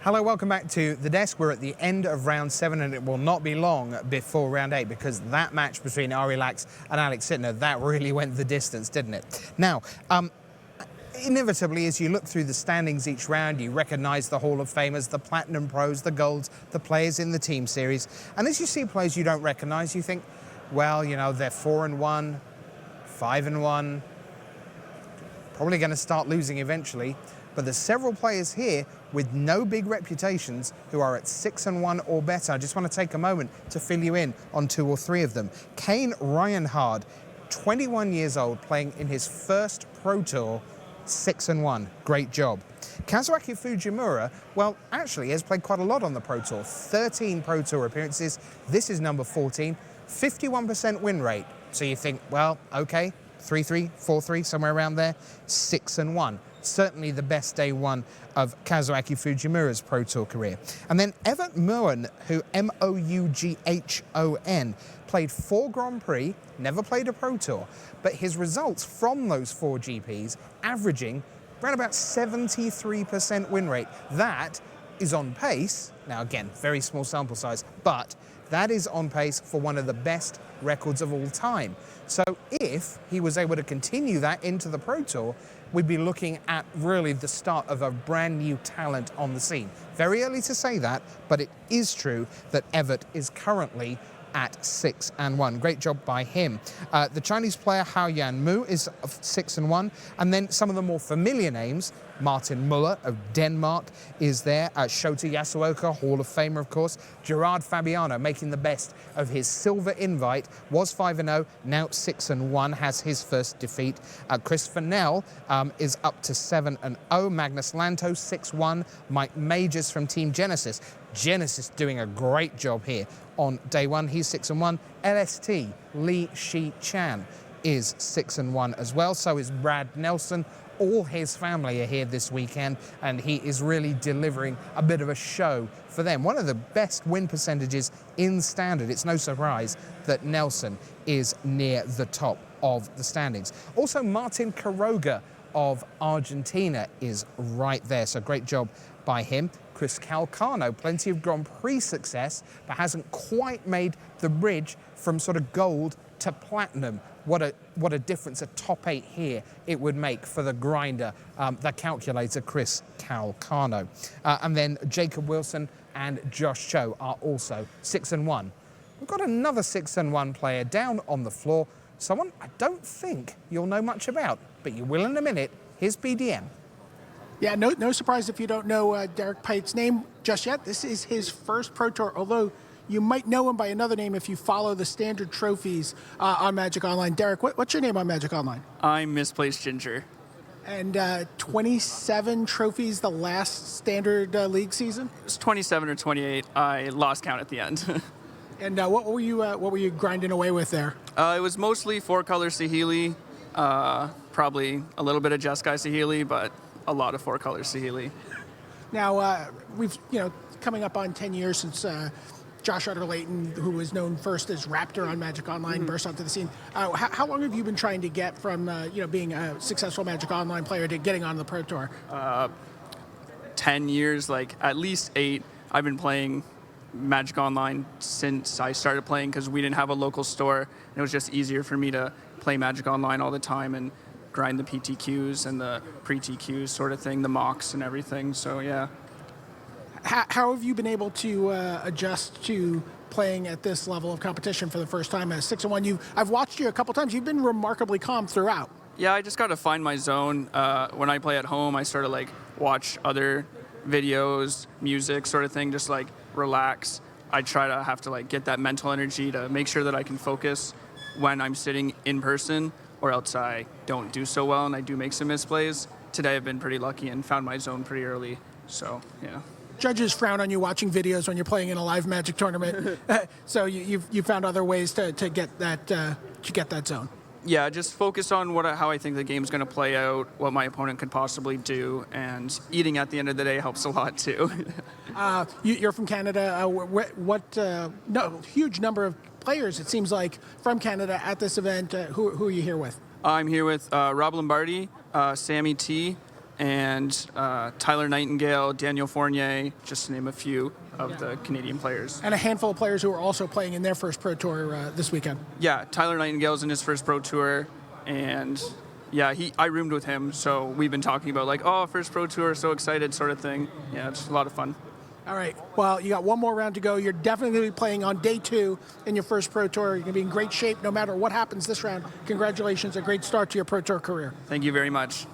Hello, welcome back to The Desk. We're at the end of round 7 and it will not be long before round 8 because that match between Ari Lax and Alex Sitner, that really went the distance, didn't it? Now, inevitably, as you look through the standings each round, you recognise the Hall of Famers, the Platinum Pros, the Golds, the players in the team series. And as you see players you don't recognise, you think, well, you know, they're 4-1, 5-1, probably going to start losing eventually. But there's several players here with no big reputations who are at 6-1 or better. I just want to take a moment to fill you in on 2 or 3 of them. Kane Reinhard, 21 years old, playing in his first Pro Tour, 6-1. Great job. Kazuaki Fujimura, well, actually has played quite a lot on the Pro Tour. 13 Pro Tour appearances. This is number 14. 51% win rate. So you think, well, okay, 3-3, 4-3, somewhere around there. 6-1. certainly the best day one of Kazuaki Fujimura's Pro Tour career. And then Evert Moughon, who Moughon, played 4 Grand Prix, never played a Pro Tour, but his results from those 4 GPs averaging around about 73% win rate. That is on pace, now again, very small sample size, but that is on pace for one of the best records of all time. So if he was able to continue that into the Pro Tour, we'd be looking at really the start of a brand new talent on the scene. Very early to say that, but it is true that Evert is currently at 6-1. Great job by him. The Chinese player Haoyan Mu is 6-1, and then some of the more familiar names. Martin Muller of Denmark is there. Shota Yasuoka, Hall of Famer, of course. Gerard Fabiano making the best of his silver invite. Was 5-0, now 6-1, has his first defeat. Chris Fennell is up to 7-0. Magnus Lanto, 6-1. Mike Majors from Team Genesis. Genesis doing a great job here on day one. He's 6-1. LST, Li Shi Chan, is 6-1 as well. So is Brad Nelson. All his family are here this weekend, and he is really delivering a bit of a show for them. One of the best win percentages in Standard. It's no surprise that Nelson is near the top of the standings. Also, Martin Quiroga of Argentina is right there, so great job by him. Chris Calcano, plenty of Grand Prix success, but hasn't quite made the bridge from sort of gold to platinum. What a difference a top 8 here it would make for the grinder, the calculator, Chris Calcano. And then Jacob Wilson and Josh Cho are also 6-1. We've got another 6-1 player down on the floor, someone I don't think you'll know much about, but you will in a minute. Here's BDM. Yeah, no surprise if you don't know Derek Peit's name just yet. This is his first Pro Tour, although you might know him by another name if you follow the standard trophies on Magic Online. Derek, what's your name on Magic Online? I'm Misplaced Ginger. And 27 trophies the last standard league season? It's 27 or 28. I lost count at the end. And what were you grinding away with there? It was mostly 4-color Saheeli, probably a little bit of Jeskai Saheeli, but a lot of 4-color Saheeli. Now we've coming up on 10 years since Josh Utter-Layton, who was known first as Raptor on Magic Online, burst onto the scene. How long have you been trying to get from being a successful Magic Online player to getting on the Pro Tour? 10 years, like at least 8. I've been playing Magic Online since I started playing because we didn't have a local store. And it was just easier for me to play Magic Online all the time and grind the PTQs and the pre-TQs sort of thing, the mocks and everything. So yeah. How have you been able to adjust to playing at this level of competition for the first time as 6-1? I've watched you a couple times. You've been remarkably calm throughout. Yeah, I just got to find my zone. When I play at home, I sort of like watch other videos, music sort of thing, just like relax. I try to have to like get that mental energy to make sure that I can focus when I'm sitting in person, or else I don't do so well and I do make some misplays. Today I've been pretty lucky and found my zone pretty early, so yeah. Judges frown on you watching videos when you're playing in a live Magic tournament, so you found other ways to get that zone. Yeah, just focus on how I think the game's going to play out, what my opponent could possibly do, and eating at the end of the day helps a lot too. You're from Canada. Huge number of players, it seems like, from Canada at this event. Who are you here with? I'm here with Rob Lombardi, Sammy T, and Tyler Nightingale, Daniel Fournier, just to name a few of the Canadian players. And a handful of players who are also playing in their first Pro Tour this weekend. Yeah, Tyler Nightingale's in his first Pro Tour, and yeah, I roomed with him, so we've been talking about like, oh, first Pro Tour, so excited sort of thing. Yeah, it's a lot of fun. All right, well, you got one more round to go. You're definitely going to be playing on day 2 in your first Pro Tour. You're going to be in great shape no matter what happens this round. Congratulations, a great start to your Pro Tour career. Thank you very much.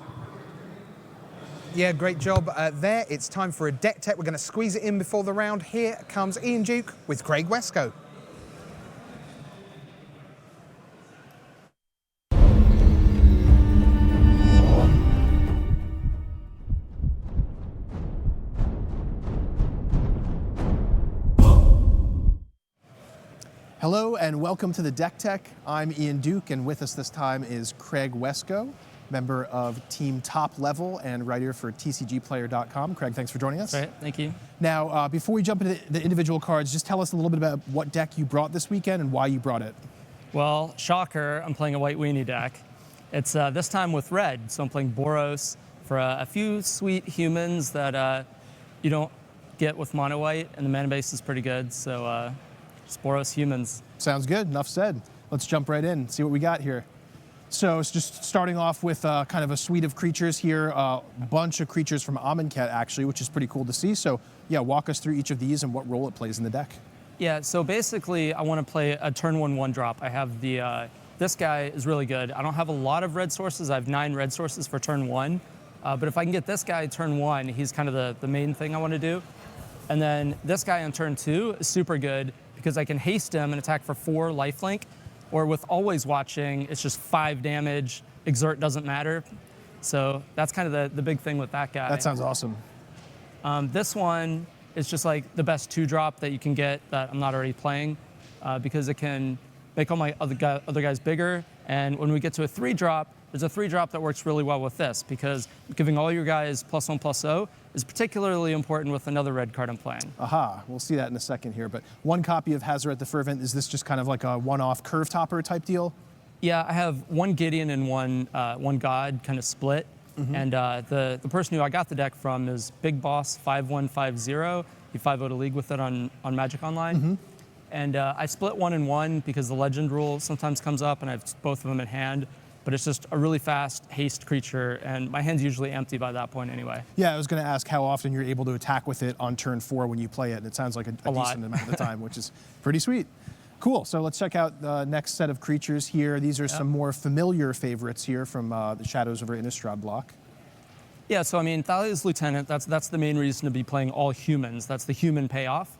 Yeah, great job there. It's time for a deck tech. We're going to squeeze it in before the round. Here comes Ian Duke with Craig Wescoe. Hello and welcome to the Deck Tech. I'm Ian Duke, and with us this time is Craig Wescoe. member of Team Top Level and writer for TCGplayer.com. Craig, thanks for joining us. Great, thank you. Now, before we jump into the individual cards, just tell us a little bit about what deck you brought this weekend and why you brought it. Well, shocker, I'm playing a white weenie deck. It's this time with red, so I'm playing Boros for a few sweet humans that you don't get with mono white, and the mana base is pretty good, so it's Boros humans. Sounds good, enough said. Let's jump right in, see what we got here. So it's just starting off with kind of a suite of creatures here, a bunch of creatures from Amonkhet actually, which is pretty cool to see. So yeah, walk us through each of these and what role it plays in the deck. Yeah, so basically I want to play a turn 1 drop. I have the, this guy is really good. I don't have a lot of red sources. I have 9 red sources for turn 1. But if I can get this guy turn 1, he's kind of the main thing I want to do. And then this guy on turn 2 is super good because I can haste him and attack for 4 lifelink. Or with Always Watching, it's just 5 damage. Exert doesn't matter. So that's kind of the big thing with that guy. That sounds awesome. This one is just like the best 2-drop that you can get that I'm not already playing because it can make all my other guys bigger. And when we get to a 3-drop, there's a 3-drop that works really well with this because giving all your guys +1/+0 is particularly important with another red card I'm playing. Aha, we'll see that in a second here. But 1 copy of Hazoret the Fervent, is this just kind of like a one-off curve topper type deal? Yeah, I have 1 Gideon and one God kind of split. Mm-hmm. And the person who I got the deck from is Big Boss 5150. He 5-0'd a league with it on Magic Online. Mm-hmm. And I split 1 and 1 because the legend rule sometimes comes up and I have both of them in hand. But it's just a really fast haste creature, and my hand's usually empty by that point anyway. Yeah, I was going to ask how often you're able to attack with it on turn 4 when you play it, and it sounds like a decent amount of the time, which is pretty sweet. Cool, so let's check out the next set of creatures here. These are some more familiar favorites here from the Shadows over Innistrad block. Yeah, so I mean, Thalia's Lieutenant, that's the main reason to be playing all humans. That's the human payoff.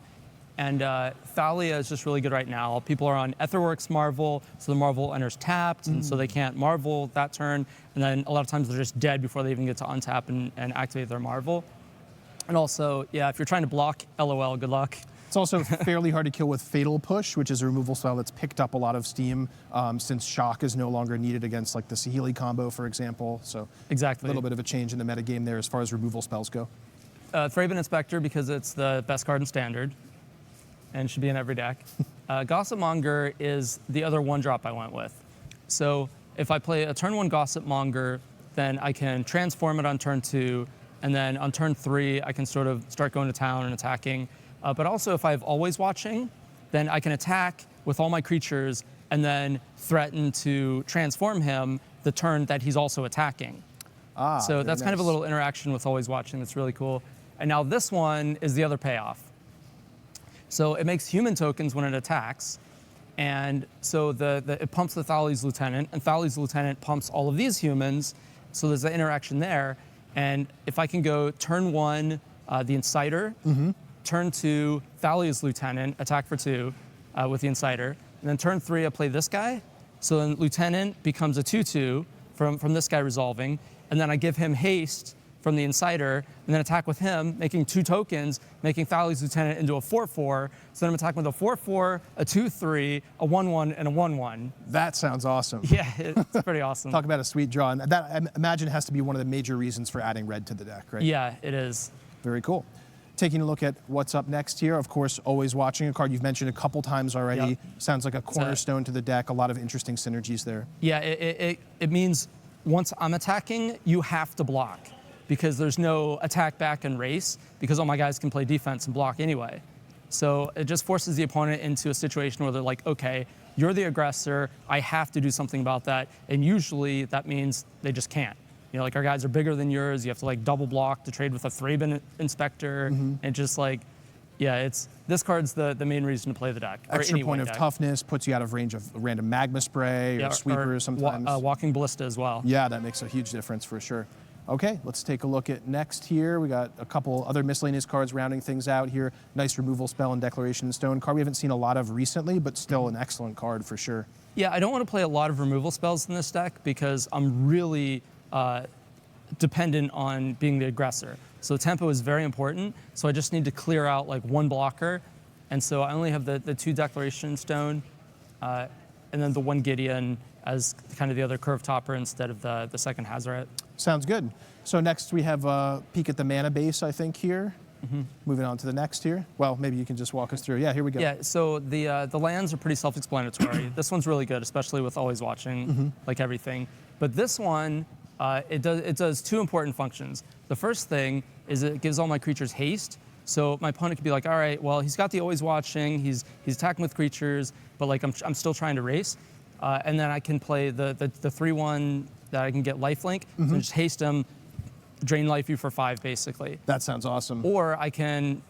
And Thalia is just really good right now. People are on Etherworks Marvel, so the Marvel enters tapped, and so they can't Marvel that turn. And then a lot of times they're just dead before they even get to untap and activate their Marvel. And also, yeah, if you're trying to block LOL, good luck. It's also fairly hard to kill with Fatal Push, which is a removal spell that's picked up a lot of steam since Shock is no longer needed against like the Saheeli combo, for example. So exactly, a little bit of a change in the metagame there as far as removal spells go. Thraben Inspector because it's the best card in Standard and should be in every deck. Gossip Monger is the other 1-drop I went with. So if I play a turn 1 Gossip Monger, then I can transform it on turn 2, and then on turn 3, I can sort of start going to town and attacking. But also if I have Always Watching, then I can attack with all my creatures and then threaten to transform him the turn that he's also attacking. So that's kind of a little interaction with Always Watching that's really cool. And now this one is the other payoff. So it makes human tokens when it attacks. And so it pumps the Thalia's Lieutenant, and Thalia's Lieutenant pumps all of these humans. So there's an interaction there. And if I can go turn 1, the Inciter, turn 2, Thalia's Lieutenant, attack for 2 with the Inciter. And then turn 3, I play this guy. So then Lieutenant becomes a 2/2 from this guy resolving. And then I give him haste from the Inciter, and then attack with him, making 2 tokens, making Thalia's Lieutenant into a 4/4. So then I'm attacking with a 4/4, a 2/3, a 1/1, and a 1/1. That sounds awesome. Yeah, it's pretty awesome. Talk about a sweet draw. And that, I imagine, has to be one of the major reasons for adding red to the deck, right? Yeah, it is. Very cool. Taking a look at what's up next here, of course, Always Watching, a card you've mentioned a couple times already. Yep. Sounds like a cornerstone to the deck, a lot of interesting synergies there. Yeah, it means once I'm attacking, you have to block, because there's no attack back and race, because all my guys can play defense and block anyway. So it just forces the opponent into a situation where they're like, okay, you're the aggressor, I have to do something about that. And usually that means they just can't. You know, like our guys are bigger than yours, you have to like double block to trade with a Thraben Inspector, and just like, yeah, this card's the main reason to play the deck. Extra point of toughness puts you out of range of random Magma Spray or Sweepers sometimes. Walking Ballista as well. Yeah, that makes a huge difference for sure. Okay, let's take a look at next here. We got a couple other miscellaneous cards rounding things out here. Nice removal spell and Declaration in Stone card we haven't seen a lot of recently, but still an excellent card for sure. Yeah, I don't want to play a lot of removal spells in this deck because I'm really dependent on being the aggressor. So tempo is very important, so I just need to clear out like 1 blocker. And so I only have the 2 Declaration Stone and then the 1 Gideon. as kind of the other curve topper instead of the second Hazoret. Sounds good. So next we have a peek at the mana base, I think, here. Moving on to the next here. Well, maybe you can just walk us through. Yeah, here we go. Yeah, so the lands are pretty self-explanatory. This one's really good, especially with Always Watching, like everything. But this one, it does two important functions. The first thing is it gives all my creatures haste. So my opponent could be like, all right, well, he's got the Always Watching, he's attacking with creatures, but like I'm still trying to race. And then I can play the 3/1 that I can get lifelink, so just haste him, drain life you for 5, basically. That sounds awesome. Or I can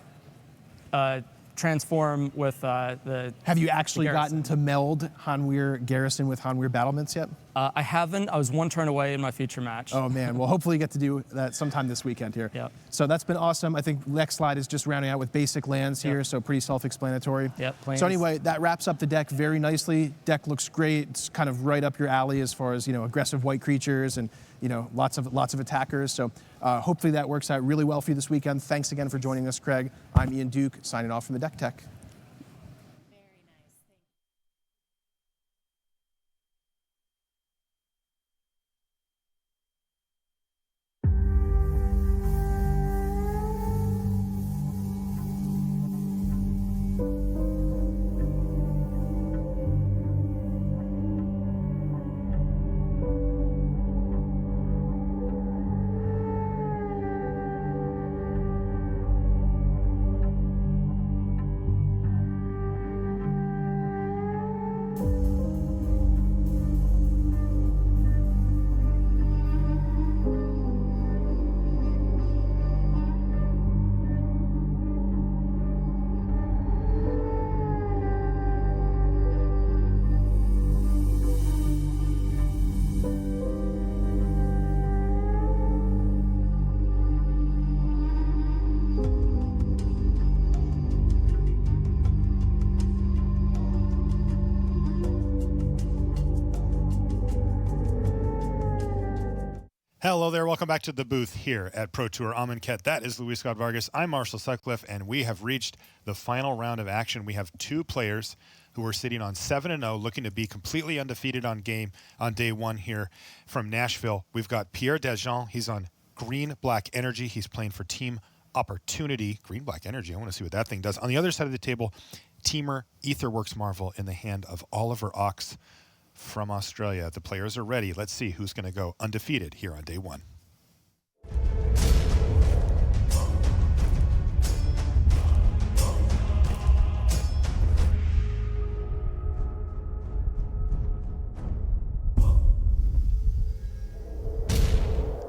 transform with the. Have you actually Garrison. gotten to meld Hanweir Garrison with Hanweir Battlements yet? I haven't. I was 1 turn away in my feature match. Oh man, well hopefully you get to do that sometime this weekend here. Yep. So that's been awesome. I think next slide is just rounding out with basic lands here, so pretty self-explanatory. Yep, planes. So anyway, that wraps up the deck very nicely. Deck looks great. It's kind of right up your alley as far as, aggressive white creatures and, lots of attackers. So hopefully that works out really well for you this weekend. Thanks again for joining us, Craig. I'm Ian Duke, signing off from the Deck Tech. Hello there, welcome back to the booth here at Pro Tour Amonkhet. That is Luis Scott Vargas. I'm Marshall Sutcliffe, and we have reached the final round of action. We have 2 players who are sitting on 7-0, looking to be completely undefeated on day 1 here from Nashville. We've got Pierre Dageon. He's on green-black energy. He's playing for Team Opportunity. Green-black energy, I want to see what that thing does. On the other side of the table, Teamer Aetherworks Marvel in the hand of Oliver Ox from Australia. The players are ready. Let's see who's going to go undefeated here on day 1.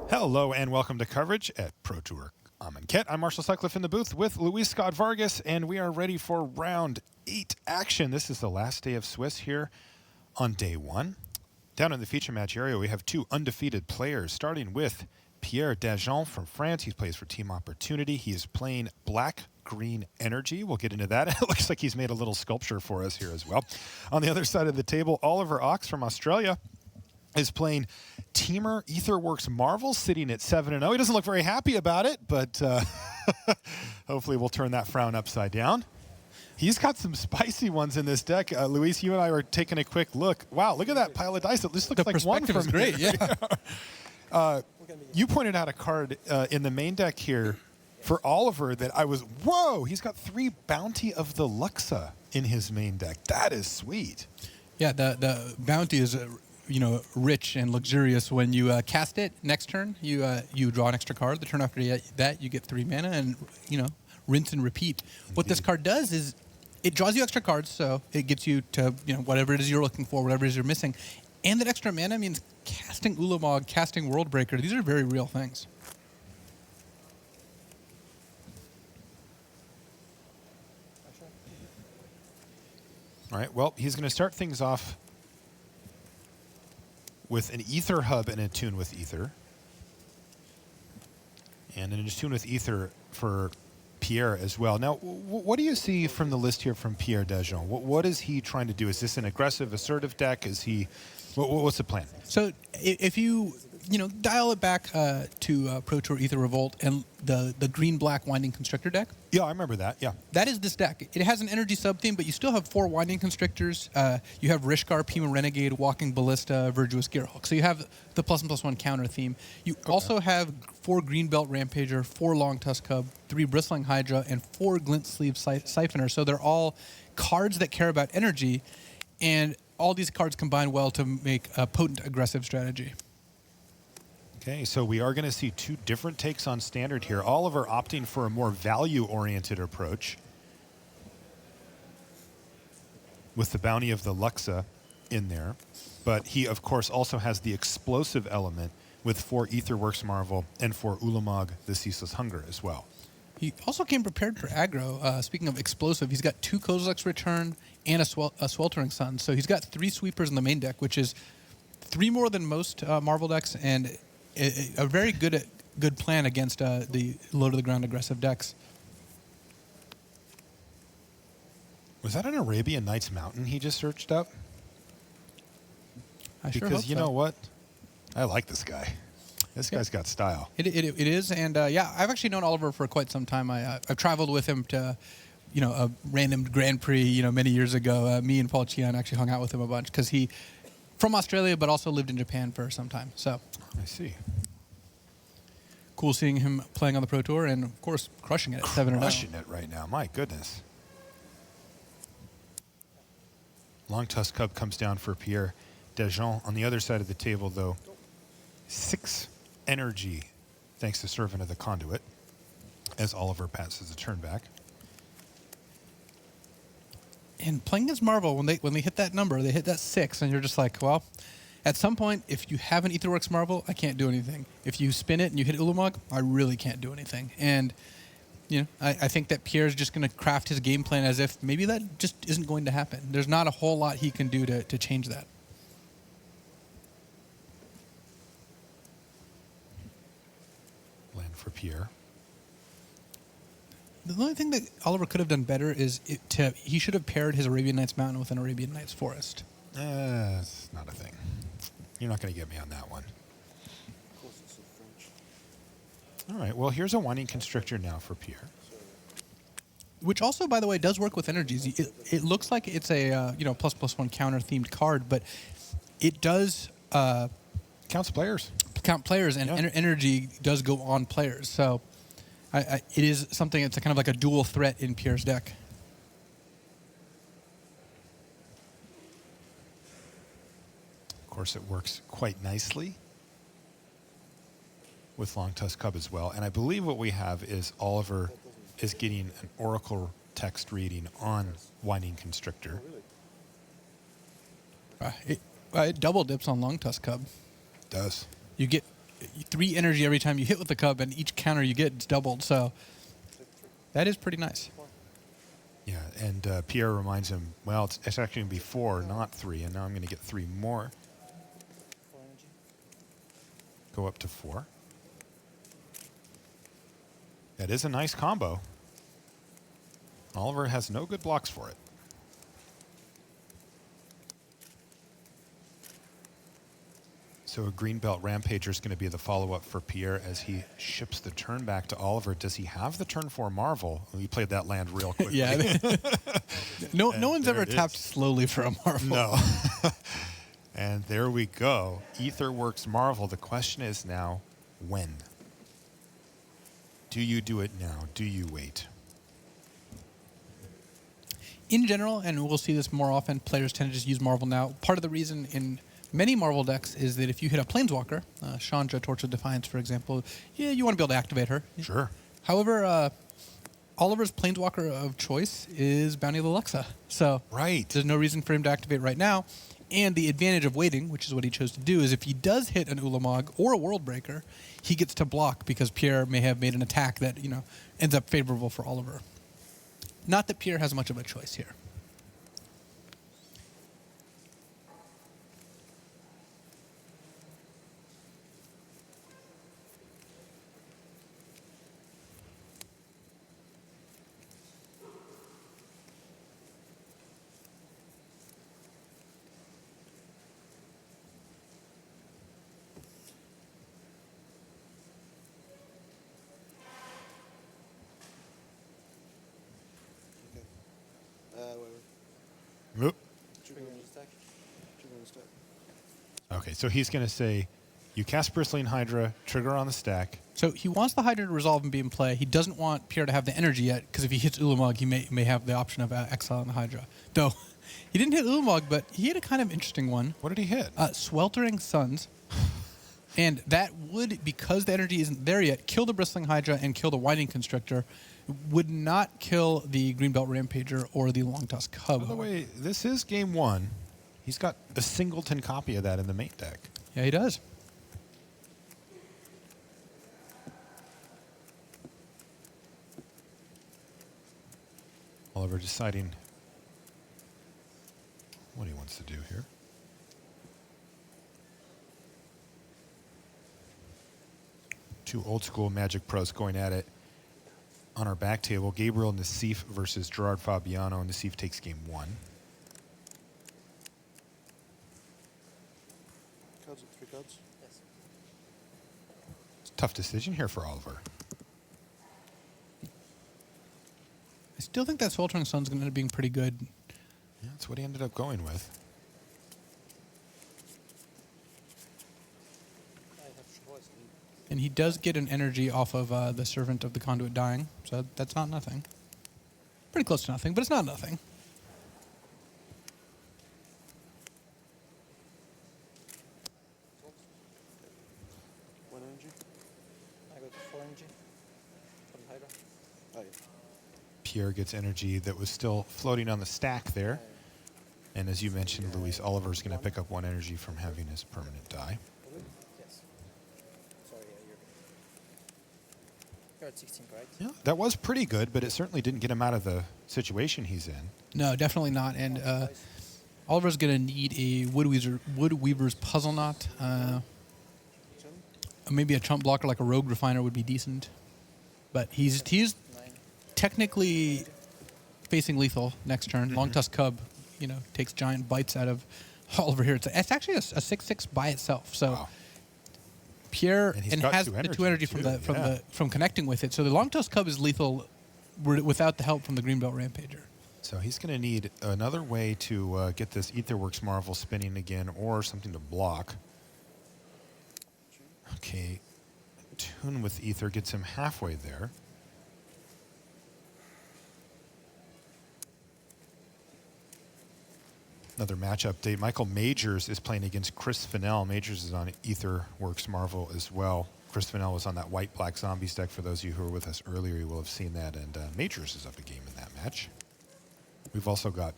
Hello and welcome to coverage at Pro Tour Amonkhet. I'm Marshall Sutcliffe in the booth with Luis Scott Vargas, and we are ready for round 8 action. This is the last day of Swiss here on day 1. Down in the feature match area, we have 2 undefeated players, starting with Pierre Dageon from France. He plays for Team Opportunity. He is playing black-green energy. We'll get into that. It looks like he's made a little sculpture for us here as well. On the other side of the table, Oliver Ox from Australia is playing Teamer Aetherworks Marvel, sitting at 7-0. He doesn't look very happy about it, but hopefully we'll turn that frown upside down. He's got some spicy ones in this deck. Luis, you and I were taking a quick look. Wow, look at that pile of dice. It just looks like one from is great, here. yeah. You pointed out a card in the main deck here for Oliver that I was, whoa, he's got 3 Bounty of the Luxa in his main deck. That is sweet. Yeah, the bounty is rich and luxurious. When you cast it next turn, you draw an extra card. The turn after that, you get 3 mana and rinse and repeat. What this card does is it draws you extra cards, so it gets you to whatever it is you're looking for, whatever it is you're missing. And that extra mana means casting Ulamog, casting Worldbreaker. These are very real things. All right, well, he's going to start things off with an Ether Hub and Attune with Ether. And an Attune with Ether for Pierre as well. Now, what do you see from the list here from Pierre Dageon? What is he trying to do? Is this an aggressive, assertive deck? Is he... What's the plan? So if you dial it back to Pro Tour Aether Revolt and the green-black Winding Constrictor deck. Yeah, I remember that. Yeah. That is this deck. It has an energy sub-theme, but you still have 4 Winding Constrictors. You have Rishkar, Pima Renegade, Walking Ballista, Virtuous Gearhulk. So you have the +1/+1 counter theme. You also have 4 Greenbelt Rampager, 4 Long Tusk Cub, 3 Bristling Hydra, and 4 Glint Sleeve Siphoner. So they're all cards that care about energy, and all these cards combine well to make a potent aggressive strategy. Okay, so we are going to see 2 different takes on Standard here. Oliver opting for a more value-oriented approach with the bounty of the Luxa in there. But he, of course, also has the explosive element with 4 Aetherworks Marvel and 4 Ulamog, the Ceaseless Hunger as well. He also came prepared for aggro. Speaking of explosive, he's got 2 Kozilek's Return and a Sweltering Sun. So he's got 3 sweepers in the main deck, which is 3 more than most Marvel decks, and a very good plan against the low-to-the-ground aggressive decks. Was that an Arabian Nights Mountain he just searched up? I sure Because hope you so. know what? I like this guy. This guy's got style. It is, and yeah, I've actually known Oliver for quite some time. I've traveled with him to, a random Grand Prix, many years ago. Me and Paul Chian actually hung out with him a bunch because he, from Australia, but also lived in Japan for some time. So I see. Cool seeing him playing on the Pro Tour and, of course, crushing it at 7-0. Crushing it right now. My goodness. Long Tusk Cub comes down for Pierre Dejean. On the other side of the table, though, 6 energy, thanks to Servant of the Conduit, as Oliver passes the turn back. And playing against Marvel, when they hit that number, they hit that 6, and you're just like, well, at some point, if you have an Aetherworks Marvel, I can't do anything. If you spin it and you hit Ulamog, I really can't do anything. And I think that Pierre's just going to craft his game plan as if maybe that just isn't going to happen. There's not a whole lot he can do to change that. Land for Pierre. The only thing that Oliver could have done better is he should have paired his Arabian Nights Mountain with an Arabian Nights Forest. It's not a thing. You're not going to get me on that one. All right, well, here's a Winding Constrictor now for Pierre. Which also, by the way, does work with energies. It looks like it's a ++1 counter themed card, but it does counts players. Count players, and energy does go on players. So it is something. It's kind of like a dual threat in Pierre's deck. Of course, it works quite nicely with Long Tusk Cub as well. And I believe what we have is Oliver is getting an Oracle text reading on Winding Constrictor. It double dips on Long Tusk Cub. Does. You get 3 energy every time you hit with the Cub, and each counter you get is doubled. So that is pretty nice. Yeah, and Pierre reminds him, well, it's actually going to be 4, not 3, and now I'm going to get 3 more. Go up to 4. That is a nice combo. Oliver has no good blocks for it. So a Greenbelt Rampager is going to be the follow-up for Pierre as he ships the turn back to Oliver. Does he have the turn 4 Marvel? We played that land real quickly. Yeah. No one's ever tapped slowly for a Marvel. No. And there we go. Aetherworks Marvel. The question is now, when? Do you do it now? Do you wait? In general, and we'll see this more often, players tend to just use Marvel now. Part of the reason in many Marvel decks is that if you hit a Planeswalker, Chandra, Torch of Defiance, for example, you want to be able to activate her. Sure. However, Oliver's Planeswalker of choice is Bounty of the Luxa. So there's no reason for him to activate right now. And the advantage of waiting, which is what he chose to do, is if he does hit an Ulamog or a Worldbreaker, he gets to block because Pierre may have made an attack that ends up favorable for Oliver. Not that Pierre has much of a choice here. Oop. Trigger on the stack. Trigger on the stack. Okay, so he's going to say, you cast Bristling Hydra, trigger on the stack. So he wants the Hydra to resolve and be in play. He doesn't want Pierre to have the energy yet, because if he hits Ulamog, he may have the option of exiling the Hydra. Though, he didn't hit Ulamog, but he had a kind of interesting one. What did he hit? Sweltering Suns. And that would, because the energy isn't there yet, kill the Bristling Hydra and kill the Winding Constrictor. Would not kill the Greenbelt Rampager or the Longtusk Cub. By the way, this is game 1. He's got a singleton copy of that in the main deck. Yeah, he does. Oliver deciding what he wants to do here. Two old school Magic pros going at it on our back table. Gabriel Nassif versus Gerard Fabiano. Nassif takes game 1. Cards at 3 cards. Yes. It's a tough decision here for Oliver. I still think that Sweltering Sun's going to end up being pretty good. Yeah, that's what he ended up going with. And he does get an energy off of the Servant of the Conduit dying, so that's not nothing. Pretty close to nothing, but it's not nothing. One energy. I got 4 energy from Hydra. Oh, yeah. Pierre gets energy that was still floating on the stack there. And as you mentioned, Luis, Oliver's going to pick up 1 energy from having his permanent die. Yes. Sorry, you're at 16, correct? Yeah, that was pretty good, but it certainly didn't get him out of the situation he's in. No, definitely not. And Oliver's going to need a Woodweaver's Puzzle Knot. Maybe a chump blocker like a Rogue Refiner would be decent. But he's technically facing lethal next turn. Longtusk Cub, takes giant bites out of Oliver here. It's actually a 6/6 by itself. So wow. Pierre and has the 2 energy from connecting with it. So the Longtusk Cub is lethal without the help from the Greenbelt Rampager. So he's going to need another way to get this Aetherworks Marvel spinning again, or something to block. Okay, Tune with Ether gets him halfway there. Another match update. Michael Majors is playing against Chris Fennell. Majors is on Aetherworks Marvel as well. Chris Fennell was on that white-black zombies deck. For those of you who were with us earlier, you will have seen that. And Majors is up a game in that match. We've also got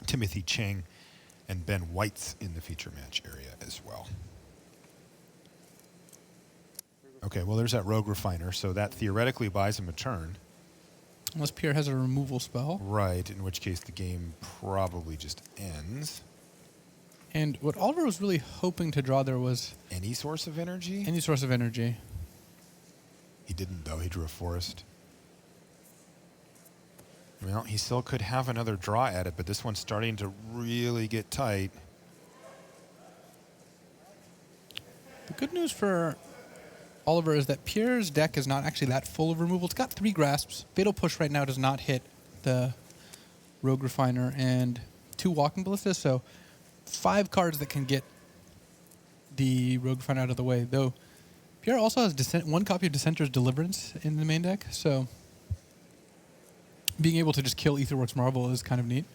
Timothy Chang and Ben Whites in the feature match area as well. Okay, well, there's that Rogue Refiner, so that theoretically buys him a turn. Unless Pierre has a removal spell. Right, in which case the game probably just ends. And what Oliver was really hoping to draw there was... Any source of energy? Any source of energy. He didn't, though. He drew a forest. Well, he still could have another draw at it, but this one's starting to really get tight. The good news for Oliver is that Pierre's deck is not actually that full of removal. It's got 3 grasps. Fatal Push right now does not hit the Rogue Refiner, and 2 Walking Ballistas, so 5 cards that can get the Rogue Refiner out of the way. Though Pierre also has 1 copy of Dissenter's Deliverance in the main deck, so being able to just kill Aetherworks Marvel is kind of neat.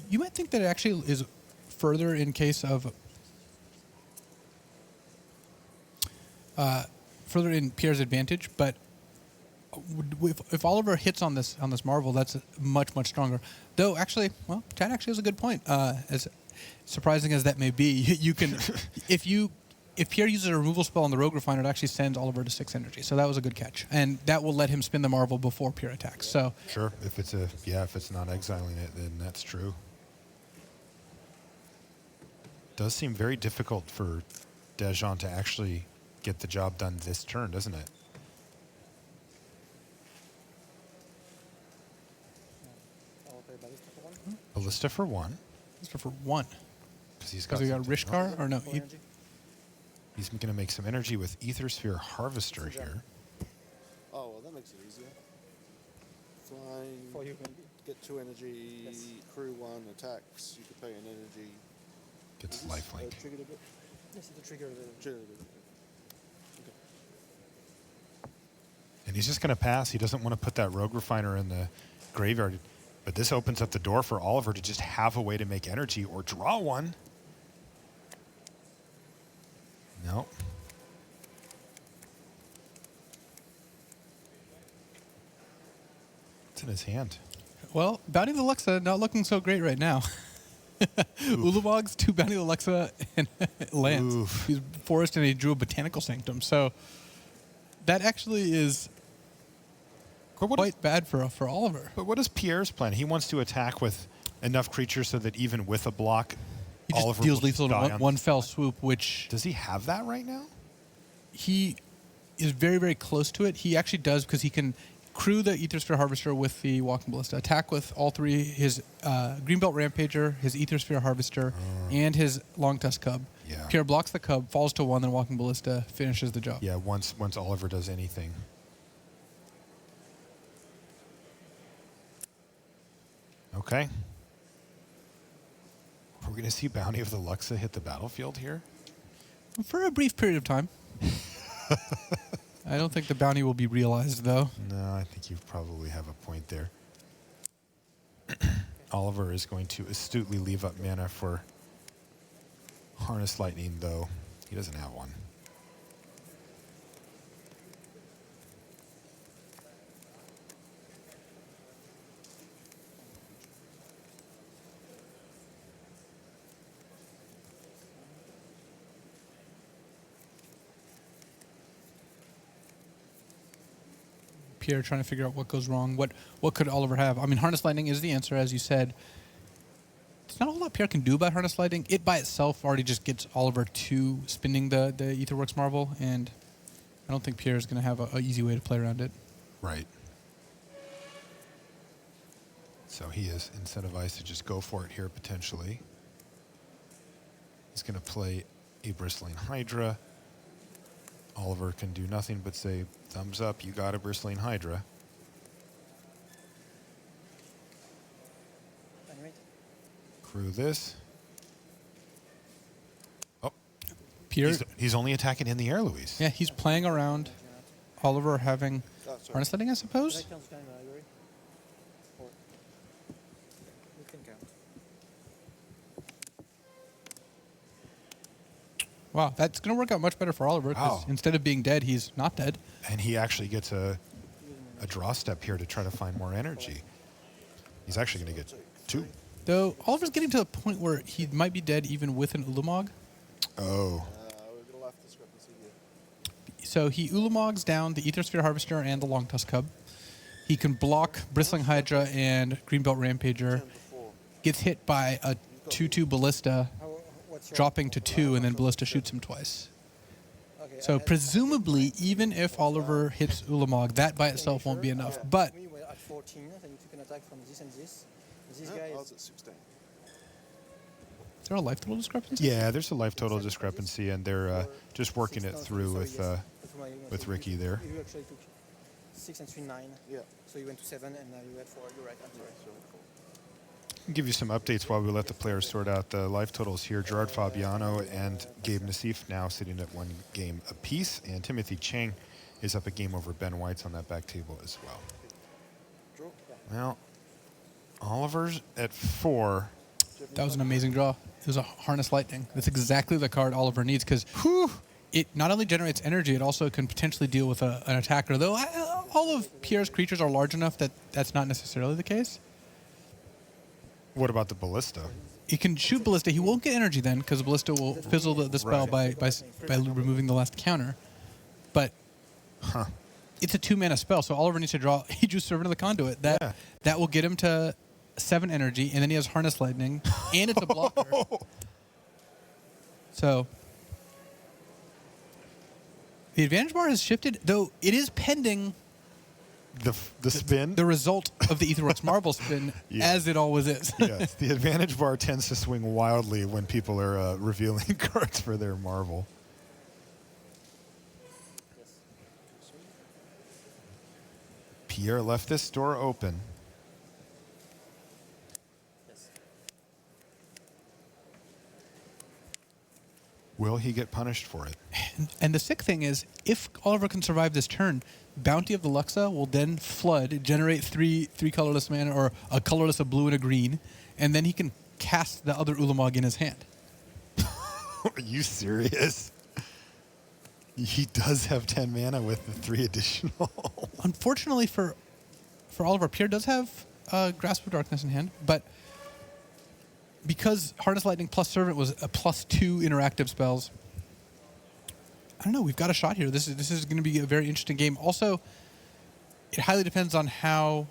You might think that it actually is further in case of further in Pierre's advantage, but if Oliver hits on this Marvel, that's much stronger. Though actually, well, Chad actually has a good point. As surprising as that may be, you can if Pierre uses a removal spell on the Rogue Refiner, it actually sends Oliver to 6 energy. So that was a good catch, and that will let him spin the Marvel before Pierre attacks. So sure, if it's not exiling it, then that's true. Does seem very difficult for Dejan to actually get the job done this turn, doesn't it? Ballista for 1. Ballista for 1. Because he's Because got we got something Rishkar, else. or no? He's going to make some energy with Ether Sphere Harvester here. Oh, well, that makes it easier. Flying, For you. get 2 energy, crew 1, attacks, you could pay an energy. Gets lifelink. Triggered a bit? Yes, it's a trigger. Triggered a bit. And he's just going to pass. He doesn't want to put that Rogue Refiner in the graveyard. But this opens up the door for Oliver to just have a way to make energy or draw one. No. It's in his hand. Well, Bounty of the Luxa not looking so great right now. Ulamog's 2 Bounty of the Luxa and lands. Oof. He's forest and he drew a Botanical Sanctum. So that actually is quite bad for Oliver. But what is Pierre's plan? He wants to attack with enough creatures so that even with a block, He just Oliver deals will lethal die in on one fell swoop, which... Does he have that right now? He is very, very close to it. He actually does because he can crew the Ether Sphere Harvester with the Walking Ballista, attack with all 3, his Greenbelt Rampager, his Ether Sphere Harvester, and his Long Tusk Cub. Yeah. Pierre blocks the Cub, falls to 1, then Walking Ballista finishes the job. Yeah, once Oliver does anything. Okay. We're going to see Bounty of the Luxa hit the battlefield here. For a brief period of time. I don't think the bounty will be realized, though. No, I think you probably have a point there. Oliver is going to astutely leave up mana for Harness Lightning, though he doesn't have one. Pierre trying to figure out what goes wrong. What could Oliver have? I mean, Harness Lightning is the answer, as you said. There's not a whole lot Pierre can do about Harness Lightning. It by itself already just gets Oliver to spinning the Aetherworks Marvel, and I don't think Pierre is going to have an easy way to play around it. Right. So he is incentivized to just go for it here, potentially. He's going to play a Bristling Hydra. Oliver can do nothing but say, thumbs up, you got a Bristling Hydra. Crew this. Oh. Pierre, he's only attacking in the air, Luis. yeah, he's playing around Oliver having Harness Lightning, I suppose. Wow, that's going to work out much better for Oliver because instead of being dead, he's not dead. And he actually gets a draw step here to try to find more energy. He's actually going to get 2. Though Oliver's getting to a point where he might be dead even with an Ulamog. Oh. We're gonna left discrepancy here. So he Ulamogs down the Ether Sphere Harvester and the Long Tusk Cub. He can block Bristling Hydra and Greenbelt Rampager. Gets hit by a 2/2 Ballista, dropping to 2, and then Ballista shoots him twice. So presumably, even if Oliver hits Ulamog, that by itself won't be enough. But We were at 14, and you took an attack from this and this. This No, guy I is... was at 16. is there a life total discrepancy? Yeah, there's a life total discrepancy, and they're just working it through with Ricky there. You actually took 6 and 3, 9. Yeah. So you went to 7, and now you had 4. You're right. I'm sorry. I'll give you some updates while we let the players sort out the life totals here. Gerard Fabiano and Gabe Nassif now sitting at 1 game apiece, and Timothy Chang is up a game over Ben White's on that back table as well. Well, Oliver's at 4. That was an amazing draw. It was a Harness Lightning. That's exactly the card Oliver needs because it not only generates energy, it also can potentially deal with an attacker. Though all of Pierre's creatures are large enough that that's not necessarily the case. What about the Ballista? He can shoot Ballista. He won't get energy then because the Ballista will fizzle the spell by removing the last counter. But it's a 2-mana spell, so Oliver needs to draw. He drew Servant of the Conduit. That will get him to 7 energy, and then he has Harness Lightning, and it's a blocker. So the advantage bar has shifted, though it is pending the spin. The result of the Aetherworks marble spin, as it always is. Yes, the advantage bar tends to swing wildly when people are revealing cards for their marble. Pierre left this door open. Will he get punished for it? And the sick thing is, if Oliver can survive this turn, Bounty of the Luxa will then flood, generate three colorless mana, or a colorless, a blue, and a green, and then he can cast the other Ulamog in his hand. Are you serious? He does have 10 mana with the 3 additional. Unfortunately for Oliver, Pierre does have Grasp of Darkness in hand, but because Harness Lightning plus Servant was a +2 interactive spells, I don't know. We've got a shot here. This is going to be a very interesting game. Also, it highly depends on how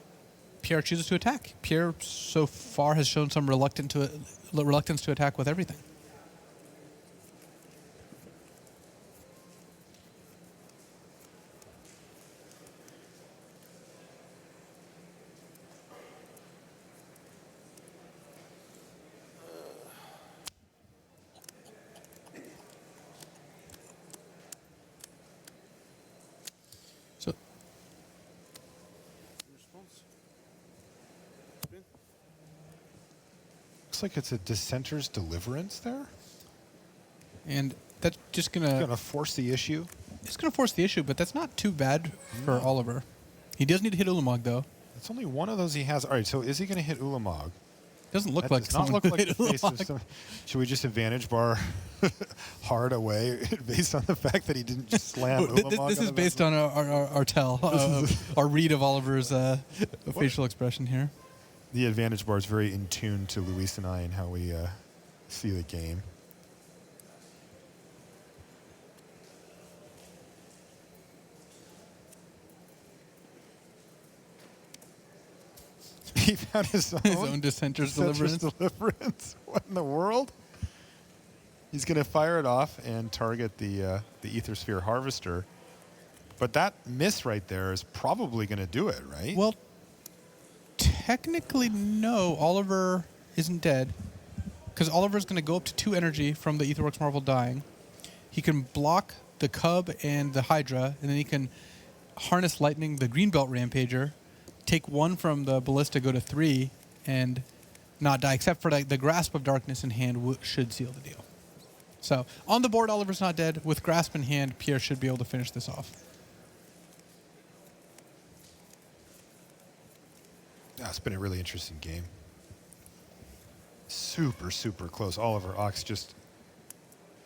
Pierre chooses to attack. Pierre so far has shown some reluctance to attack with everything. Looks like it's a Dissenter's Deliverance there. And that's just going to force the issue. It's going to force the issue, but that's not too bad for Oliver. He does need to hit Ulamog, though. It's only one of those he has. All right, so is he going to hit Ulamog? Doesn't look that like does not someone look like hit the face of Ulamog. some. Should we just advantage bar hard away based on the fact that he didn't just slam Ulamog? This is based on our tell, our read of Oliver's facial expression here. The advantage bar is very in tune to Luis and I and how we see the game. He found his own Dissenter's Deliverance. What in the world? He's going to fire it off and target the Ether Sphere Harvester. But that miss right there is probably going to do it, right? Well, technically, no. Oliver isn't dead. Because Oliver's going to go up to 2 energy from the Aetherworks Marvel dying. He can block the Cub and the Hydra, and then he can harness Lightning the Greenbelt Rampager, take 1 from the Ballista, go to 3, and not die, except for the Grasp of Darkness in hand should seal the deal. So, on the board, Oliver's not dead. With Grasp in hand, Pierre should be able to finish this off. It's been a really interesting game. Super, super close. Oliver Ox just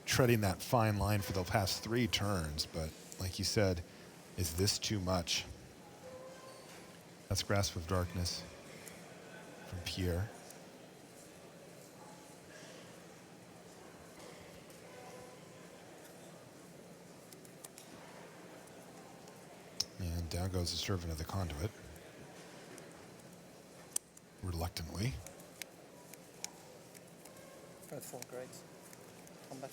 treading that fine line for the past 3 turns, but like you said, is this too much? That's Grasp of Darkness from Pierre. And down goes the Servant of the Conduit. Reluctantly. Got 4 grades. Combat.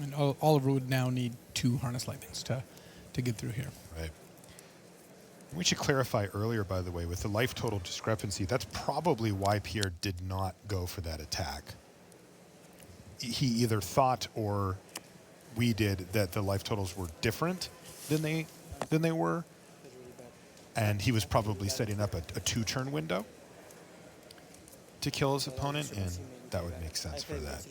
And Oliver would now need 2 Harness Lightnings to get through here. Right. We should clarify earlier, by the way, with the life total discrepancy, that's probably why Pierre did not go for that attack. He either thought, or we did, that the life totals were different than they were, and he was probably setting up a 2-turn window to kill his opponent, and that would make sense for that.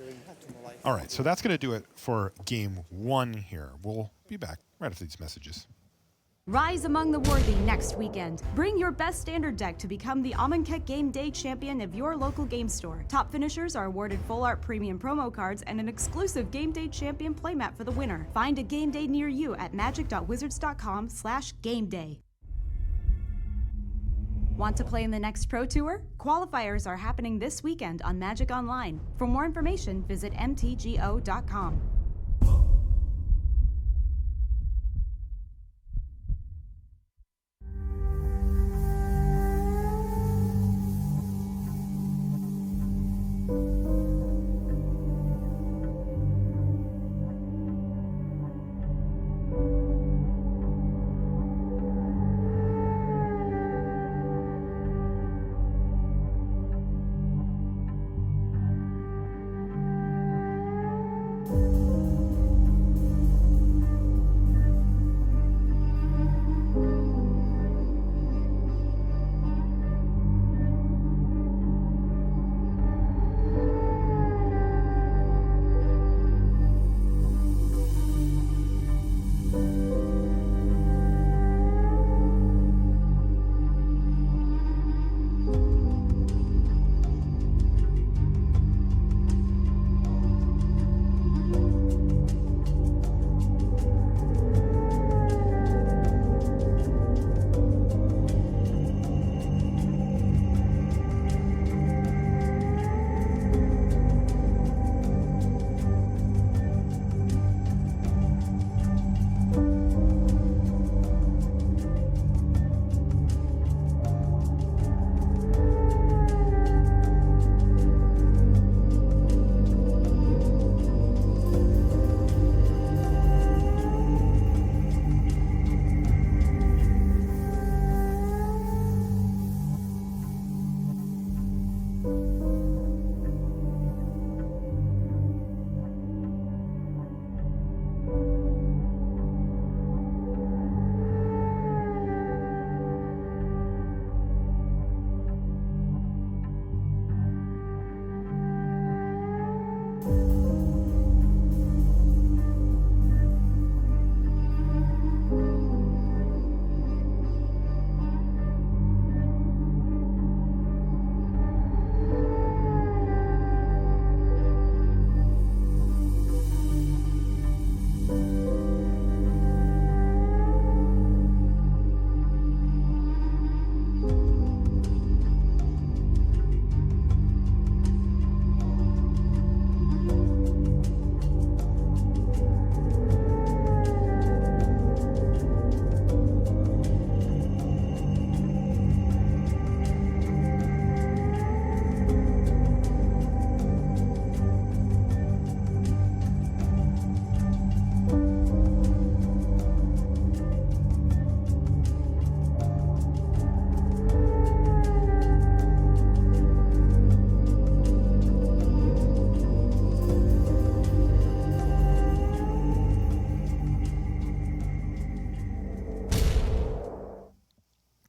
All right, so that's going to do it for game 1 here. We'll be back right after these messages. Rise among the worthy next weekend. Bring your best standard deck to become the Amonkhet Game Day champion of your local game store. Top finishers are awarded full art premium promo cards and an exclusive Game Day champion playmat for the winner. Find a game day near you at magic.wizards.com/gameday. Want to play in the next Pro Tour? Qualifiers are happening this weekend on Magic Online. For more information, visit mtgo.com.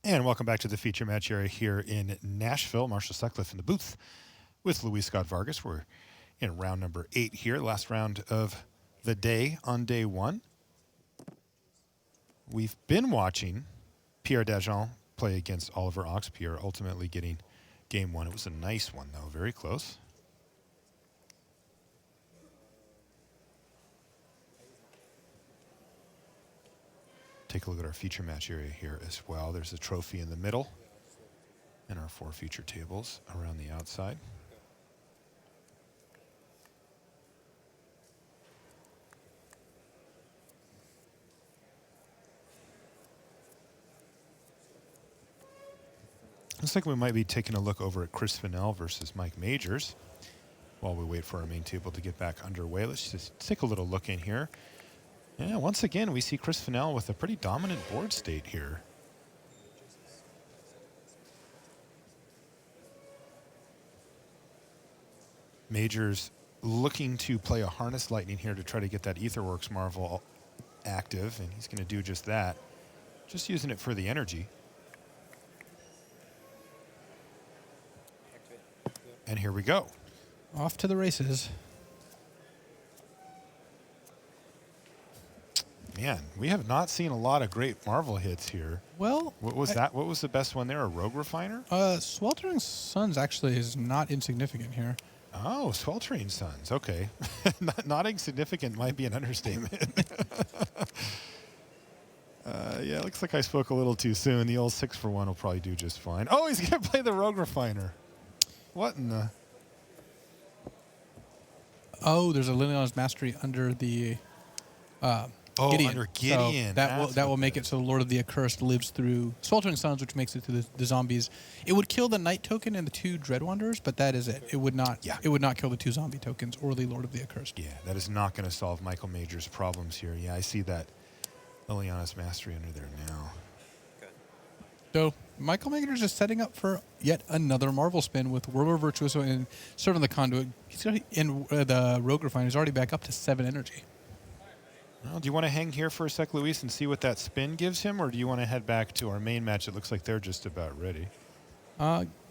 And welcome back to the feature match area here in Nashville. Marshall Sutcliffe in the booth with Luis Scott Vargas. We're in round number 8 here, last round of the day on day 1. We've been watching Pierre Dagen play against Oliver Ox. Pierre ultimately getting game 1. It was a nice one, though, very close. Take a look at our feature match area here as well. There's a trophy in the middle and our 4 feature tables around the outside. Looks like we might be taking a look over at Chris Fennell versus Mike Majors while we wait for our main table to get back underway. Let's just take a little look in here. Yeah, once again, we see Chris Fennell with a pretty dominant board state here. Majors looking to play a Harness Lightning here to try to get that Aetherworks Marvel active, and he's going to do just that. Just using it for the energy. And here we go. Off to the races. Man, we have not seen a lot of great Marvel hits here. Well, what was that? What was the best one there? A Rogue Refiner? Sweltering Suns actually is not insignificant here. Oh, Sweltering Suns. Okay. not insignificant might be an understatement. Yeah, looks like I spoke a little too soon. The old 6-for-1 will probably do just fine. Oh, he's going to play the Rogue Refiner. What in the... Oh, there's a Liliana's Mastery under the Gideon. Under Gideon. So that will make it so Lord of the Accursed lives through Sweltering Suns, which makes it to the zombies. It would kill the Knight token and the 2 Dread Wanderers, but that is it. It would not. Yeah. It would not kill the 2 zombie tokens or the Lord of the Accursed. Yeah, that is not going to solve Michael Majors' problems here. Yeah, I see that Liliana's Mastery under there now. So Michael Majors is setting up for yet another Marvel spin with Whirler Virtuoso and serving the Conduit. He's in the Rogue Refiner. He's already back up to 7 energy. Well, do you want to hang here for a sec, Luis, and see what that spin gives him, or do you want to head back to our main match? It looks like they're just about ready.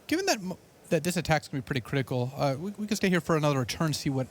Given that this attack's going to be pretty critical, we can stay here for another turn, see what